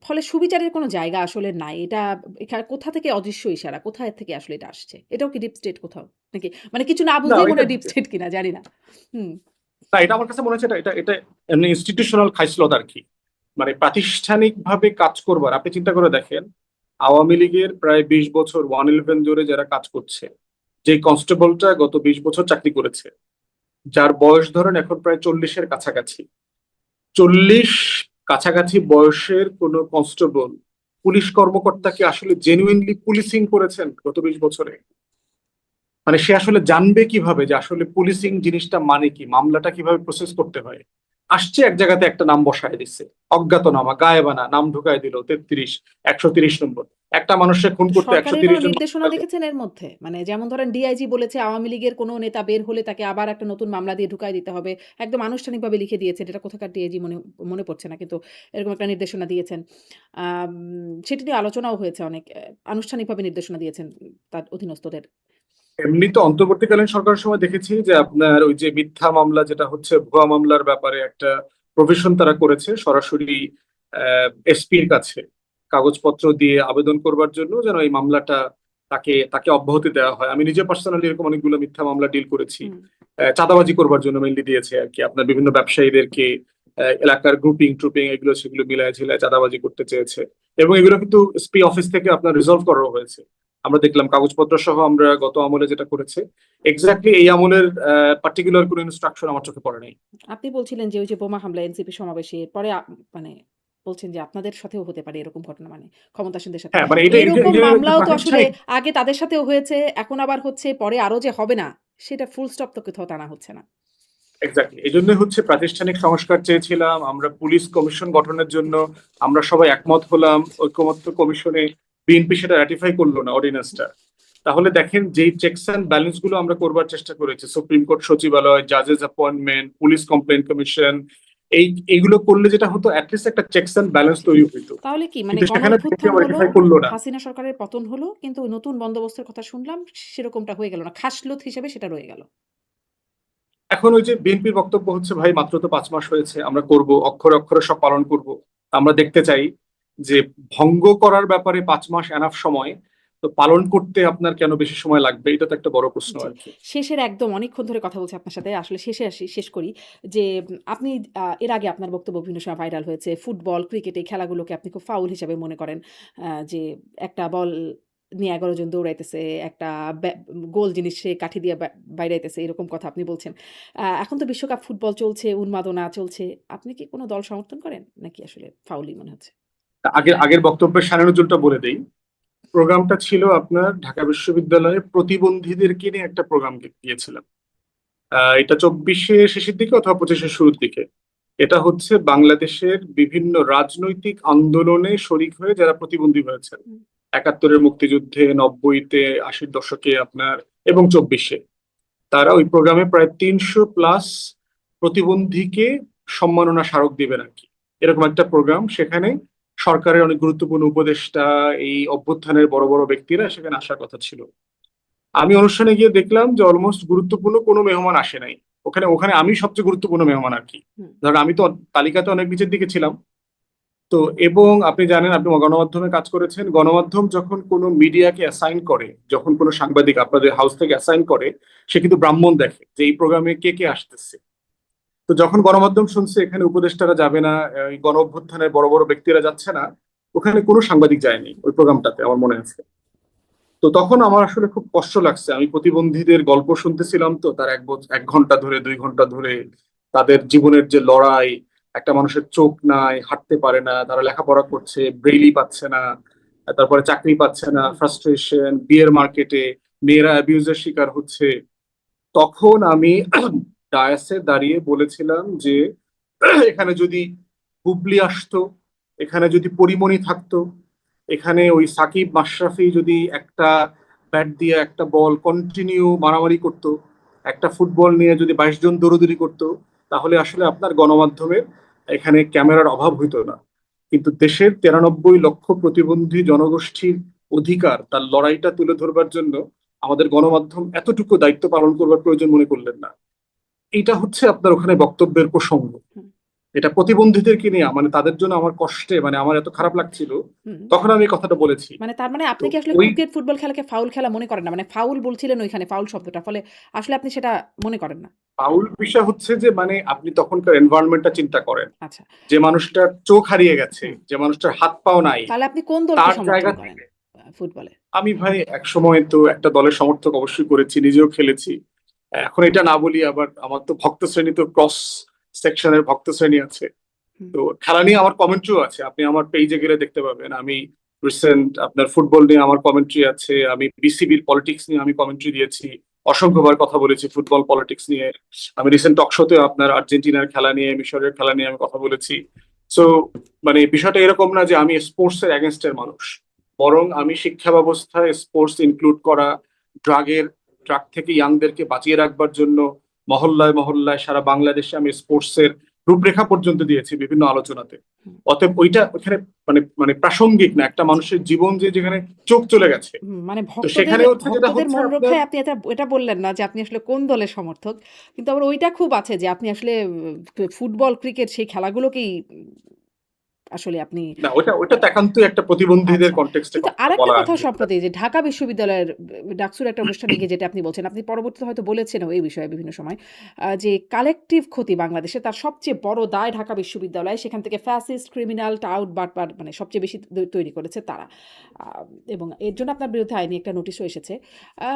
ফলে সুবিচারের কোনো জায়গা আসলে নাই। এটা কোথা থেকে অদৃশ্য ইশারা? কোথায় থেকে আসলে এটা আসছে? এটাও কি ডিপ স্টেট কোথাও? নাকি মানে কিছু না না, বুঝলেই মনে এটা হয় ডিপ স্টেট কিনা জানি না। হুম। না, এটা আমার কাছে মনে হচ্ছে এটা এটা এটা এমনি ইনস্টিটিউশনাল খাইসলত আর কি। মানে প্রাতিষ্ঠানিক ভাবে কাজ করবার, আপনি চিন্তা করে দেখেন, আওয়ামী লীগের প্রায় 20 বছর 111 জোরে যারা কাজ করছে, যে কনস্টেবলটা গত 20 বছর চাকরি করেছে, যার বয়স ধরেন এখন প্রায় 40-এর কাছাকাছি, 40 কাছাকাছি বয়সের কোন কনস্টেবল পুলিশ কর্মকর্তাকে আসলে জেনুইনলি পুলিশিং করেছেন গত 20 বছরে? মানে সে আসলে জানবে কিভাবে যে আসলে পুলিশিং জিনিসটা মানে কি, মামলাটা কিভাবে প্রসেস করতে হয়? আসছে এক জায়গাতে একটা নাম বসায় দিচ্ছে, অজ্ঞাতনামা গায়েবানা নাম ঢুকায় দিল 33, 130 নম্বর। একটা মানুষকে খুন তো করতে একশো সরকারের কোনো তিরিশ জন মানুষ নির্দেশনা লাগে। দেখেছেন এর মধ্যে? মানে যেমন ধরেন ডিআইজি বলেছে আওয়ামী লীগের কোনো নেতা বের হলে তাকে আবার একটা নতুন মামলা দিয়ে ঢুকায় দিতে হবে। একদম আনুষ্ঠানিকভাবে লিখে দিয়েছেন। এটা কোথাকার ডিআইজি মনে পড়ছে না। কিন্তু এরকম একটা নির্দেশনা দিয়েছেন। আম সেটি নিয়ে আলোচনাও হয়েছে অনেক। আনুষ্ঠানিকভাবে নির্দেশনা দিয়েছেন তার অধীনস্থদের। এমনি তো অন্তর্বর্তীকালীন সরকারের সময় দেখেছি যে আপনার ওই যে মিথ্যা মামলা যেটা হচ্ছে ভুয়া মামলার ব্যাপারে একটা প্রভিশন তারা করেছে, সরাসরি এসপির কাছে কাগজপত্র দিয়ে আবেদন করবার জন্য, যেন এই মামলাটা তাকে তাকে অব্যাহতি দেওয়া হয়। আমি নিজে পার্সোনালি এরকম অনেকগুলো মিথ্যা মামলা ডিল করেছি। হুম। চাঁদাবাজি করবার জন্য মেনলি দিয়েছে আর কি, আপনার বিভিন্ন ব্যবসায়ীদেরকে এলাকার গ্রুপিং ট্রুপিং এগুলো সেগুলো মিলায় ঝিলায় চাঁদাবাজি করতে চেয়েছে, এবং এগুলো কিন্তু এসপি অফিস থেকে আপনার রিজলভ করাও হয়েছে। আমরা দেখলাম কাগজপত্র সহ আমরা গত আমলে যেটা করেছে, এক্স্যাক্টলি এই আমলের পার্টিকুলার কোনো ইনস্ট্রাকশন আমার চোখে পড়ে নাই। আপনি বলছিলেন যে ওই যে বোমা হামলা এনসিপি সমাবেশে পরে মানে বলছেন যে আপনাদের সাথেও হতে পারে এরকম ঘটনা মানে ক্ষমতাসীনদের সাথে। হ্যাঁ, মানে এটা এই যে এরকম এই যে মামলাও তো আসলে প্রাতিষ্ঠানিক। আগে তাদের সাথেও হয়েছে, এখন আবার হচ্ছে, পরে আরো যে হবে না সেটা ফুল স্টপ তো কোথাও টানা হচ্ছে না। এক্স্যাক্টলি এই জন্য হচ্ছে প্রাতিষ্ঠানিক সংস্কার চেয়েছিলাম আমরা, পুলিশ কমিশন গঠনের জন্য আমরা সবাই একমত হলাম, ঐকমত্য কমিশনে বিএনপি সেটা রাটিফাই করলো না অর্ডিন্যান্সটা। তাহলে দেখেন যেই চেকস অ্যান্ড ব্যালেন্স গুলো আমরা করবার চেষ্টা করেছি, সুপ্রিম কোর্ট সচিবালয়, জাজেস অ্যাপয়েন্টমেন্ট, পুলিশ কমপ্লেন্ট কমিশন, এইগুলো করলে যেটা হতো অ্যাটলিস্ট একটা চেকস অ্যান্ড ব্যালেন্স তৈরি হইতো। তাহলে কি মানে কিন্তু গণ সেখানে অভ্যুত্থান হলো, রাটিফাই করলো না। হাসিনা সরকারের পতন হলো, কিন্তু ওই নতুন বন্দোবস্তের কথা শুনলাম সেরকমটা হয়ে গেল না। খাসলত হিসেবে সেটা রয়ে গেল। এখন ওই যে বিএনপির বক্তব্য হচ্ছে ভাই মাত্র তো 5 মাস হয়েছে, আমরা করব, অক্ষরে অক্ষরে সব পালন করব। আমরা দেখতে চাই যে ভঙ্গ করার ব্যাপারে 5 মাস এনাফ সময়, তো পালন করতে আপনার কেন বেশি সময় লাগবে, এটা তো একটা বড় প্রশ্ন জি। আর কি। শেষের একদম অনেকক্ষণ ধরে কথা বলছি আপনার সাথে। আসলে শেষে আসি, শেষ করি যে আপনি এর আগে আপনার বক্তব্য বিভিন্ন সময় ভাইরাল হয়েছে। ফুটবল, ক্রিকেট এই খেলাগুলোকে আপনি খুব ফাউল হিসেবে মনে করেন। যে একটা বল নিয়ে ১১ জন দৌড়াইতেছে, একটা গোল জিনিস সে কাঠি দিয়ে বাইরাইতেছে, এরকম কথা আপনি বলছেন। এখন তো বিশ্বকাপ ফুটবল চলছে, উন্মাদনা চলছে। আপনি কি কোনো দল সমর্থন করেন? নাকি আসলে ফাউলই মনে হচ্ছে? আগের আগের বক্তব্যের সারনজুলটা বলে দেই। প্রোগ্রামটা ছিল আপনার ঢাকা বিশ্ববিদ্যালয়ে প্রতিবন্ধীদেরকে নিয়ে একটা প্রোগ্রাম গিয়েছিলাম। এটা 24-এ শেষের দিকে অথবা 25-এর শুরুর দিকে। এটা হচ্ছে বাংলাদেশের বিভিন্ন রাজনৈতিক আন্দোলনে শরিক হয়ে যারা প্রতিবন্ধী হয়েছেন, ৭১-এর মুক্তিযুদ্ধে, ৯০-তে, ৮০-র দশকে আপনার এবং ২৪-এ, তারা ওই প্রোগ্রামে প্রায় ৩০০+ প্রতিবন্ধীকে সম্মাননা স্মারক দিবেন আর কি, এরকম একটা প্রোগ্রাম। সেখানে সরকারের অনেক গুরুত্বপূর্ণ উপদেষ্টা, এই অভ্যুত্থানের বড় বড় ব্যক্তিরা সেখানে আসার কথা ছিল। আমি অনুষ্ঠানে গিয়ে দেখলাম যে অলমোস্ট গুরুত্বপূর্ণ কোনো মেহমান আসে নাই। ওখানে ওখানে আমি সবচেয়ে গুরুত্বপূর্ণ মেহমান আর কি। হুম, ধরেন আমি তো তালিকাতে অনেক নিচের দিকে ছিলাম। তো এবং আপনি জানেন, আপনি গণমাধ্যমে কাজ করেছেন, গণমাধ্যম যখন কোনো মিডিয়াকে অ্যাসাইন করে, যখন কোনো সাংবাদিক আপনাদের হাউস থেকে অ্যাসাইন করে, সে কিন্তু ব্রাহ্মণ দেখে যে এই প্রোগ্রামে কে কে আসতেছে। তো যখন গণমাধ্যম শুনছে এখানে উপদেষ্টারা যাবে না, এই গণ অভ্যুত্থানের বড় বড় ব্যক্তিরা যাচ্ছে না, ওখানে কোনো সাংবাদিক যায়নি ওই প্রোগ্রামটাতে, আমার মনে আছে। তো তখন আমার আসলে খুব কষ্ট লাগছে। আমি প্রতিবন্ধীদের গল্প শুনতেছিলাম, তো তার ১ ঘন্টা ধরে, ২ ঘন্টা ধরে তাদের জীবনের যে লড়াই, একটা মানুষের চোখ নাই, হাঁটতে পারে না, তারা লেখাপড়া করছে, ব্রেইলি পাচ্ছে না, তারপরে চাকরি পাচ্ছে না, ফ্রাস্ট্রেশন, বিয়ের মার্কেটে মেয়েরা অ্যাবিউজের শিকার হচ্ছে। তখন আমি ডায়াসে দাঁড়িয়ে বলেছিলাম যে এখানে যদি বুবলি আসতো, এখানে যদি পরিমণি থাকতো, এখানে ওই সাকিব মাশরাফি যদি একটা ব্যাট দিয়ে একটা বল কন্টিনিউ মারামারি করতো, একটা ফুটবল নিয়ে যদি ২২ জন দৌড়দৌড়ি করতো, তাহলে আসলে আপনার গণমাধ্যমের এখানে ক্যামেরার অভাব হইতো না। কিন্তু দেশের ৯৩ লক্ষ প্রতিবন্ধী জনগোষ্ঠীর অধিকার, তার লড়াইটা তুলে ধরবার জন্য আমাদের গণমাধ্যম এতটুকু দায়িত্ব পালন করবার প্রয়োজন মনে করলেন না। এটা হচ্ছে আপনার ওখানে বক্তব্যের প্রসঙ্গ। হুম, এটা প্রতিবন্ধীদেরকে নিয়ে, মানে তাদের জন্য আমার কষ্টে, মানে আমার এত হুম, খারাপ লাগছিল, হুম। তখন আমি এই কথাটা বলেছি। মানে তার মানে তো আপনি কি আসলে ওই ক্রিকেট, ফুটবল খেলাকে ফাউল খেলা মনে করেন না? মানে ফাউল বলছিলেন ওইখানে, ফাউল শব্দটা। ফলে আসলে আপনি সেটা মনে করেন না। ফাউল বিষয় হচ্ছে যে, মানে আপনি তখনকার এনভায়রনমেন্টটা চিন্তা করেন। আচ্ছা। যে মানুষটার চোখ হারিয়ে গেছে, হুম। যে মানুষটার হাত পাও নাই, তাহলে আপনি কোন দলকে তার সমর্থন জায়গা করেন থেকে ফুটবলে? আমি ভাই একসময় তো একটা দলের সমর্থক অবশ্যই করেছি, নিজেও খেলেছি। এখন এটা না বলি আবার, আমার তো ভক্ত শ্রেণী, তো ক্রস সেকশনের ভক্ত শ্রেণী আছে। হুম, তো খেলা নিয়ে আমার কমেন্ট্রিও আছে, আপনি আমার পেজে গেলে দেখতে পাবেন। আমি রিসেন্ট আপনার ফুটবল নিয়ে আমার কমেন্ট্রি আছে, আমি বিসিবির পলিটিক্স নিয়ে আমি কমেন্ট্রি দিয়েছি, অসংখ্যবার কথা বলেছি ফুটবল পলিটিক্স নিয়ে। আমি রিসেন্ট টক শোতে আপনার আর্জেন্টিনার খেলা নিয়ে, মিশরের খেলা নিয়ে আমি কথা বলেছি। সো মানে বিষয়টা এরকম না যে আমি স্পোর্টস এর এগেনস্টের মানুষ, বরং আমি শিক্ষা ব্যবস্থায় স্পোর্টস ইনক্লুড করা, ড্রাগ থেকে ইয়াংদেরকে বাঁচিয়ে রাখবার জন্য মহল্লায় মহল্লায় সারা বাংলাদেশে আমি স্পোর্টস এর রূপরেখা পর্যন্ত দিয়েছি বিভিন্ন আলোচনাতে। হুম। অতএব ওইটা ওখানে মানে মানে প্রাসঙ্গিক না, একটা আচ্ছা। মানুষের জীবন যে যেখানে চোখ চলে গেছে। মানে তো ভক্তদের সেখানে হচ্ছে যেটা ভক্তদের হচ্ছে মন আপনার, রক্ষায় আপনি এটা বললেন না যে আপনি আসলে কোন দলের সমর্থক। কিন্তু আবার ওইটা খুব আছে যে আপনি আসলে ফুটবল, ক্রিকেট সেই খেলাগুলোকেই আসলে আপনি না ওটা ওটা তো একান্তই একটা প্রতিবন্ধীদের আচ্ছা। কনটেক্সটে কিন্তু কথা আরেকটা বলা আর কথা কি এটা। সম্প্রতি যে ঢাকা বিশ্ববিদ্যালয়ের ডাকসুর একটা অনুষ্ঠানে গিয়ে যেটা আপনি বলছেন, আপনি পরবর্তীতে হয়তো বলেছেনও এই বিষয়ে বিভিন্ন সময়। যে কালেক্টিভ ক্ষতি বাংলাদেশে তার সবচেয়ে বড় দায় ঢাকা বিশ্ববিদ্যালয়। সেখান থেকে ফ্যাসিস্ট, ক্রিমিনাল, টাউট, বাটপার মানে সবচেয়ে বেশি তৈরি করেছে তারা। আ এবং এর জন্য আপনার বিরুদ্ধে আইনি একটা নোটিশও এসেছে। আ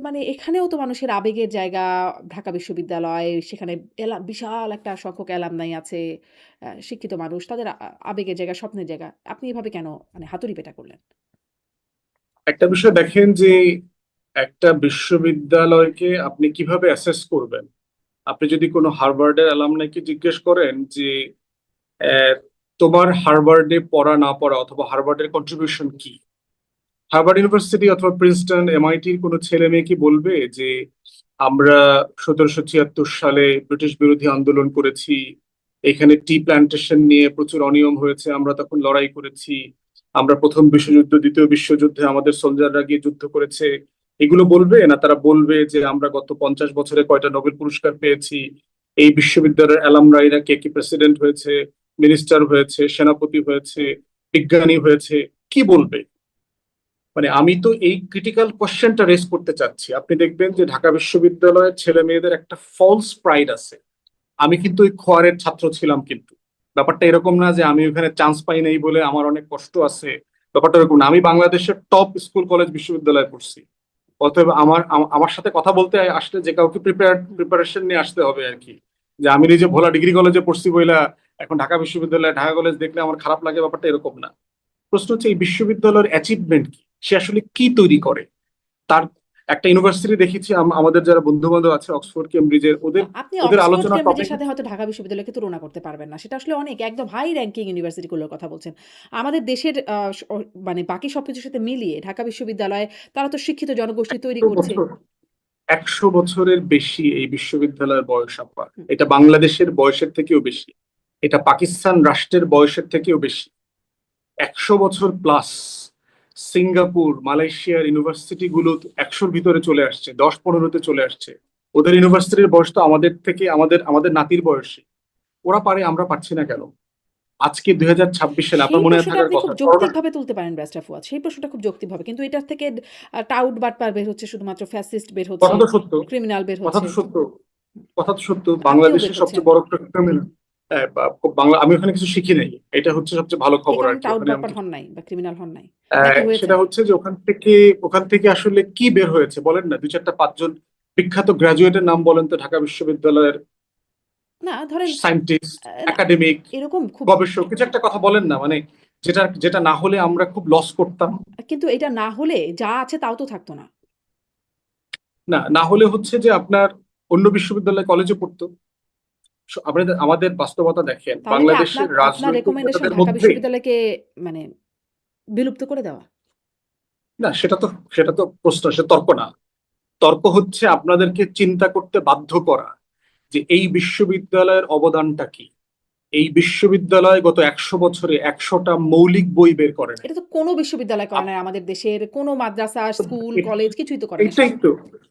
মানে এখানেও তো মানুষের আবেগের জায়গা ঢাকা বিশ্ববিদ্যালয়। সেখানে বিশাল একটা সংখ্যক অ্যালামনাই আছে। শিক্ষিত মানুষ তাদের আবেগের জায়গা, স্বপ্নের জায়গা। আপনি এভাবে কেন মানে হাতুড়ি পেটা করলেন? একটা বিষয় দেখেন যে একটা বিশ্ববিদ্যালয়কে আপনি কিভাবে অ্যাসেস করবেন। আপনি যদি কোনো হার্ভার্ডের অ্যালামনাইকে জিজ্ঞেস করেন যে আহ, তোমার হার্ভার্ডে পড়া না পড়া অথবা হার্ভার্ডের কন্ট্রিবিউশন কি, হার্ভার্ড ইউনিভার্সিটি অথবা প্রিন্সটন, এমআইটির কোনো ছেলে মেয়ে কি বলবে যে আমরা ১৭৭৬ সালে ব্রিটিশ বিরোধী আন্দোলন করেছি, এখানে টি প্ল্যান্টেশন নিয়ে প্রচুর অনিয়ম হয়েছে, আমরা তখন লড়াই করেছি, আমরা প্রথম বিশ্বযুদ্ধ, দ্বিতীয় বিশ্বযুদ্ধে আমাদের সোলজাররা গিয়ে যুদ্ধ করেছে, এগুলো বলবে? না তারা বলবে যে আমরা গত 50 বছরে কয়টা নোবেল পুরস্কার পেয়েছি, এই বিশ্ববিদ্যালয়ের অ্যালামনাইরা কে কি প্রেসিডেন্ট হয়েছে, মিনিস্টার হয়েছে, সেনাপতি হয়েছে, বিজ্ঞানী হয়েছে, কি বলবে? মানে আমি তো এই ক্রিটিক্যাল কোশ্চেনটা রেজ করতে চাচ্ছি। আপনি দেখবেন যে ঢাকা বিশ্ববিদ্যালয়ের ছেলে মেয়েদের একটা ফলস প্রাইড আছে। আমি কিন্তু ওই খোয়ারের ছাত্র ছিলাম, কিন্তু ব্যাপারটা এরকম না যে আমি ওখানে চান্স পাই নাই বলে আমার অনেক কষ্ট আছে। ব্যাপারটা এরকম না, আমি বাংলাদেশের টপ স্কুল কলেজ বিশ্ববিদ্যালয়ে পড়ছি। অতএব আমার সাথে কথা বলতে আসলে যে কাউকে হুম, প্রিপারেশন নিয়ে আসতে হবে আর কি। যে আমি নিজে ভোলা ডিগ্রি কলেজে পড়ছি বইলা এখন ঢাকা বিশ্ববিদ্যালয়, ঢাকা কলেজ দেখলে আমার খারাপ লাগে, ব্যাপারটা এরকম না। প্রশ্ন হচ্ছে এই বিশ্ববিদ্যালয়ের অ্যাচিভমেন্ট কি, সে আসলে কি তৈরি করে, তার একটা ইউনিভার্সিটি দেখেছি আমাদের যারা বন্ধু বান্ধব আছে অক্সফোর্ড কেমব্রিজের, ওদের আপনি ওদের অক্সফোর্ড আলোচনার কেমব্রিজের টপিক সাথে হয়তো ঢাকা বিশ্ববিদ্যালয়কে তুলনা করতে পারবেন না। সেটা আসলে অনেক একদম হাই র‍্যাংকিং ইউনিভার্সিটিগুলোর কথা বলছেন। আমাদের দেশের মানে বাকি সবকিছুর সাথে মিলিয়ে ঢাকা বিশ্ববিদ্যালয় তারা তো শিক্ষিত জনগোষ্ঠী তৈরি 100 করছে। বছর 100 বছরের বেশি এই বিশ্ববিদ্যালয়ের বয়স আপা। হুম। এটা বাংলাদেশের বয়সের থেকেও বেশি, এটা পাকিস্তান রাষ্ট্রের বয়সের থেকেও বেশি। 100 বছর প্লাস। সিঙ্গাপুর, মালয়েশিয়ার ইউনিভার্সিটি গুলো 100-র ভিতরে চলে আসছে, 10-15-তে চলে আসছে। ওদের ইউনিভার্সিটির বয়স তো আমাদের থেকে আমাদের নাতির বয়সী। ওরা পারে, আমরা পারছি না কেন? আজকে 2026 সালে সেই আপনার মনে প্রশ্নটা থাকার আপনি খুব কথা, করোনা। যৌক্তিকভাবে তুলতে পারেন ব্যারিস্টার ফুয়াদ। সেই প্রশ্নটা খুব যৌক্তিকভাবে। কিন্তু এটার থেকে টাউট বাটপার বের হচ্ছে, শুধুমাত্র ফ্যাসিস্ট বের হচ্ছে, কথা তো সত্য, ক্রিমিনাল বের কথা হচ্ছে। তো সত্য, কথা তো সত্য। আপনিও বের বাংলাদেশের হচ্ছেন। সবচেয়ে বড় ক্রিমিনাল, বাংলা, আমি ওখানে কিছু শিখি নাই, এটা হচ্ছে সবচেয়ে ভালো এই খবর আর কারণে কি। টাউট ওখানে আমি বাটপার কিছু, হন নাই বা ক্রিমিনাল হন নাই। নাকি সেটা হয়েছেন? হচ্ছে যে ওখান থেকে আসলে কি বের হয়েছে বলেন না, 2-4-5 জন বিখ্যাত গ্রাজুয়েটের নাম বলেন তো ঢাকা বিশ্ববিদ্যালয়ের, না ধরেন সায়েন্টিস্ট, না একাডেমিক, এরকম খুব গবেষক, কিছু একটা কথা বলেন না, মানে যেটা যেটা না হলে আমরা খুব লস করতাম। কিন্তু এটা না হলে যা আছে তাও তো থাকতো না। না, না হলে হচ্ছে যে আপনার অন্য বিশ্ববিদ্যালয় কলেজে পড়তো। আমাদের বাস্তবতা দেখেন, তাহলে কি বাংলাদেশের আপনার রাজনৈতিক রেকমেন্ডেশন নেতাদের ঢাকা মধ্যে, বিশ্ববিদ্যালয়কে মানে বিলুপ্ত করে দেওয়া? না সেটা তো প্রশ্ন, সে তর্ক না। তর্ক হচ্ছে আপনাদেরকে চিন্তা করতে বাধ্য করা যে এই বিশ্ববিদ্যালয়ের অবদানটা কি। এই বিশ্ববিদ্যালয় গত 100 বছরে 100টা মৌলিক বই বের করে নাই। এটা তো কোনো বিশ্ববিদ্যালয় করে নাই, আমাদের দেশের কোনো মাদ্রাসা, স্কুল, কলেজ কিছুই তো করে নাই। এইটাই তো,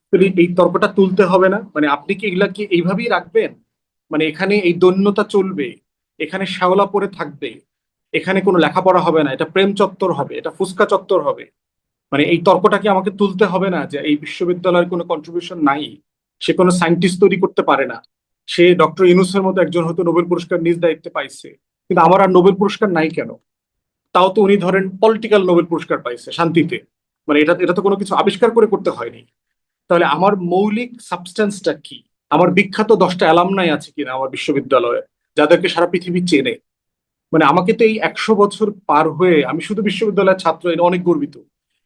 তাহলে এই তর্কটা তুলতে হবে না? মানে আপনি কি এগুলা কি এইভাবেই রাখবেন? মানে এখানে এই দৈন্যতা চলবে, এখানে শ্যাওলা পড়ে থাকবে, এখানে কোনো লেখাপড়া হবে না, এটা প্রেম চত্বর হবে, এটা ফুসকা চত্বর হবে? মানে এই তর্কটা কি আমাকে তুলতে হবে না যে এই বিশ্ববিদ্যালয়ের কোনো কন্ট্রিবিউশন নাই, সে কোনো সায়েন্টিস্ট তৈরি করতে পারে না, সে ডক্টর ইউনূসের মতো একজন হয়তো নোবেল পুরস্কার নিজ দায়িত্বে পাইছে, কিন্তু আমার আর নোবেল পুরস্কার নাই কেন? তাও তো উনি ধরেন পলিটিক্যাল নোবেল পুরস্কার পাইছে শান্তিতে, মানে এটা তো কোনো কিছু আবিষ্কার করে করতে হয়নি। তাহলে আমার মৌলিক সাবস্টেন্সটা কি? আমার বিখ্যাত 10টা অ্যালামনাই আছে কিনা আমার বিশ্ববিদ্যালয়ে, যাদেরকে সারা পৃথিবী চেনে? মানে আমাকে তো এই 100 বছর পার হয়ে আমি শুধু বিশ্ববিদ্যালয়ের ছাত্র, এটা অনেক গর্বিত।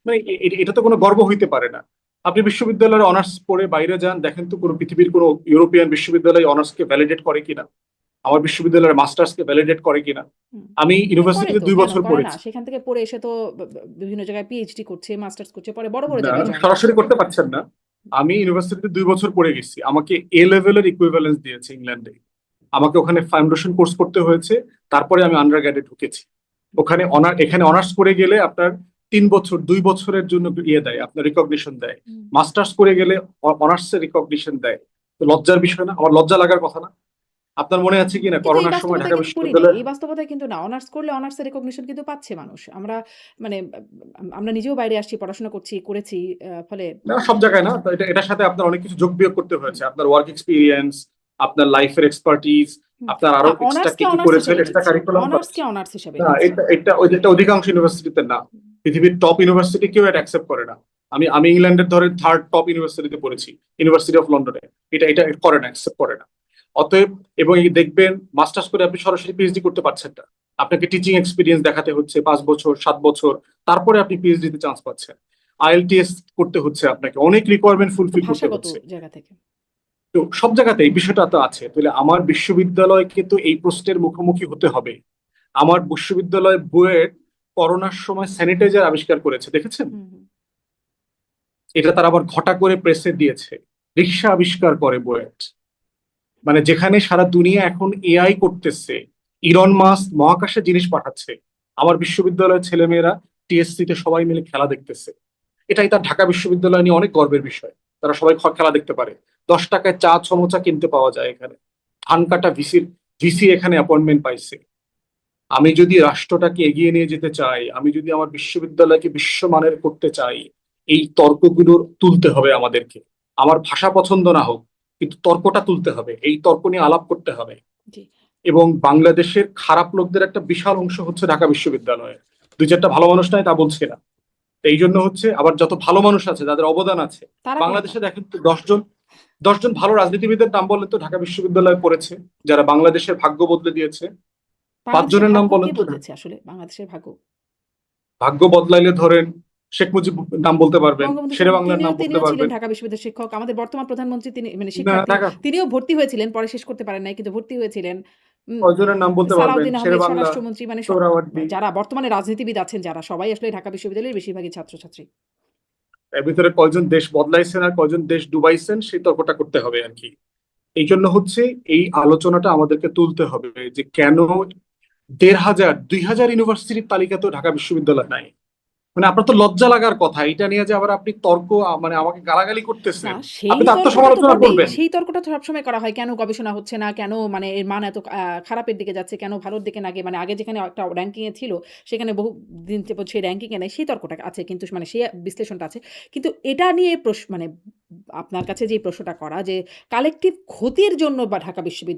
মানে এটা তো কোনো গর্ব হইতে পারে না। আপনি বিশ্ববিদ্যালয়ের অনার্স পড়ে বাইরে যান, দেখেন তো কোনো পৃথিবীর কোনো ইউরোপিয়ান বিশ্ববিদ্যালয় অনার্সকে ভ্যালিডেট করে কিনা, আমার বিশ্ববিদ্যালয়ের মাস্টার্সকে ভ্যালিডেট করে কিনা। হুম। আমি করে ইউনিভার্সিটিতে তো, 2 বছর করে না? পড়েছি। সেখান থেকে পড়ে এসে তো বিভিন্ন জায়গায় পিএইচডি করছে, মাস্টার্স করছে, পরে বড়, বড় না, জায়গায় জয়েন করছে। সরাসরি করতে পারছেন না। আমি ইউনিভার্সিটিতে 2 বছর পড়ে গেছি, আমাকে এ লেভেলের ইকুইভ্যালেন্স দিয়েছে ইংল্যান্ডে। আমাকে ওখানে ফাউন্ডেশন কোর্স করতে হয়েছে, তারপরে আমি আন্ডার গ্রেডে ঢুকেছি। ওখানে এখানে অনার্স করে গেলে আপনার 3 বছর, 2 বছরের জন্য ইয়ে দেয়, আপনার রিকগনিশন দেয়। হুম। মাস্টার্স করে গেলে অনার্সের রিকগনিশন দেয়। তো লজ্জার বিষয় না? আমার লজ্জা লাগার কথা না? আপনার মনে আছে কিনা কিন্তু এই করোনার সময় বাস্তবতায় ঢাকা কিন্তু পড়ি নাই। বিশ্ববিদ্যালয়, এই বাস্তবতায় কিন্তু না। অনার্স করলে অনার্সের রিকগনিশন কিন্তু পাচ্ছে মানুষ। আমরা মানে আমরা নিজেও বাইরে আসছি, পড়াশোনা করছি, করেছি। ফলে না সব জায়গায় না, তো এটার সাথে আপনার অনেক কিছু যোগ বিয়োগ করতে হয়েছে, আপনার ওয়ার্ক এক্সপিরিয়েন্স, আপনার লাইফের এক্সপার্টিজ, হুম, আপনার না আরো এক্সট্রা কি অনার্সকে কি অনার্স করেছেন, হিসেবে এক্সট্রা নিচ্ছে। কারিকুলাম। অনার্সকে অনার্স হিসেবে না, নিচ্ছে। এটা অধিকাংশ ইউনিভার্সিটিতে না, পৃথিবীর টপ ইউনিভার্সিটি কেউ এটা অ্যাকসেপ্ট করে না। আমি ইংল্যান্ডের ধরে 3rd টপ ইউনিভার্সিটিতে পড়েছি, ইউনিভার্সিটি অফ লন্ডনে। এটা করে না, অ্যাকসেপ্ট করে না। অতএব, এবং এই দেখবেন মাস্টার্স করে আপনি সরাসরি পিএইচডি করতে পারছেন না, আপনাকে টিচিং এক্সপিরিয়েন্স দেখাতে হচ্ছে 5 বছর, 7 বছর, তারপরে আপনি পিএইচডি তে চান্স পাচ্ছেন। আইএলটিএস করতে হচ্ছে, আপনাকে অনেক রিকোয়ারমেন্ট তো ফুলফিল করতে ভাষাগত হচ্ছে। জায়গা থেকে। তো সব জায়গাতে এই বিষয়টা তো আছে। তাহলে আমার বিশ্ববিদ্যালয়কে তো এই প্রশ্নের মুখোমুখি হতে হবে। আমার বিশ্ববিদ্যালয় বুয়েট করোনার সময় স্যানিটাইজার আবিষ্কার করেছে, দেখেছেন? হুম, হুম। এটা তারা আবার ঘটা করে প্রেসে দিয়েছে। রিক্সা আবিষ্কার করে বুয়েট, মানে যেখানে সারা দুনিয়া এখন এআই করতেছে, ইলন মাস্ক মহাকাশে জিনিস পাঠাচ্ছে, আমার বিশ্ববিদ্যালয়ের ছেলেমেয়েরা টিএসসি তে সবাই মিলে খেলা দেখতেছে। এটাই তার ঢাকা বিশ্ববিদ্যালয় নিয়ে অনেক গর্বের বিষয়। তারা সবাই খেলা দেখতে পারে, 10 টাকায় চা সমোচা কিনতে পাওয়া যায় এখানে। ধান কাটা ভিসি এখানে অ্যাপয়েন্টমেন্ট পাইছে। আমি যদি রাষ্ট্রটাকে এগিয়ে নিয়ে যেতে চাই, আমি যদি আমার বিশ্ববিদ্যালয়কে বিশ্বমানের করতে চাই, এই তর্কগুলো তুলতে হবে আমাদেরকে। আমার ভাষা পছন্দ না হোক, কিন্তু তর্কটা তুলতে হবে, এই তর্ক নিয়ে আলাপ করতে হবে। জি। এবং বাংলাদেশের খারাপ লোকদের একটা বিশাল অংশ হচ্ছে ঢাকা বিশ্ববিদ্যালয়ে, 2-4টা ভালো মানুষ নাই তা বলছে না। তো এই জন্য হচ্ছে, আবার যত ভালো মানুষ আছে যাদের অবদান আছে তারা কোথায়? বাংলাদেশে, দেখেন তো 10জন ভালো রাজনীতিবিদের নাম বলেন তো ঢাকা বিশ্ববিদ্যালয়ে পড়েছে, যারা বাংলাদেশের ভাগ্য বদলে দিয়েছে। বাংলাদেশের 5 জনের নাম ভাগ্য বলেন কে তো। বদলেছে আসলে? বাংলাদেশের ভাগ্য? ভাগ্য বদলাইলে ধরেন শেখ মুজিব নাম বলতে পারবেন, বঙ্গবন্ধু শেরে বাংলার নাম বলতে তিনিও ছিলেন পারবেন। ঢাকা বিশ্ববিদ্যালয়ের শিক্ষক। আমাদের বর্তমান প্রধানমন্ত্রী তিনি মানে না, শিক্ষার্থী। ঢাকা তিনিও ভর্তি হয়েছিলেন, পরে শেষ করতে পারেন নাই, কিন্তু ভর্তি হয়েছিলেন। উম কয়জনের নাম বলতে পারবেন? সালাউদ্দিন শেরে আহমেদ বাংলা, স্বরাষ্ট্রমন্ত্রী, মানে সোহরাওয়ার্দী। যারা বর্তমানে রাজনীতিবিদ আছেন যারা, সবাই আসলে ঢাকা বিশ্ববিদ্যালয়ের বেশিরভাগই ছাত্রছাত্রী। এর ভিতরে কয়জন দেশ বদলাইছেন আর কয়জন দেশ ডুবাইছেন সেই তর্কটা করতে হবে আর কি। এই জন্য হচ্ছে এই আলোচনাটা আমাদেরকে তুলতে হবে যে কেন ১,৫০০ ২,০০০ ইউনিভার্সিটির তালিকাতেও ঢাকা বিশ্ববিদ্যালয় নাই। মানে আপনার তো লজ্জা লাগার কথা, এটা নিয়ে যে আবার আপনি তর্ক মানে আমাকে গালাগালি না, করতেছেন। সেই আপনি তো তর্কটা তো আত্মসমালোচনা বটেই। করবেন। সেই তর্কটা তো সবসময় করা হয়। কেন গবেষণা হচ্ছে না? কেন মানে এর মান এত খারাপের দিকে যাচ্ছে? কেন ভালোর দিকে না গিয়ে, মানে আগে যেখানে একটা র্যাঙ্কিং এ ছিল, সেখানে বহু দিন যাবত সেই র্যাঙ্কিং এ নাই। সেই তর্কটা আছে, কিন্তু মানে সেই বিশ্লেষণটা আছে। কিন্তু এটা নিয়ে মানে আপনার কাছে যে প্রশ্নটা করা, যে কালেক্টিভ ক্ষতির জন্য বা ঢাকা বিশ্ববিদ্যালয়